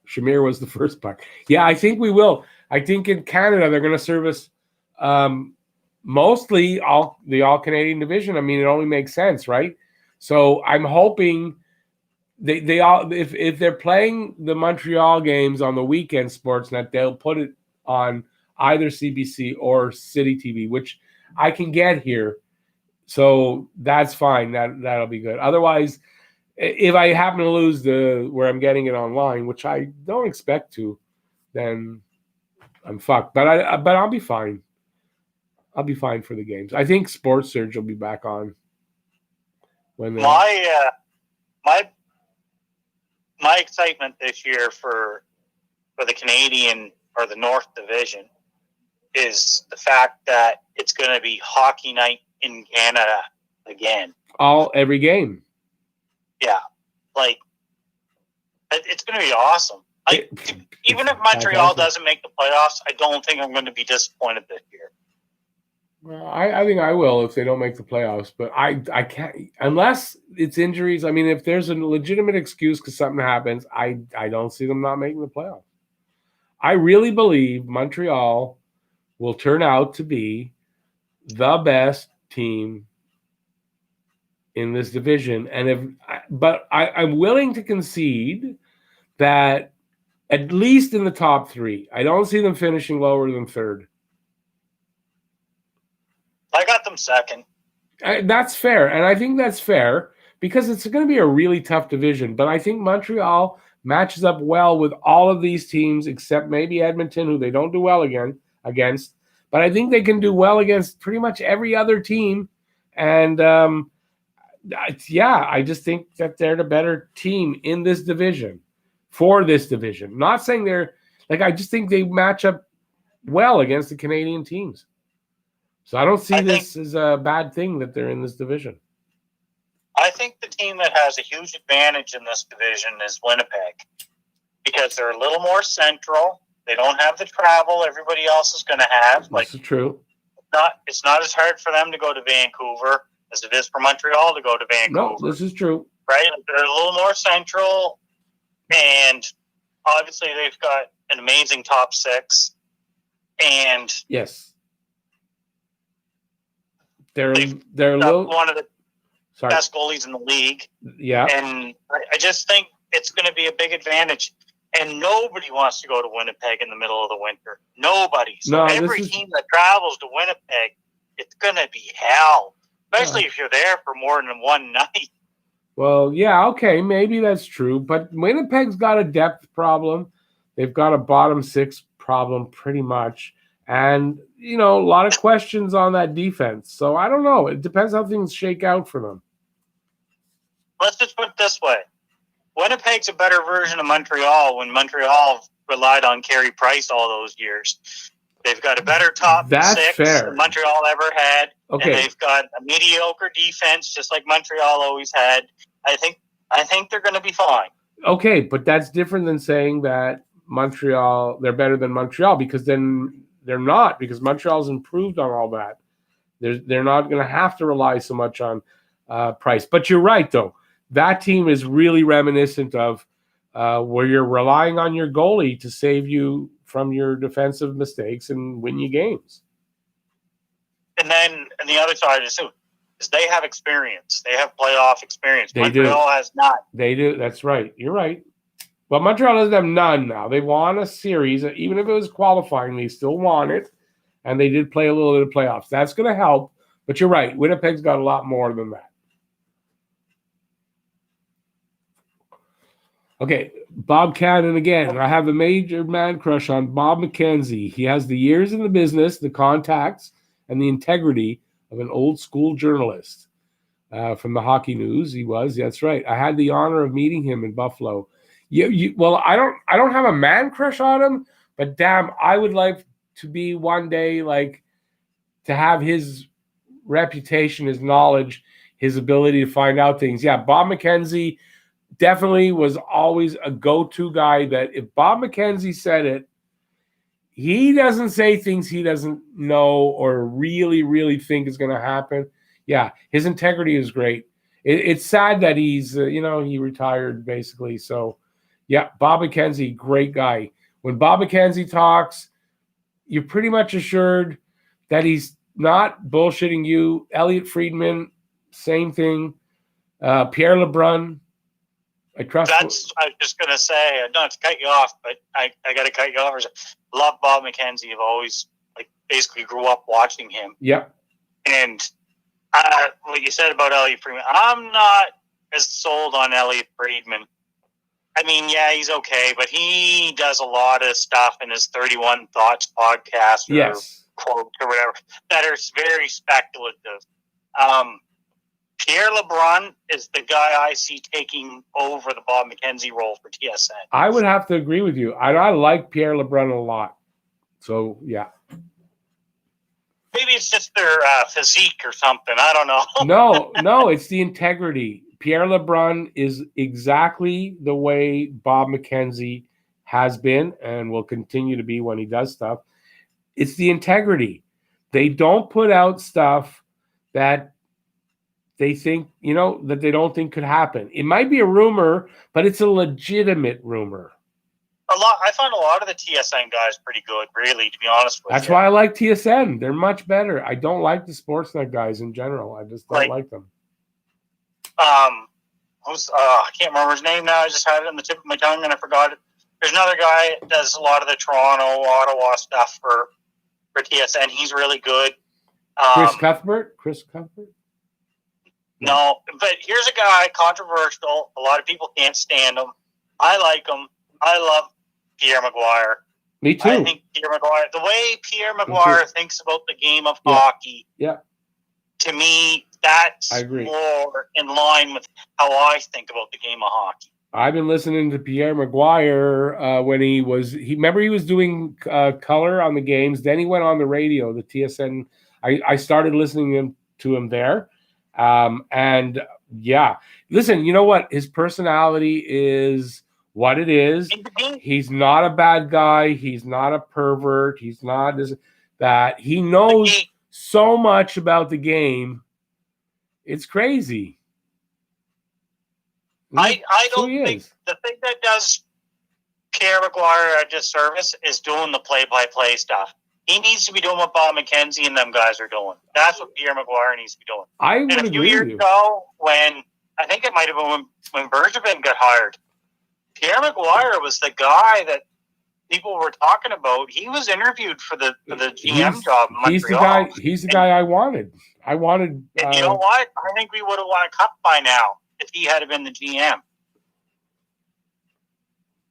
Shamir was the first part. Yeah, I think we will. I think in Canada they're going to service mostly all Canadian division. I mean, it only makes sense, right? So I'm hoping they all if they're playing the Montreal games on the weekend Sportsnet, they'll put it on either CBC or City TV, which I can get here. So that's fine. That'll be good. Otherwise, if I happen to lose where I'm getting it online, which I don't expect to, then I'm fucked. But I'll be fine. I'll be fine for the games. I think Sports Surge will be back on when my excitement this year for the Canadian or the North Division is the fact that it's going to be hockey night in Canada again. Every game. Yeah, like it's going to be awesome. Even if Montreal doesn't make the playoffs, I don't think I'm going to be disappointed this year. Well, I think I will if they don't make the playoffs, but I can't unless it's injuries. I mean, if there's a legitimate excuse because something happens, I don't see them not making the playoffs. I really believe Montreal will turn out to be the best team in this division, but I'm willing to concede that at least in the top three, I don't see them finishing lower than third. I got them second. That's fair, and I think that's fair because it's going to be a really tough division. But I think Montreal matches up well with all of these teams, except maybe Edmonton, who they don't do well against. But I think they can do well against pretty much every other team. And I just think that they're the better team in this division for this division. Not saying they're I just think they match up well against the Canadian teams. So I don't see this as a bad thing that they're in this division. I think the team that has a huge advantage in this division is Winnipeg because they're a little more central. They don't have the travel everybody else is going to have. This is true. It's not as hard for them to go to Vancouver as it is for Montreal to go to Vancouver. No, this is true. Right? They're a little more central, and obviously they've got an amazing top six. And yes. They're a little one of the best goalies in the league. Yeah. And I just think it's going to be a big advantage. And nobody wants to go to Winnipeg in the middle of the winter. Nobody. So every team that travels to Winnipeg, it's going to be hell. Especially if you're there for more than one night. Well, yeah, okay, maybe that's true. But Winnipeg's got a depth problem. They've got a bottom six problem pretty much. And, a lot of questions on that defense. So I don't know. It depends how things shake out for them. Let's just put it this way. Winnipeg's a better version of Montreal when Montreal relied on Carey Price all those years. They've got a better top six than Montreal ever had. Okay. And they've got a mediocre defense just like Montreal always had. I think they're going to be fine. Okay, but that's different than saying that they're better than Montreal because then they're not, because Montreal's improved on all that. They're not going to have to rely so much on Price. But you're right, though. That team is really reminiscent of where you're relying on your goalie to save you from your defensive mistakes and win you games. And then on the other side is they have experience. They have playoff experience. Montreal has not. They do. That's right. You're right. Well, Montreal doesn't have none now. They won a series. Even if it was qualifying, they still won it. And they did play a little bit of playoffs. That's going to help. But you're right. Winnipeg's got a lot more than that. Okay, Bob Cannon again. I have a major man crush on Bob McKenzie. He has the years in the business, the contacts, and the integrity of an old school journalist. From the Hockey News, he was. That's right. I had the honor of meeting him in Buffalo. Well, I don't have a man crush on him, but damn, I would like to be one day to have his reputation, his knowledge, his ability to find out things. Yeah, Bob McKenzie definitely was always a go-to guy that if Bob McKenzie said it, he doesn't say things he doesn't know or really, really think is going to happen. Yeah, his integrity is great. It's sad that he's, he retired basically. So, yeah, Bob McKenzie, great guy. When Bob McKenzie talks, you're pretty much assured that he's not bullshitting you. Elliot Friedman, same thing. Pierre LeBrun, I trust. I was just gonna say, not to cut you off, but I got to cut you off. Love Bob McKenzie. I've always basically grew up watching him. Yep. And what you said about Elliot Friedman, I'm not as sold on Elliot Friedman. I mean, yeah, he's okay, but he does a lot of stuff in his 31 Thoughts podcast or quotes or whatever that are very speculative. Pierre LeBrun is the guy I see taking over the Bob McKenzie role for TSN. I would have to agree with you. I like Pierre LeBrun a lot. So, yeah. Maybe it's just their physique or something. I don't know. No, it's the integrity. Pierre LeBrun is exactly the way Bob McKenzie has been and will continue to be when he does stuff. It's the integrity. They don't put out stuff that they think, that they don't think could happen. It might be a rumor, but it's a legitimate rumor. I find a lot of the TSN guys pretty good, really, to be honest with you. That's why I like TSN. They're much better. I don't like the Sportsnet guys in general. I just don't like them. I can't remember his name now. I just had it on the tip of my tongue and I forgot it. There's another guy that does a lot of the Toronto, Ottawa stuff for TSN. He's really good. Chris Cuthbert? No, but here's a guy, controversial. A lot of people can't stand him. I like him. I love Pierre McGuire. Me too. I think Pierre McGuire, the way Pierre McGuire thinks about the game of hockey, to me, that's more in line with how I think about the game of hockey. I've been listening to Pierre McGuire when he was doing color on the games. Then he went on the radio, the TSN. I started listening to him there. And yeah, listen, you know what? His personality is what it is. He's not a bad guy. He's not a pervert. He's not that. He knows so much about the game. It's crazy. I don't think the thing that does Pierre McGuire a disservice is doing the play-by-play stuff. He needs to be doing what Bob McKenzie and them guys are doing. That's what Pierre McGuire needs to be doing. And a few years ago, when I think it might have been when Bergevin got hired, Pierre McGuire was the guy that people were talking about. He was interviewed for the GM job in Montreal. He's the guy I wanted. And you know what? I think we would have won a cup by now if he had been the GM.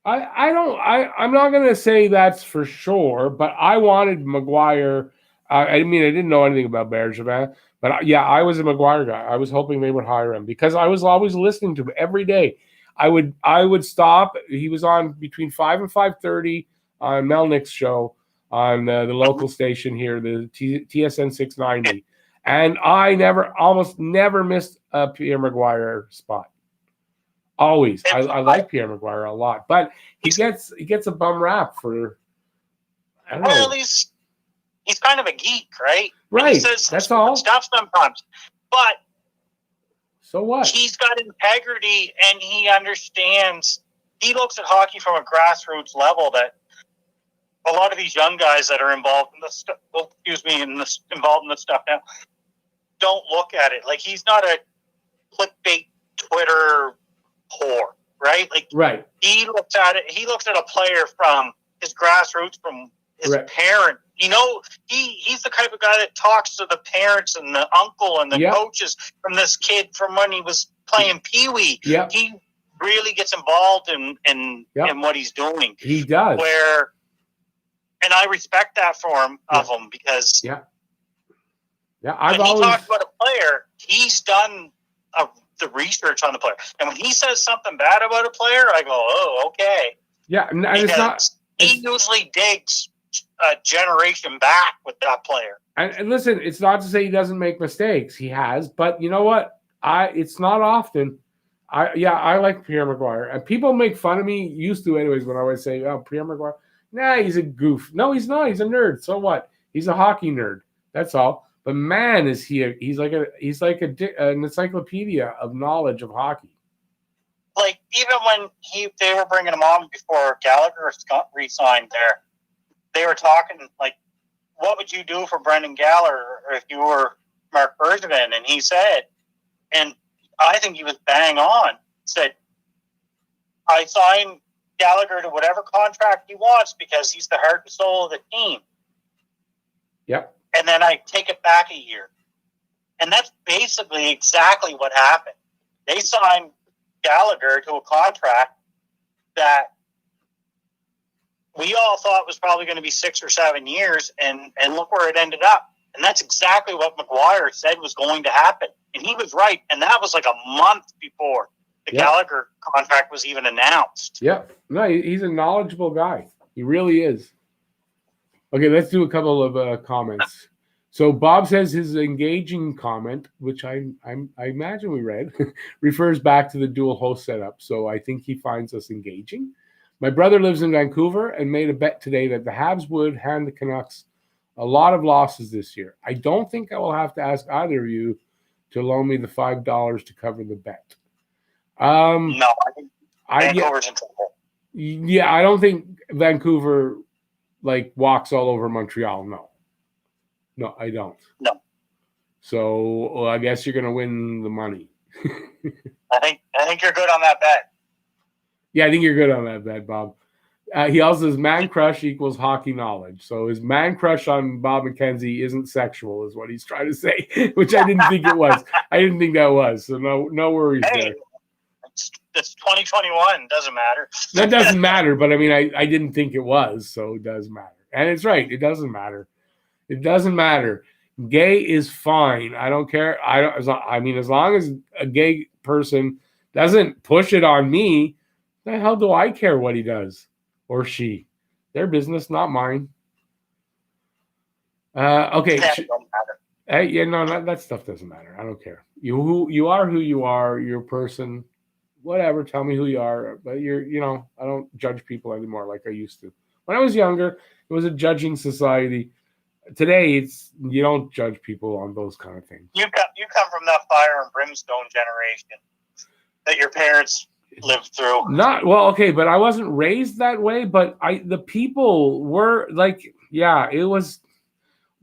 I'm not going to say that's for sure, but I wanted McGuire. I didn't know anything about Bergevin, but I was a McGuire guy. I was hoping they would hire him because I was always listening to him every day. I would stop. He was on between 5 and 5:30 on Melnick's show on the local station here, the TSN 690, and I almost never missed a Pierre McGuire spot. Always. I like Pierre McGuire a lot, but he gets a bum rap for. I don't know. He's kind of a geek, right? Right. He says that's all. Stuff sometimes, but so what? He's got integrity and he understands. He looks at hockey from a grassroots level that a lot of these young guys that are involved in this. Involved in this stuff now don't look at it like he's not a clickbait Twitter whore, right? Right. He looks at it. He looks at a player from his grassroots, from his parent. He's the type of guy that talks to the parents and the uncle and the coaches from this kid from when he was playing Pee-wee. Yep. He really gets involved in what he's doing. He does. And I respect that of him because when he talks about a player, he's done the research on the player. And when he says something bad about a player, I go, oh, okay. Yeah, and it's not. He usually digs a generation back with that player. And listen, it's not to say he doesn't make mistakes. He has, but you know what? It's not often. I like Pierre McGuire. And people make fun of me, used to anyways, when I would say, oh, Pierre McGuire. Nah, he's a goof. No, he's not. He's a nerd. So what? He's a hockey nerd. That's all. But man, is he's like an encyclopedia of knowledge of hockey. Like even when they were bringing him on before Gallagher re-signed there, they were talking like what would you do for Brendan Gallagher if you were Mark Bergevin? And he said, and I think he was bang on, said, I sign Gallagher to whatever contract he wants because he's the heart and soul of the team. Yep. And then I take it back a year. And that's basically exactly what happened. They signed Gallagher to a contract that we all thought was probably going to be 6 or 7 years, and look where it ended up. And that's exactly what McGuire said was going to happen. And he was right. And that was like a month before the Gallagher contract was even announced. Yep. No, he's a knowledgeable guy. He really is. Okay, let's do a couple of comments. So Bob says his engaging comment, which I imagine we read, refers back to the dual host setup. So I think he finds us engaging. My brother lives in Vancouver and made a bet today that the Habs would hand the Canucks a lot of losses this year. I don't think I will have to ask either of you to loan me the $5 to cover the bet. No, I think Vancouver's in trouble. Yeah, I don't think Vancouver walks all over Montreal. No, I don't. No. So I guess you're going to win the money. I think you're good on that bet. Yeah, I think you're good on that bet, Bob. He also says man crush equals hockey knowledge. So his man crush on Bob McKenzie isn't sexual, is what he's trying to say, which I didn't think it was. I didn't think that was. So no worries there. It's 2021. Doesn't matter. That doesn't matter, but I mean, I didn't think it was, so it does matter. And it's right. It doesn't matter. It doesn't matter. Gay is fine. I don't care. As long as a gay person doesn't push it on me, the hell do I care what he does or she? Their business, not mine. Okay. That don't matter. That stuff doesn't matter. I don't care. You are who you are. You're a person. Whatever. Tell me who you are. But I don't judge people anymore like I used to. When I was younger, it was a judging society. Today, you don't judge people on those kind of things. You come from that fire and brimstone generation that your parents lived through. But I wasn't raised that way. But the people were it was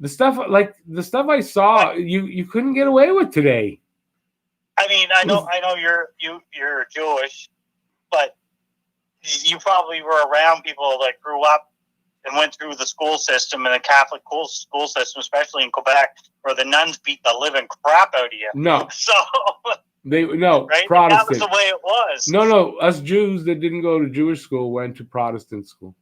the stuff I saw. You couldn't get away with today. I mean, I know you're Jewish, but you probably were around people that grew up and went through the school system and the Catholic school system, especially in Quebec, where the nuns beat the living crap out of you. No. So right? Protestant. That was the way it was. No. Us Jews that didn't go to Jewish school went to Protestant school.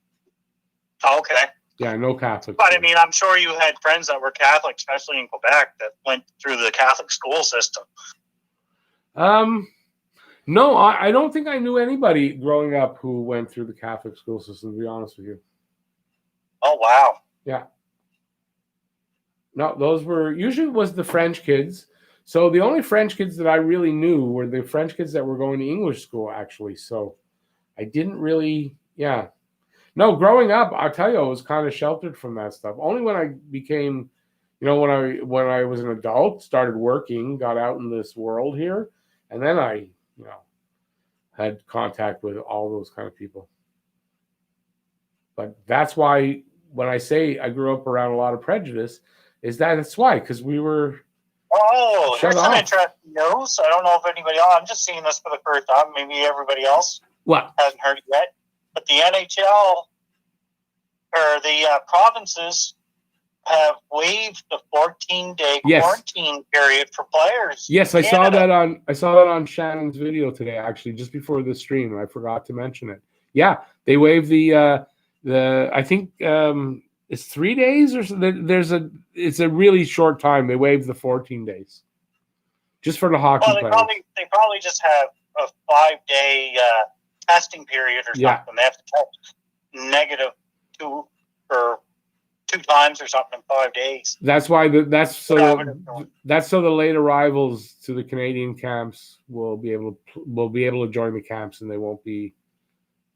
Okay. Yeah, no Catholic. But school. I mean, I'm sure you had friends that were Catholic, especially in Quebec, that went through the Catholic school system. No, I don't think I knew anybody growing up who went through the Catholic school system, to be honest with you. Oh, wow. Yeah. No, those were usually was the French kids. So the only French kids that I really knew were the French kids that were going to English school, actually. So I didn't really, No, growing up, I'll tell you, I was kind of sheltered from that stuff. Only when I became, when I was an adult, started working, got out in this world here, and then I, had contact with all those kind of people. But that's why when I say I grew up around a lot of prejudice, that's why, because we were here's some interesting news. I don't know if anybody else, I'm just seeing this for the first time, maybe everybody else hasn't heard it yet, but the NHL or the provinces have waived the 14-day quarantine period for players. Yes, I saw that on Shannon's video today, actually, just before the stream. I forgot to mention it. Yeah, they waived the I think it's 3 days or so. It's a really short time. They waived the 14 days just for the hockey players. They probably just have a 5-day testing period or something. Yeah. They have to test negative 2 times or something in 5 days. That's why that's so the late arrivals to the Canadian camps will be able to join the camps, and they won't be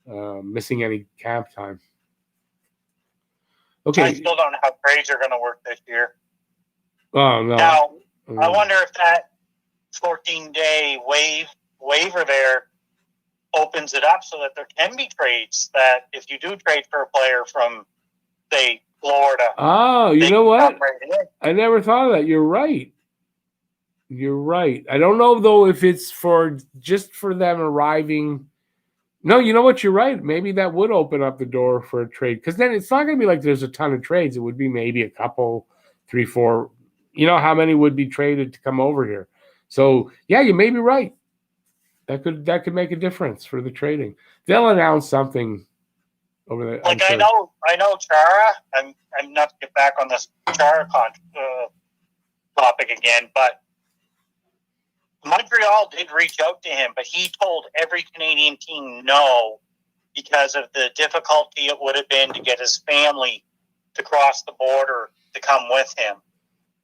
missing any camp time. Okay. I still don't know how trades are going to work this year. Oh no! Now I wonder if that 14-day waiver there opens it up so that there can be trades. That if you do trade for a player from, say, Florida. Oh, you They know what? come right in. I never thought of that. You're right. You're right. I don't know though if it's just for them arriving. No, you know what? You're right. Maybe that would open up the door for a trade because then it's not going to be like there's a ton of trades. It would be maybe a couple, 3, 4. You know how many would be traded to come over here? So yeah, you may be right. That could make a difference for the trading. They'll announce something over there. Like I know Chara. I'm not to get back on this Chara topic again, but Montreal did reach out to him, but he told every Canadian team no because of the difficulty it would have been to get his family to cross the border to come with him.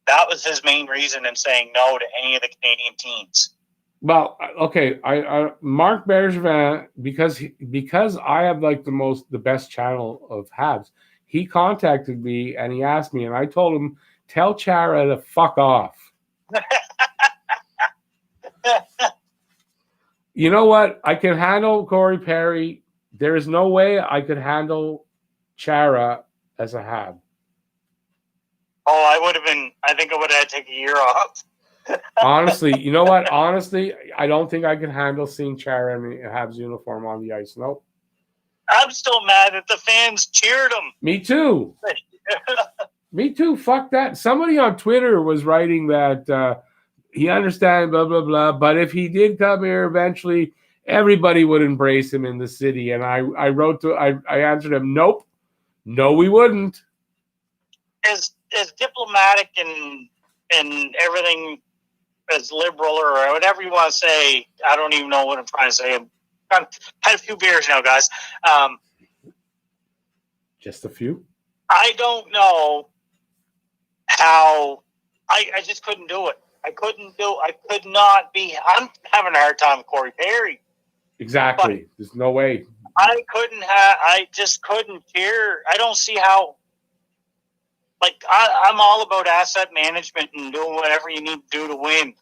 That was his main reason in saying no to any of the Canadian teams. Well, okay, I Marc Bergevin because I have like the best channel of Habs. He contacted me and he asked me, and I told him, "Tell Chara to fuck off." You know what? I can handle Corey Perry. There is no way I could handle Chara as a Hab. Oh, I think I would have had to take a year off. Honestly, you know what? Honestly, I don't think I can handle seeing Chara in a Habs uniform on the ice. Nope. I'm still mad that the fans cheered him. Me too. Me too. Fuck that. Somebody on Twitter was writing that he understands blah, blah, blah. But if he did come here eventually, everybody would embrace him in the city. And I answered him, nope. No, we wouldn't. As diplomatic and everything as liberal or whatever you want to say, I don't even know what I'm trying to say. I've had a few beers now, guys. Just a few? I don't know how I just couldn't do it. I could not be. I'm having a hard time with Corey Perry. Exactly. There's no way. I just couldn't cheer. I don't see how. Like, I'm all about asset management and doing whatever you need to do to win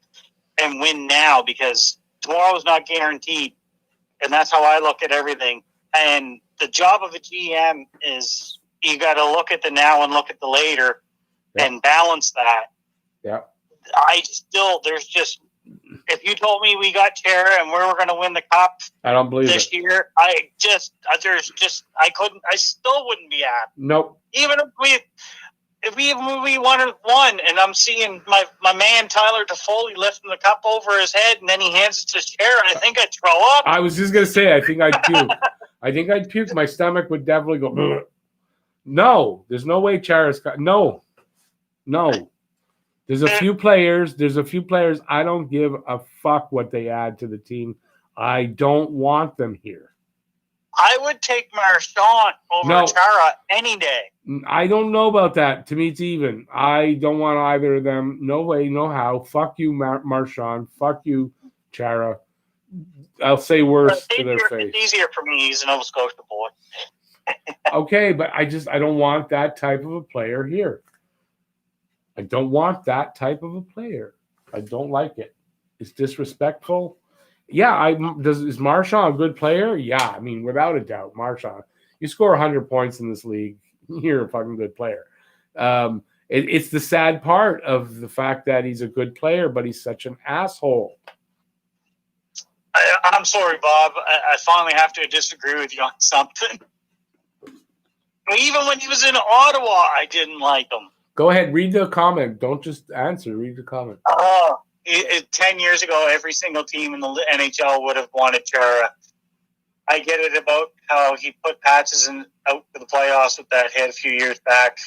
and win now because tomorrow's not guaranteed. And that's how I look at everything. And the job of a GM is you got to look at the now and look at the later and balance that. Yeah. If you told me we got Chara and we were going to win the cup I don't believe this year, I still wouldn't be happy. Nope. Even if we won, and I'm seeing my man Tyler Toffoli lifting the cup over his head, and then he hands it to Chara, I think I'd throw up. I was just gonna say, I think I'd puke. My stomach would definitely go. Bleh. No, there's no way Chara's. No. There's a few players. I don't give a fuck what they add to the team. I don't want them here. I would take Marchand over Chara any day. I don't know about that. To me, it's even. I don't want either of them. No way, no how. Fuck you, Marchand. Fuck you, Chara. I'll say worse to their face. It's easier for me. He's a Nova Scotia boy. Okay, but I don't want that type of a player here. I don't want that type of a player. I don't like it. It's disrespectful. Yeah, is Marchand a good player? Yeah, I mean, without a doubt, Marchand. You score 100 points in this league, you're a fucking good player. It's the sad part of the fact that he's a good player, but he's such an asshole. I'm sorry, Bob. I finally have to disagree with you on something. Even when he was in Ottawa, I didn't like him. Go ahead, read the comment. Don't just answer. Read the comment. 10 years ago, every single team in the NHL would have wanted Chara. I get it about how he put patches out for the playoffs with that hit a few years back,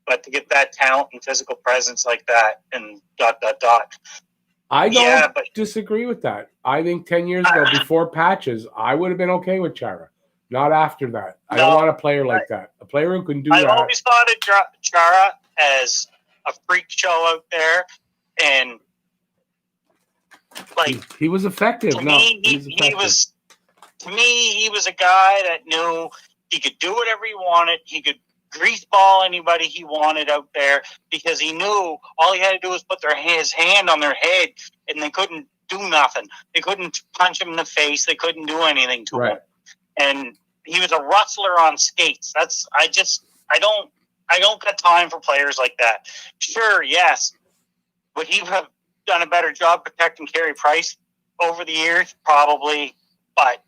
but to get that talent and physical presence like that and ... I don't disagree with that. I think 10 years ago, before patches, I would have been okay with Chara. Not after that. I don't want a player like that. A player who can do that. I always thought of Chara as a freak show out there, and like he was effective. To me, he was a guy that knew he could do whatever he wanted. He could grease ball anybody he wanted out there because he knew all he had to do was put his hand on their head, and they couldn't do nothing. They couldn't punch him in the face. They couldn't do anything to him. And he was a rustler on skates. I I don't got time for players like that. Sure, yes. Would he have done a better job protecting Carey Price over the years? Probably. But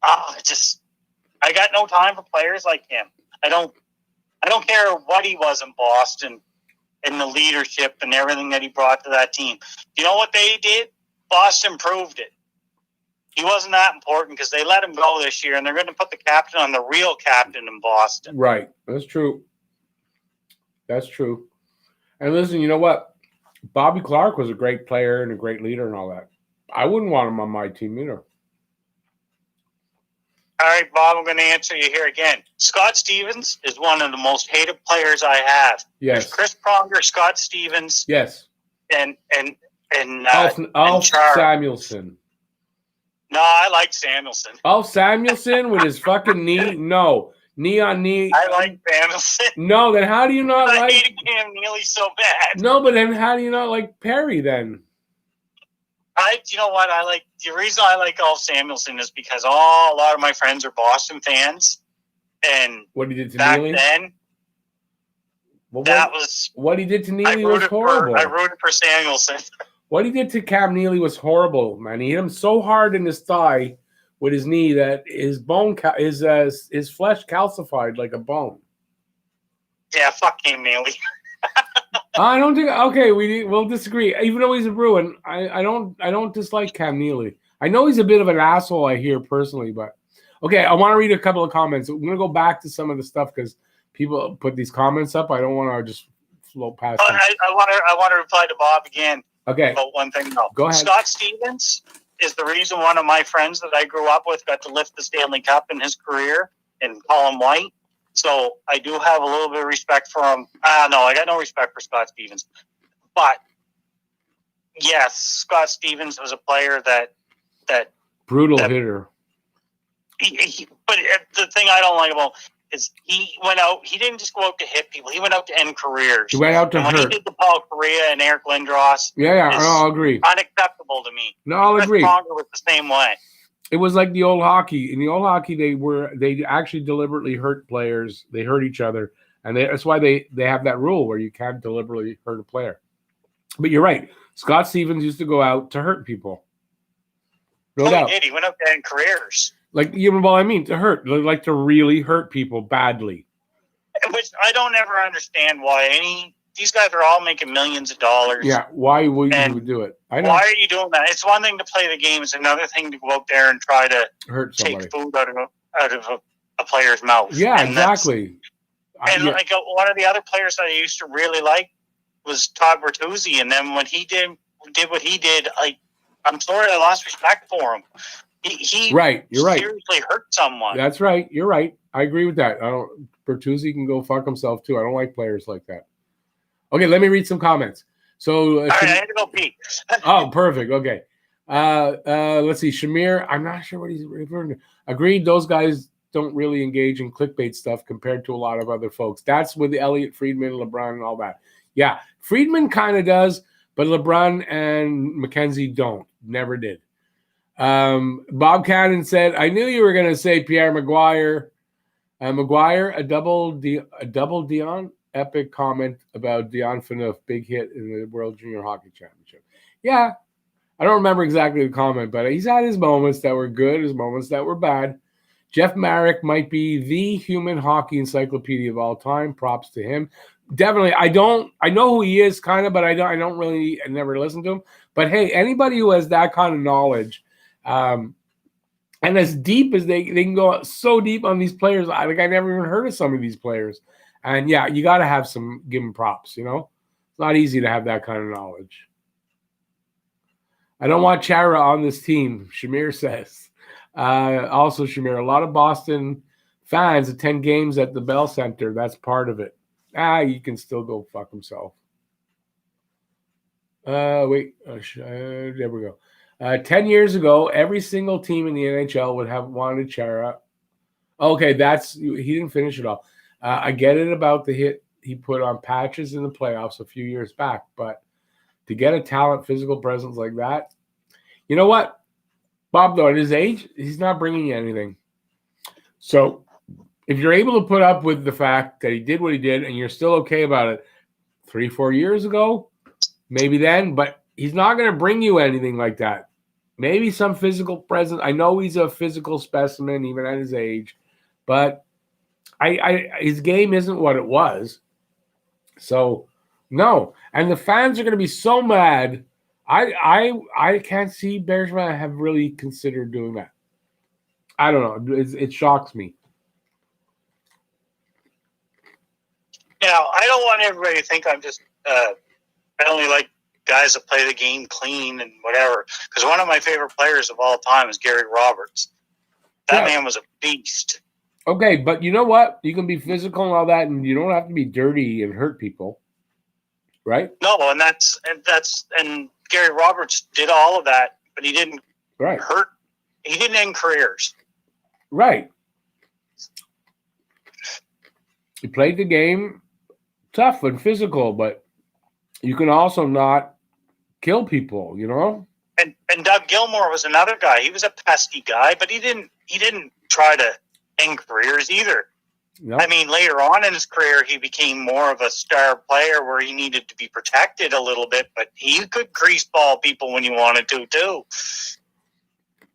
I got no time for players like him. I don't care what he was in Boston and the leadership and everything that he brought to that team. You know what they did? Boston proved it. He wasn't that important because they let him go this year, and they're going to put the captain on the real captain in Boston. Right. That's true. That's true. And listen, you know what? Bobby Clark was a great player and a great leader and all that. I wouldn't want him on my team either. All right, Bob, I'm going to answer you here again. Scott Stevens is one of the most hated players I have. Yes. There's Chris Pronger, Scott Stevens, Yes. and Alf Chara. Samuelson. No, I like Samuelson. Alf Samuelson with his fucking knee. No. Knee on knee. I like Samuelson. No, then how do you not I like... hated Cam Neely so bad. No, but then how do you not like Perry then? You know what? The reason I like Alf Samuelson is because a lot of my friends are Boston fans, and What he did to back Neely? then, what he did to Neely was horrible. I rooted for Samuelson. What he did to Cam Neely was horrible, man. He hit him so hard in his thigh with his knee that his flesh calcified like a bone. Yeah, fuck Cam Neely. I don't think. Okay, we'll disagree. Even though he's a Bruin, I don't dislike Cam Neely. I know he's a bit of an asshole. I hear personally, but okay. I want to read a couple of comments. I'm gonna go back to some of the stuff because people put these comments up. I don't want to just float past them. I want to reply to Bob again. Okay. About one thing though. Go ahead. Scott Stevens is the reason one of my friends that I grew up with got to lift the Stanley Cup in his career, and Colin White. So I do have a little bit of respect for him. No, I got no respect for Scott Stevens. But yes, Scott Stevens was a player that Brutal hitter. But the thing I don't like about is he went out. He didn't just go out to hit people. He went out to end careers. He went out to when hurt. he did the Paul Correa and Eric Lindros. Yeah, I'll agree. Unacceptable to me. No, I'll agree. Pronger was the same way. It was like the old hockey. In the old hockey, they actually deliberately hurt players. They hurt each other, and that's why they have that rule where you can't deliberately hurt a player. But you're right. Scott Stevens used to go out to hurt people. No doubt. He did. He went out to end careers. To hurt, like to really hurt people badly. Which I don't ever understand why these guys are all making millions of dollars. Yeah, why would you do it? I know. Why are you doing that? It's one thing to play the game. It's another thing to go out there and try to hurt somebody. Take food out of a player's mouth. Yeah, and exactly. Like one of the other players that I used to really like was Todd Bertuzzi, and then when he did what he did, I'm sorry, I lost respect for him. He right. You're right. Seriously hurt someone. That's right. You're right. I agree with that. Bertuzzi can go fuck himself too. I don't like players like that. Okay, let me read some comments. So, all right, I had to go pee. Oh, perfect. Okay. Let's see. Shamir, I'm not sure what he's referring to. Agreed. Those guys don't really engage in clickbait stuff compared to a lot of other folks. That's with Elliott, Friedman, LeBron, and all that. Yeah, Friedman kind of does, but LeBron and McKenzie don't. Never did. Bob Cannon said, "I knew you were going to say Pierre Maguire. Maguire, a double Dion." Epic comment about Dion Phaneuf, big hit in the World Junior Hockey Championship. Yeah, I don't remember exactly the comment, but he's had his moments that were good, his moments that were bad. Jeff Marek might be the human hockey encyclopedia of all time. Props to him. Definitely, I know who he is, kind of, but I never listened to him. But hey, anybody who has that kind of knowledge, and as deep as they can go so deep on these players, I never even heard of some of these players. And yeah, you got to give them props, It's not easy to have that kind of knowledge. I don't want Chara on this team, Shamir says. Also, Shamir, a lot of Boston fans attend games at the Bell Center. That's part of it. You can still go fuck himself. There we go. 10 years ago, every single team in the NHL would have wanted Chara. Okay, he didn't finish it all. I get it about the hit he put on Patches in the playoffs a few years back, but to get a talent, physical presence like that, you know what? Bob, though, at his age, he's not bringing you anything. So if you're able to put up with the fact that he did what he did and you're still okay about it 3-4 years ago, maybe then, but he's not going to bring you anything like that. Maybe some physical presence. I know he's a physical specimen even at his age, but his game isn't what it was. So no, and the fans are going to be so mad. I can't see Bergevin have really considered doing that. I don't know. It shocks me. Now, I don't want everybody to think I'm just, I only like guys that play the game clean and whatever. Because one of my favorite players of all time is Gary Roberts. That man was a beast. Okay, but you know what? You can be physical and all that, and you don't have to be dirty and hurt people, right? No, and Gary Roberts did all of that, but he didn't hurt. He didn't end careers. Right. He played the game tough and physical, but you can also not kill people, you know? And Doug Gilmour was another guy. He was a pesky guy, but he didn't try to end careers either. Nope. I mean, later on in his career, he became more of a star player where he needed to be protected a little bit, but he could grease ball people when he wanted to, too.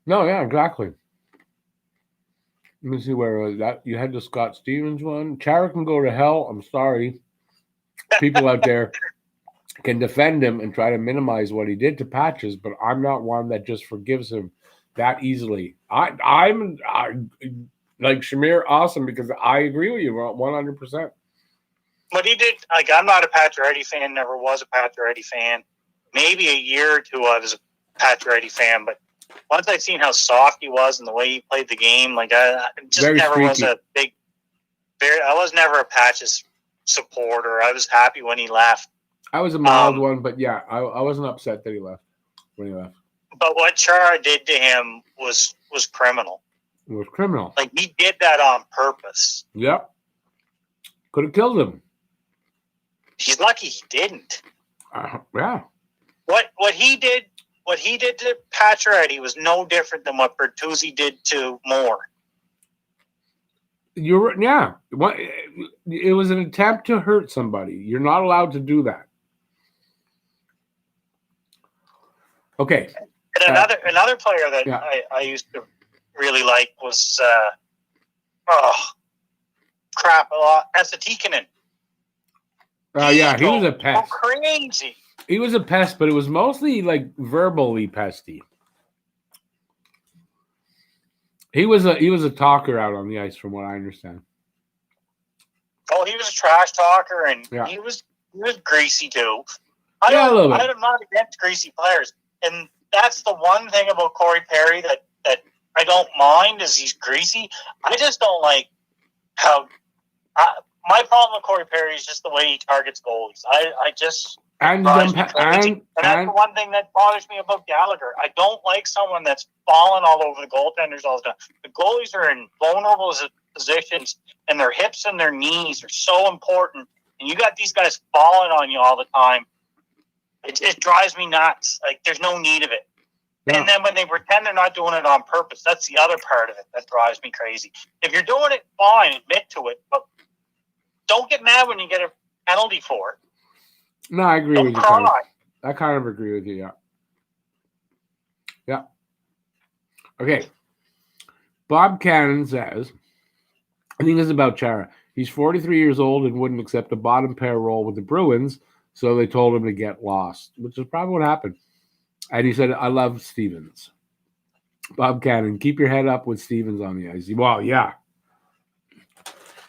No, yeah, exactly. Let me see where that you had the Scott Stevens one. Chara can go to hell. I'm sorry. People out there can defend him and try to minimize what he did to Patches, but I'm not one that just forgives him that easily. I'm like Shamir, awesome, because I agree with you 100%. What he did, like, I'm not a Pacioretty fan, never was a Pacioretty fan. Maybe a year or two I was a Pacioretty fan, but once I seen how soft he was and the way he played the game, like, I just Very never freaky. was I was never a Patches supporter. I was happy when he left. I was a mild one, but yeah, I wasn't upset that he left when he left. But what Chara did to him was criminal. It was criminal. Like, he did that on purpose. Yep. Could have killed him. He's lucky he didn't. Yeah. What he did to Pacioretty was no different than what Bertuzzi did to Moore. Yeah. It was an attempt to hurt somebody. You're not allowed to do that. Okay. And another player that I used to really like was Essatikkanen. Yeah, he was a pest. Crazy. He was a pest, but it was mostly like verbally pesty. He was a talker out on the ice, from what I understand. Oh, he was a trash talker, and he was greasy too. I'm not against greasy players, and that's the one thing about Corey Perry that I don't mind is he's greasy. I just don't like how. My problem with Corey Perry is just the way he targets goalies. And that's the one thing that bothers me about Gallagher. I don't like someone that's falling all over the goaltenders all the time. The goalies are in vulnerable positions, and their hips and their knees are so important. And you got these guys falling on you all the time. It drives me nuts. Like, there's no need of it. Yeah. And then when they pretend they're not doing it on purpose, that's the other part of it that drives me crazy. If you're doing it, fine, admit to it, but don't get mad when you get a penalty for it. No, I agree with you. I kind of agree with you, yeah. Yeah. Okay. Bob Cannon says, I think this is about Chara. He's 43 years old and wouldn't accept a bottom pair role with the Bruins, so they told him to get lost, which is probably what happened. And he said, I love Stevens. Bob Cannon, keep your head up with Stevens on the ice. Well, yeah.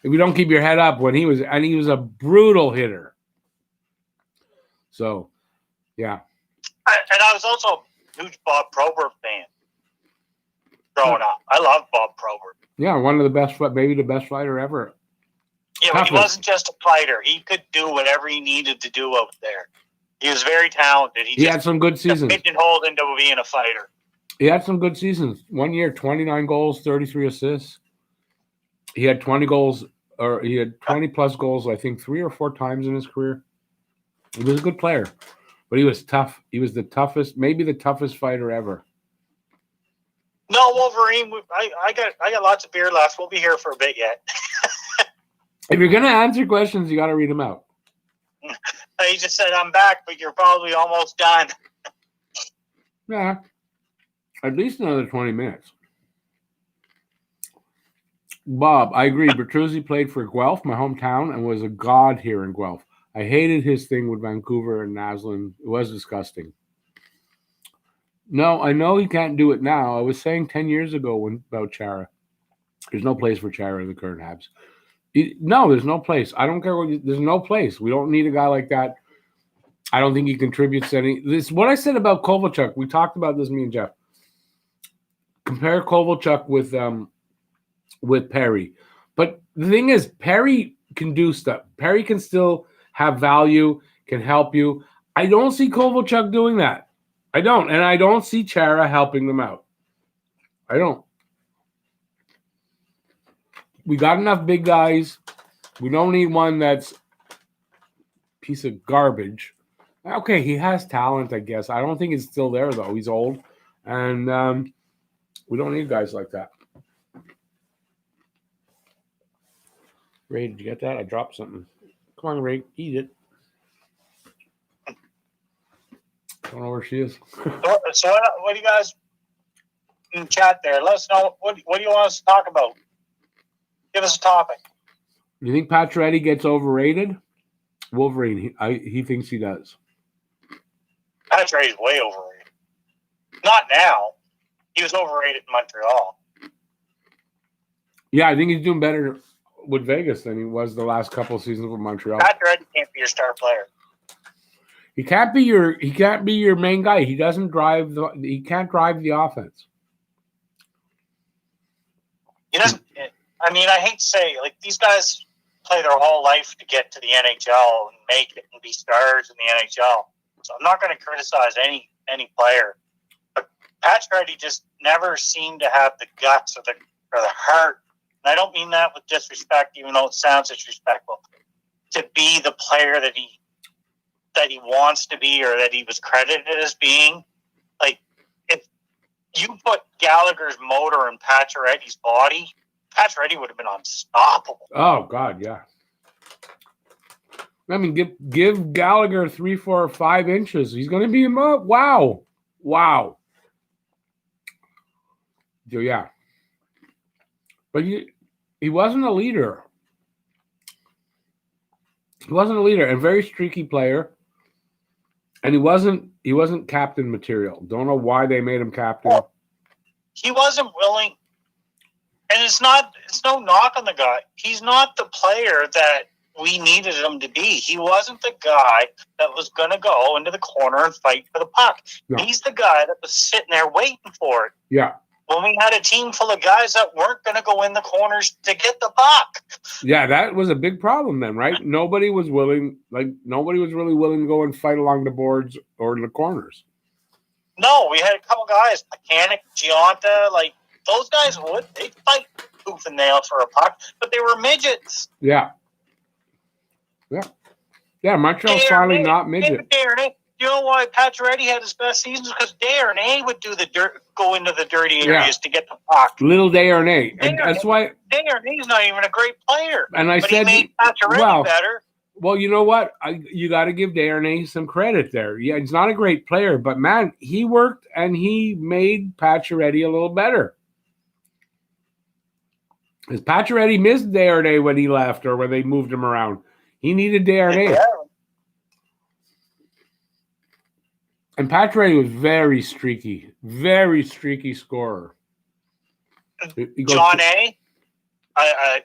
If you don't keep your head up he was a brutal hitter. So, yeah. And I was also a huge Bob Probert fan growing up. I love Bob Probert. Yeah, one of the best, maybe the best fighter ever. Yeah, but he wasn't just a fighter. He could do whatever he needed to do out there. He was very talented. He had some good seasons. Pigeonholed into being a fighter. He had some good seasons. 1 year, 29 goals, 33 assists. He had 20 goals, or he had 20-plus goals, I think, 3 or 4 times in his career. He was a good player, but he was tough. He was the toughest, maybe the toughest fighter ever. No, Wolverine, I got lots of beer left. We'll be here for a bit yet. If you're gonna answer questions, you got to read them out. He just said, I'm back, but you're probably almost done. Yeah, at least another 20 minutes. Bob, I agree. Bertuzzi played for Guelph, my hometown, and was a god here in Guelph. I hated his thing with Vancouver and Naslin. It was disgusting. No, I know he can't do it now. I was saying 10 years ago about Chara. There's no place for Chara in the current Habs. No, there's no place. I don't care there's no place. We don't need a guy like that. I don't think he contributes any. This what I said about Kovalchuk. We talked about this, me and Jeff. Compare Kovalchuk with Perry. But the thing is, Perry can do stuff. Perry can still have value, can help you. I don't see Kovalchuk doing that. I don't. And I don't see Chara helping them out. I don't. We got enough big guys. We don't need one that's a piece of garbage. Okay, he has talent, I guess. I don't think it's still there, though. He's old. And we don't need guys like that. Ray, did you get that? I dropped something. Come on, Ray, eat it. I don't know where she is. So what do you guys in chat there? Let us know. What do you want us to talk about? Give us a topic. You think Pacioretty gets overrated? Wolverine, he thinks he does. Pacioretty's way overrated. Not now. He was overrated in Montreal. Yeah, I think he's doing better with Vegas than he was the last couple of seasons with Montreal. Pacioretty can't be your star player. He can't be your main guy. He can't drive the offense. He doesn't. I mean, I hate to say, like, these guys play their whole life to get to the NHL and make it and be stars in the NHL. So I'm not going to criticize any player, but Pacioretty just never seemed to have the guts or the heart. And I don't mean that with disrespect, even though it sounds disrespectful, to be the player that he wants to be or that he was credited as being. Like, if you put Gallagher's motor in Pacioretty's body, Pacioretty would have been unstoppable. Oh God, yeah. I mean, give Gallagher 3, 4, or 5 inches. He's going to be him up. Wow. So, yeah. But he wasn't a leader. He wasn't a leader, and very streaky player. And he wasn't captain material. Don't know why they made him captain. Well, he wasn't willing. And it's no knock on the guy. He's not the player that we needed him to be. He wasn't the guy that was going to go into the corner and fight for the puck. No. He's the guy that was sitting there waiting for it. Yeah. When we had a team full of guys that weren't going to go in the corners to get the puck. Yeah, that was a big problem then, right? Nobody was really willing to go and fight along the boards or in the corners. No, we had a couple guys, Mechanic, Giunta, like, those guys they'd fight tooth and nail for a puck, but they were midgets. Yeah. Montreal's finally not midget. You know why Pacioretty had his best seasons? Because Desharnais would go into the dirty areas to get the puck. Little Desharnais. And that's why Desharnais not even a great player. And I said he made Pacioretty better. Well, you know what? You got to give Desharnais some credit there. Yeah, he's not a great player, but man, he worked and he made Pacioretty a little better. Because Pacioretty missed Desharnais when he left or when they moved him around. He needed Desharnais. Yeah. And Pacioretty was very streaky scorer. John A.,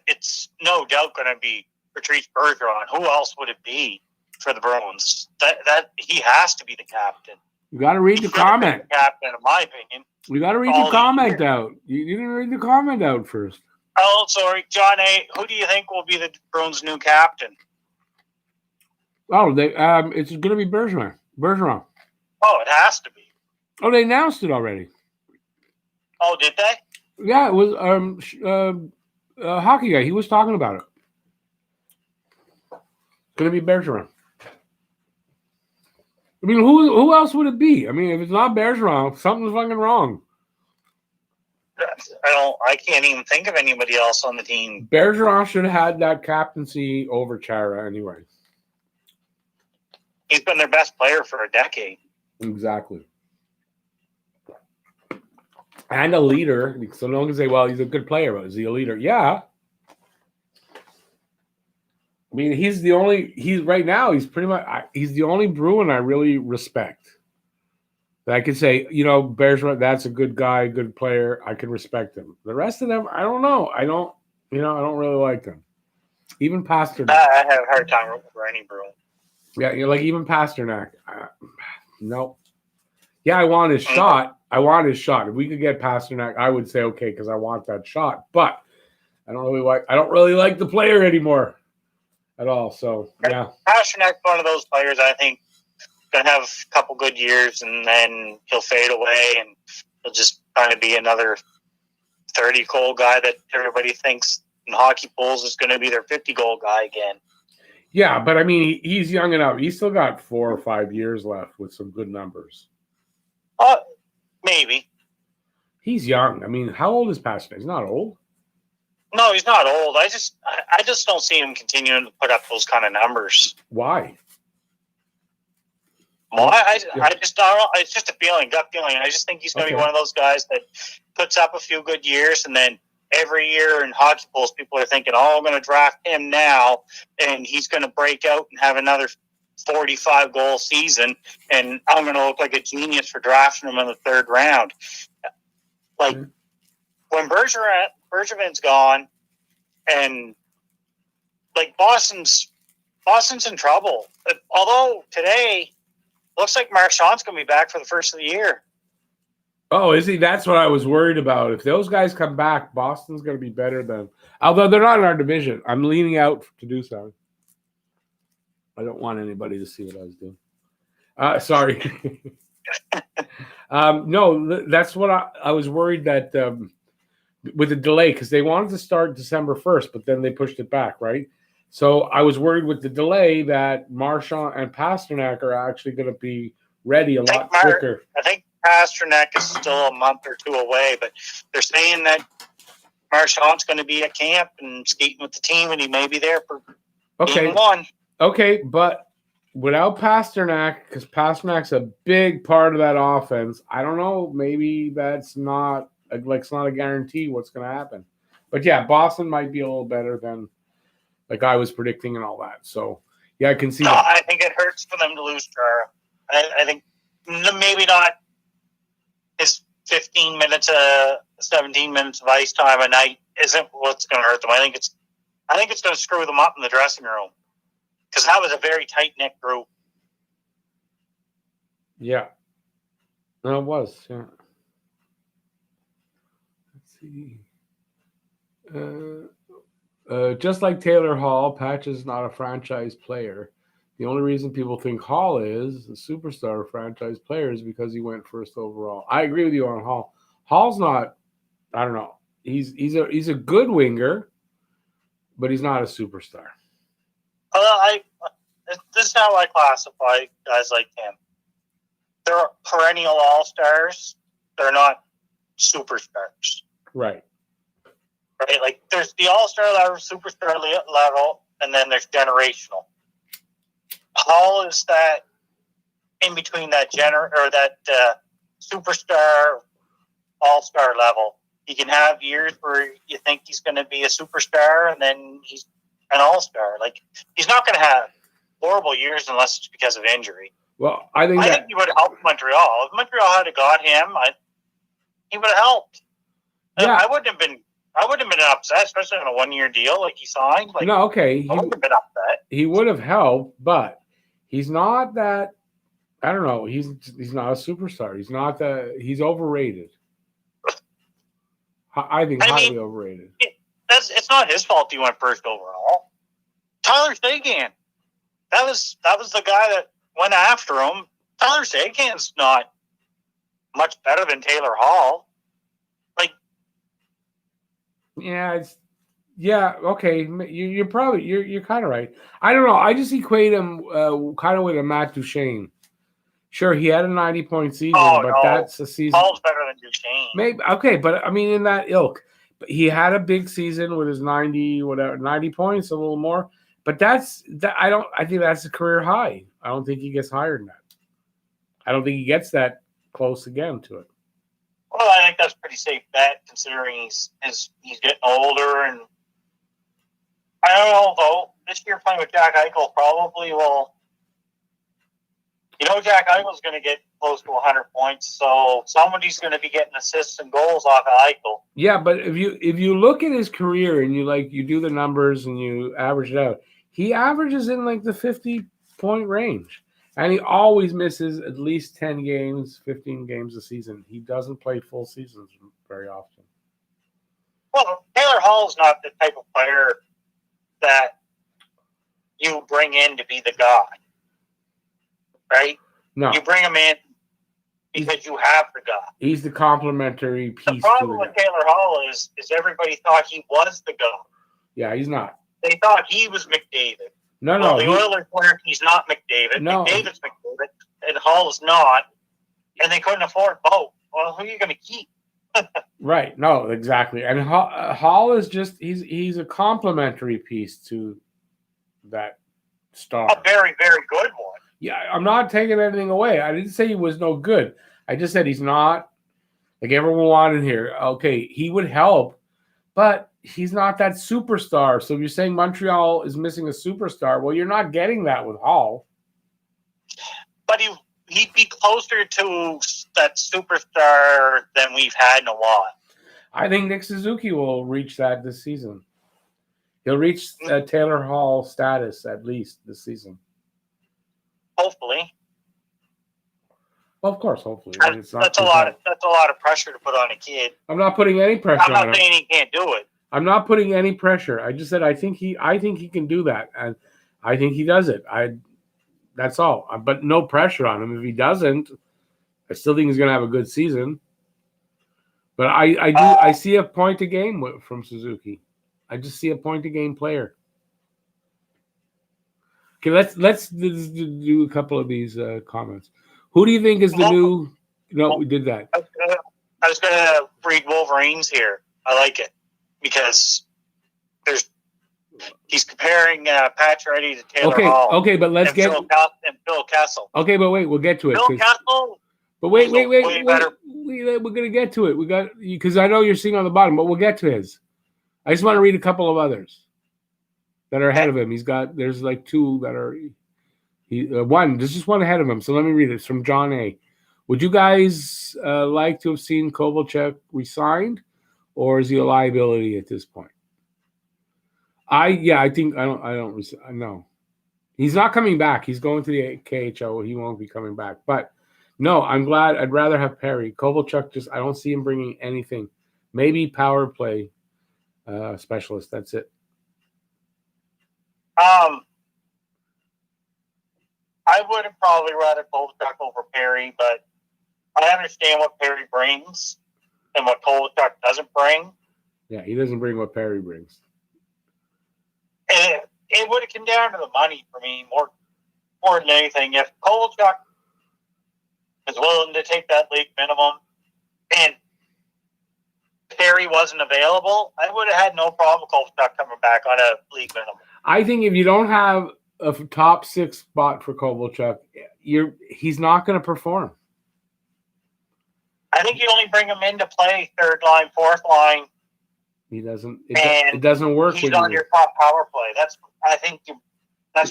it's no doubt going to be Patrice Bergeron. Who else would it be for the Bruins? That he has to be the captain. You got to read the comment. The captain, in my opinion. You got to read the comment out. You didn't read the comment out first. Oh, sorry, John A. Who do you think will be the Bruins' new captain? Oh, it's going to be Bergeron. Oh, it has to be. Oh, they announced it already. Oh, did they? Yeah, it was a hockey guy. He was talking about it. Going to be Bergeron. I mean, who else would it be? I mean, if it's not Bergeron, something's fucking wrong. I can't even think of anybody else on the team. Bergeron should have had that captaincy over Chara anyway. He's been their best player for a decade. Exactly. And a leader. So no one can say, well, he's a good player, but is he a leader? Yeah. I mean, he's the only Bruin I really respect. That I could say, Bergeron, that's a good guy, good player. I can respect him. The rest of them, I don't know. I don't really like them. Even Pasternak. I have a hard time rooting for any Bruin. Yeah, even Pasternak. No. Yeah, I want his shot. If we could get Pasternak, I would say okay because I want that shot. But I don't really like the player anymore at all. So yeah, Pasternak's one of those players I think gonna have a couple good years and then he'll fade away and he'll just kind of be another 30-goal guy that everybody thinks in hockey polls is going to be their 50-goal guy again. Yeah, but I mean, he's young enough. He's still got 4 or 5 years left with some good numbers. Maybe. He's young. I mean, how old is Pasternak? He's not old. No, he's not old. I just don't see him continuing to put up those kind of numbers. Why? Well, I just don't know. It's just a feeling, gut feeling. I just think he's going to be one of those guys that puts up a few good years, and then every year in hockey polls, people are thinking, "Oh, I'm going to draft him now, and he's going to break out and have another 45-goal season, and I'm going to look like a genius for drafting him in the 3rd round." Like when Bergevin's gone, and like Boston's in trouble. Although today. Looks like Marchand's going to be back for the first of the year. Oh, is he? That's what I was worried about. If those guys come back, Boston's going to be better than. Although they're not in our division, I'm leaning out to do so. I don't want anybody to see what I was doing. Sorry. No, that's what I was worried that with the delay because they wanted to start December 1st, but then they pushed it back, right? So I was worried with the delay that Marchand and Pasternak are actually going to be ready a lot quicker. I think Pasternak is still a month or 2 away, but they're saying that Marchand's going to be at camp and skating with the team, and he may be there for game 1. Okay, but without Pasternak, because Pasternak's a big part of that offense, I don't know. Maybe that's not it's not a guarantee what's going to happen. But yeah, Boston might be a little better than. Like I was predicting and all that. So, yeah, I can see that. I think it hurts for them to lose Chara. I think maybe not his 15 minutes, 17 minutes of ice time a night isn't what's going to hurt them. I think it's going to screw them up in the dressing room because that was a very tight-knit group. Yeah. No, it was. Yeah. Let's see. Just like Taylor Hall, Patch is not a franchise player. The only reason people think Hall is a superstar franchise player is because he went 1st overall. I agree with you on Hall. Hall's not. I don't know. He's a good winger, but he's not a superstar. This is how I classify guys like him. They're perennial all-stars. They're not superstars. Right. Right? Like, there's the all-star level, superstar level, and then there's generational. Hall is that in between that superstar, all-star level. You can have years where you think he's going to be a superstar, and then he's an all-star. Like, he's not going to have horrible years unless it's because of injury. Well, I think he would have helped Montreal. If Montreal had got him, he would have helped. Yeah. I wouldn't have been upset, especially on a 1-year deal like he signed. Like, no, okay. I wouldn't have been upset. He would have helped, but he's not that. I don't know. He's not a superstar. He's not that. He's overrated. I think highly overrated. It's not his fault he went 1st overall. Tyler Seguin. That was the guy that went after him. Tyler Seguin's not much better than Taylor Hall. Yeah, okay. You're probably you're kind of right. I don't know. I just equate him kind of with a Matt Duchene. Sure, he had a 90-point season, Oh, but no. that's a season. Hall's better than Duchesne. Maybe okay, but I mean in that ilk. But he had a big season with his 90 points, a little more. But that's that. I think that's a career high. I don't think he gets higher than that. I don't think he gets that close again to it. Well, I think that's a pretty safe bet considering he's getting older, and I don't know though. This year playing with Jack Eichel probably will. Jack Eichel's going to get close to 100 points, so somebody's going to be getting assists and goals off of Eichel. Yeah, but if you look at his career and you do the numbers and you average it out, he averages in like the 50-point range. And he always misses at least 10 games, 15 games a season. He doesn't play full seasons very often. Well, Taylor Hall's not the type of player that you bring in to be the guy, right? No. You bring him in because you have the guy. He's the complementary piece. The problem with Taylor Hall is everybody thought he was the guy. Yeah, he's not. They thought he was McDavid. No. The Oilers learned he's not McDavid. No. McDavid's McDavid, and Hall is not, and they couldn't afford both. Well, who are you going to keep? Right. No, exactly. And Hall is just he's a complementary piece to that star. A very, very good one. Yeah, I'm not taking anything away. I didn't say he was no good. I just said he's not like everyone wanted here. Okay, he would help, but he's not that superstar. So if you're saying Montreal is missing a superstar, well, you're not getting that with Hall. But he'd be closer to that superstar than we've had in a while. I think Nick Suzuki will reach that this season. He'll reach Taylor Hall status at least this season. Hopefully. Well, of course, hopefully. That's a lot of pressure to put on a kid. I'm not putting any pressure on him. I'm not saying he can't do it. I'm not putting any pressure. I just said I think he can do that, and I think he does it. That's all. But no pressure on him. If he doesn't, I still think he's going to have a good season. But I see a point a game from Suzuki. I just see a point a game player. Okay, let's do a couple of these comments. Who do you think is the new? No, we did that. I was going to read Wolverines here. I like it because he's comparing Pacioretty to Taylor Hall. Okay, but let's get Phil Kessel. Okay, but wait, we'll get to it. Phil Kessel. But wait. We're gonna get to it. We got because I know you're seeing on the bottom, but we'll get to his. I just want to read a couple of others that are ahead of him. There's like two that are. There's just one ahead of him. So let me read it. It's from John A. Would you guys like to have seen Kovalchuk resigned, or is he a liability at this point? I don't know. He's not coming back. He's going to the KHL. He won't be coming back. But no, I'm glad. I'd rather have Perry. Kovalchuk I don't see him bringing anything. Maybe power play specialist. That's it. I would have probably rather Kovalchuk over Perry, but I understand what Perry brings and what Kovalchuk doesn't bring. Yeah, he doesn't bring what Perry brings. And it would have come down to the money for me more than anything. If Kovalchuk is willing to take that league minimum and Perry wasn't available, I would have had no problem with Kovalchuk coming back on a league minimum. I think if you don't have a top 6 spot for Kovalchuk, he's not going to perform. I think you only bring him in to play third line, fourth line. He doesn't. It doesn't work. He's on your top power play. That's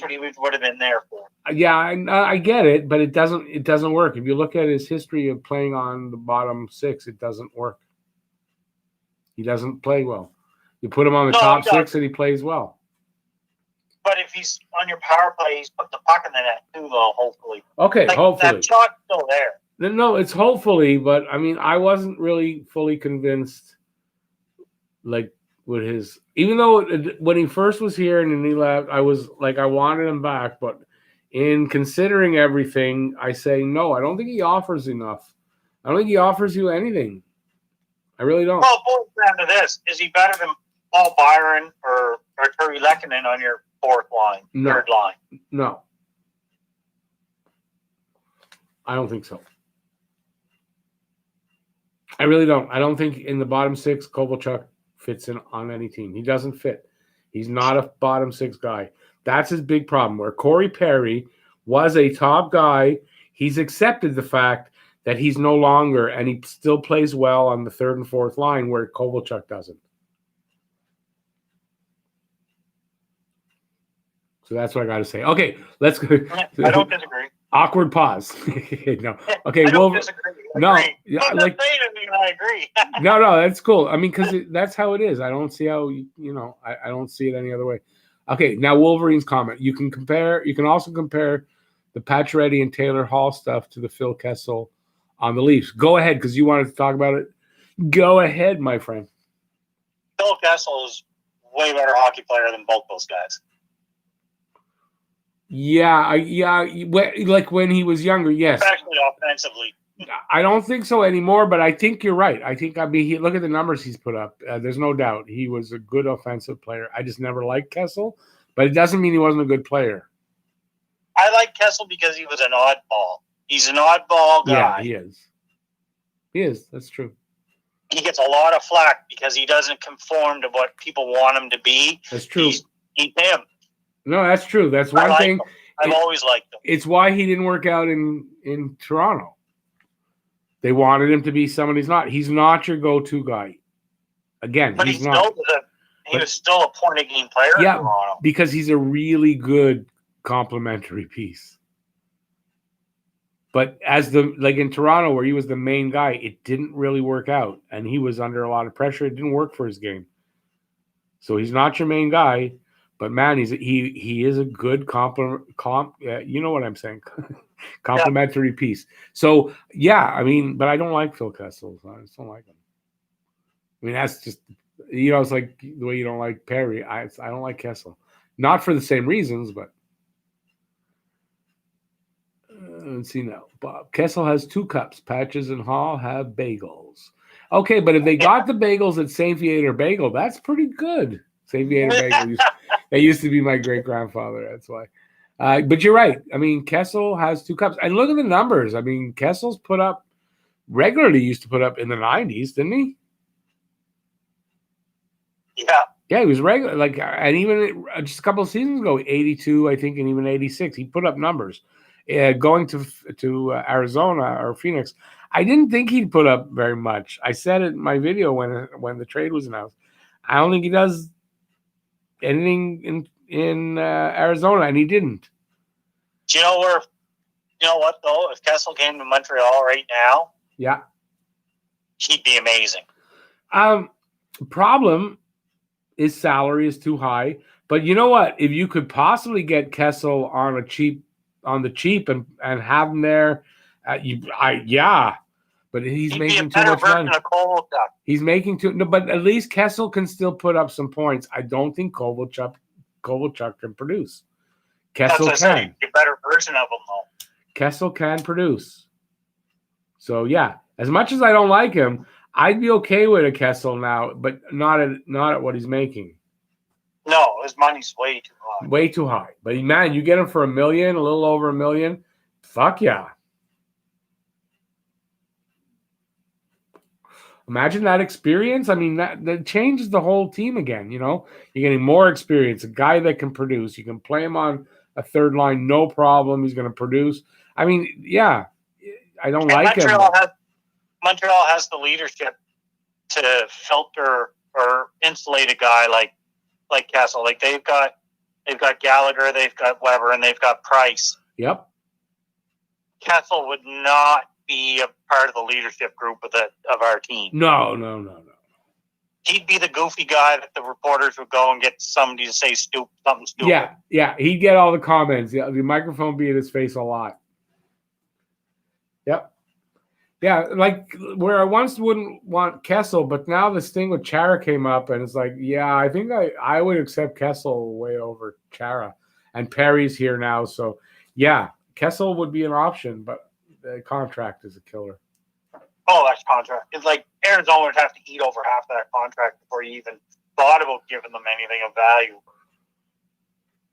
what he would have been there for. Yeah, I get it, but it doesn't work. If you look at his history of playing on the bottom 6, it doesn't work. He doesn't play well. You put him on the top 6, and he plays well. But if he's on your power play, he's put the puck in the net too, though. Hopefully. Okay, hopefully that shot's still there. No, it's hopefully, but I mean, I wasn't really fully convinced. Like with his, even though when he first was here and then he left, I was like, I wanted him back. But in considering everything, I say no. I don't think he offers enough. I don't think he offers you anything. I really don't. Well, boils down to this: is he better than Paul Byron or Terry Lehkonen on your fourth line, third line? No. I don't think so. I really don't. I don't think in the bottom six, Kovalchuk fits in on any team. He doesn't fit. He's not a bottom six guy. That's his big problem. Where Corey Perry was a top guy, he's accepted the fact that he's no longer, and he still plays well on the third and fourth line where Kovalchuk doesn't. So that's what I got to say. Okay, let's go. I don't disagree. Awkward pause. No. Okay, I don't disagree. I no, agree. yeah, Don't like say anything, I agree. no, that's cool. I mean, because that's how it is. I don't see how I don't see it any other way. Okay, now Wolverine's comment. You can compare. You can also compare the Pacioretty and Taylor Hall stuff to the Phil Kessel on the Leafs. Go ahead, because you wanted to talk about it. Go ahead, my friend. Phil Kessel is way better hockey player than both those guys. Yeah, like when he was younger, yes. Especially offensively. I don't think so anymore, but I think you're right. I think look at the numbers he's put up. There's no doubt he was a good offensive player. I just never liked Kessel, but it doesn't mean he wasn't a good player. I like Kessel because he was an oddball. He's an oddball guy. Yeah, he is. He is. That's true. He gets a lot of flack because he doesn't conform to what people want him to be. That's true. He's him. No, that's true. That's one thing. I've always liked him. It's why he didn't work out in Toronto. They wanted him to be someone he's not. He's not your go-to guy. Again, but he's not. He was still a point-a-game player in Toronto. Because he's a really good complementary piece. But in Toronto, where he was the main guy, it didn't really work out, and he was under a lot of pressure. It didn't work for his game. So he's not your main guy. But man, he is a good you know what I'm saying, complimentary piece. So yeah, I mean, but I don't like Phil Kessel. I just don't like him. I mean, that's just it's like the way you don't like Perry. I don't like Kessel, not for the same reasons, but let's see now. Bob Kessel has 2 cups. Patches and Hall have bagels. Okay, but if they got the bagels at St. Viator Bagel, that's pretty good. St. Viator Bagel. That used to be my great-grandfather. That's why. But you're right. I mean, Kessel has 2 cups. And look at the numbers. I mean, Kessel's used to put up in the 90s, didn't he? Yeah. Yeah, he was regular. And even just a couple of seasons ago, 82, I think, and even 86. He put up numbers. Going to Arizona or Phoenix, I didn't think he'd put up very much. I said it in my video when the trade was announced. I don't think he does anything in Arizona, and he didn't. Do you know what though? If Kessel came to Montreal right now, yeah, he'd be amazing. Problem is salary is too high. But you know what? If you could possibly get Kessel on the cheap and have him there, but he's making too much money. He's making but at least Kessel can still put up some points. I don't think Kovalchuk can produce. Kessel can. A better version of him, though. Kessel can produce. So yeah, as much as I don't like him, I'd be okay with a Kessel now, but not at what he's making. No, his money's way too high. Way too high. But man, you get him for $1 million, a little over $1 million. Fuck yeah. Imagine that experience. I mean, that changes the whole team again. You're getting more experience, a guy that can produce. You can play him on a third line, no problem. He's going to produce. I mean, yeah, I don't like him. Montreal has the leadership to filter or insulate a guy like Kessel. Like they've got Gallagher, they've got Weber, and they've got Price. Yep. Kessel would not be a part of the leadership group of our team. No. He'd be the goofy guy that the reporters would go and get somebody to say something stupid. Yeah. He'd get all the comments. Yeah, the microphone be in his face a lot. Yep. Yeah, like where I once wouldn't want Kessel, but now this thing with Chara came up, and it's like, yeah, I think I would accept Kessel way over Chara. And Perry's here now, so yeah, Kessel would be an option, but the contract is a killer. Oh, that's contract. It's like Arizona would have to eat over half that contract before you even thought about giving them anything of value.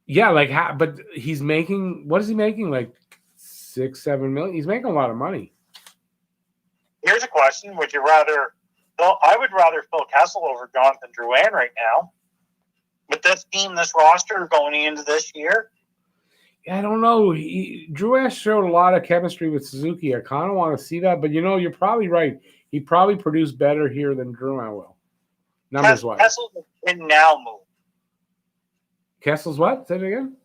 Yeah, but he's making, what is he making? Like $6-7 million. He's making a lot of money. Here's a question: would you rather? Well, I would rather Phil Kessel over Jonathan Drouin right now. With this team, this roster going into this year, I don't know. Drew showed a lot of chemistry with Suzuki. I kind of want to see that, but you're probably right. He probably produced better here than Drouin will, numbers wise. Kessel's a win now move. Kessel's what? Say it again.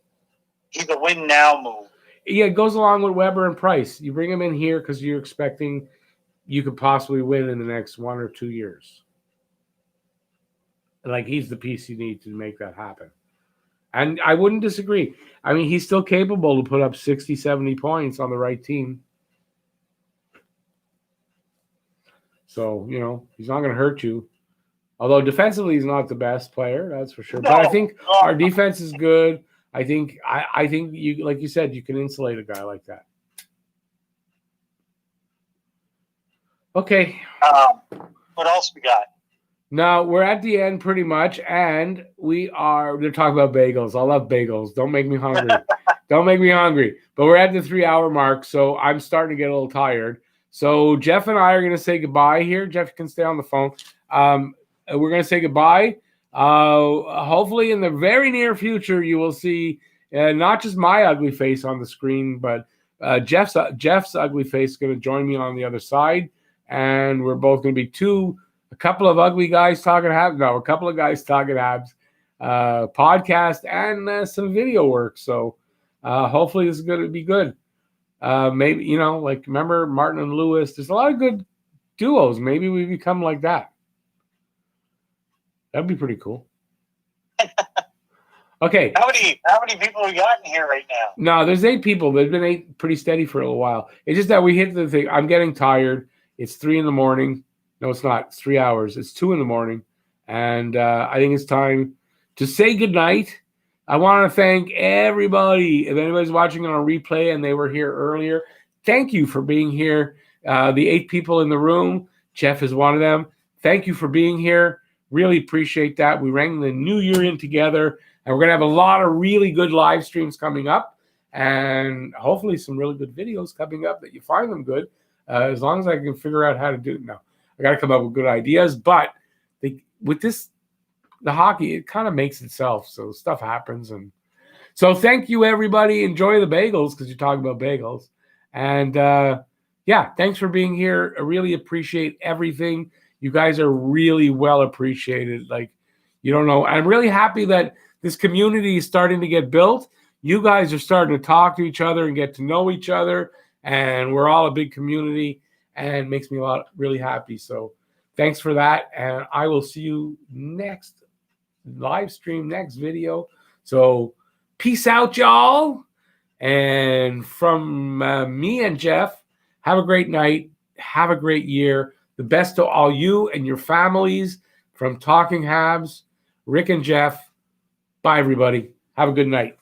He's a win now move. Yeah, it goes along with Weber and Price. You bring him in here because you're expecting you could possibly win in the next 1 or 2 years. Like, he's the piece you need to make that happen. And I wouldn't disagree. I mean, he's still capable to put up 60, 70 points on the right team. So, he's not going to hurt you. Although defensively, he's not the best player, that's for sure. But I think our defense is good. I think you, like you said, you can insulate a guy like that. Okay. What else we got? Now, we're at the end pretty much, and they're talking about bagels. I love bagels. Don't make me hungry. Don't make me hungry. But we're at the 3-hour mark, so I'm starting to get a little tired. So Jeff and I are going to say goodbye here. Jeff can stay on the phone. We're going to say goodbye. Hopefully in the very near future, you will see not just my ugly face on the screen, but Jeff's ugly face is going to join me on the other side. And we're both going to be a couple of ugly guys talking Habs. No, a couple of guys talking Habs podcast and some video work. So hopefully this is going to be good. Maybe, remember Martin and Lewis? There's a lot of good duos. Maybe we become like that. That'd be pretty cool. Okay. How many people we got in here right now? No, there's 8 people. There's been 8 pretty steady for a little while. It's just that we hit the thing. I'm getting tired. It's 3 a.m. No, it's not. It's 3 hours. It's 2 a.m. And I think it's time to say goodnight. I want to thank everybody. If anybody's watching on a replay and they were here earlier, thank you for being here. The 8 people in the room, Jeff is one of them. Thank you for being here. Really appreciate that. We rang the new year in together, and we're going to have a lot of really good live streams coming up, and hopefully some really good videos coming up that you find them good, as long as I can figure out how to do it. Now, I got to come up with good ideas, but with the hockey, it kind of makes itself, so stuff happens. And so thank you, everybody. Enjoy the bagels, because you're talking about bagels. And, thanks for being here. I really appreciate everything. You guys are really well appreciated. Like, you don't know. I'm really happy that this community is starting to get built. You guys are starting to talk to each other and get to know each other. And we're all a big community, and it makes me really happy. So thanks for that. And I will see you next live stream, next video. So peace out, y'all. And from me and Jeff, have a great night. Have a great year. The best to all you and your families from Talking Habs, Rick and Jeff. Bye, everybody. Have a good night.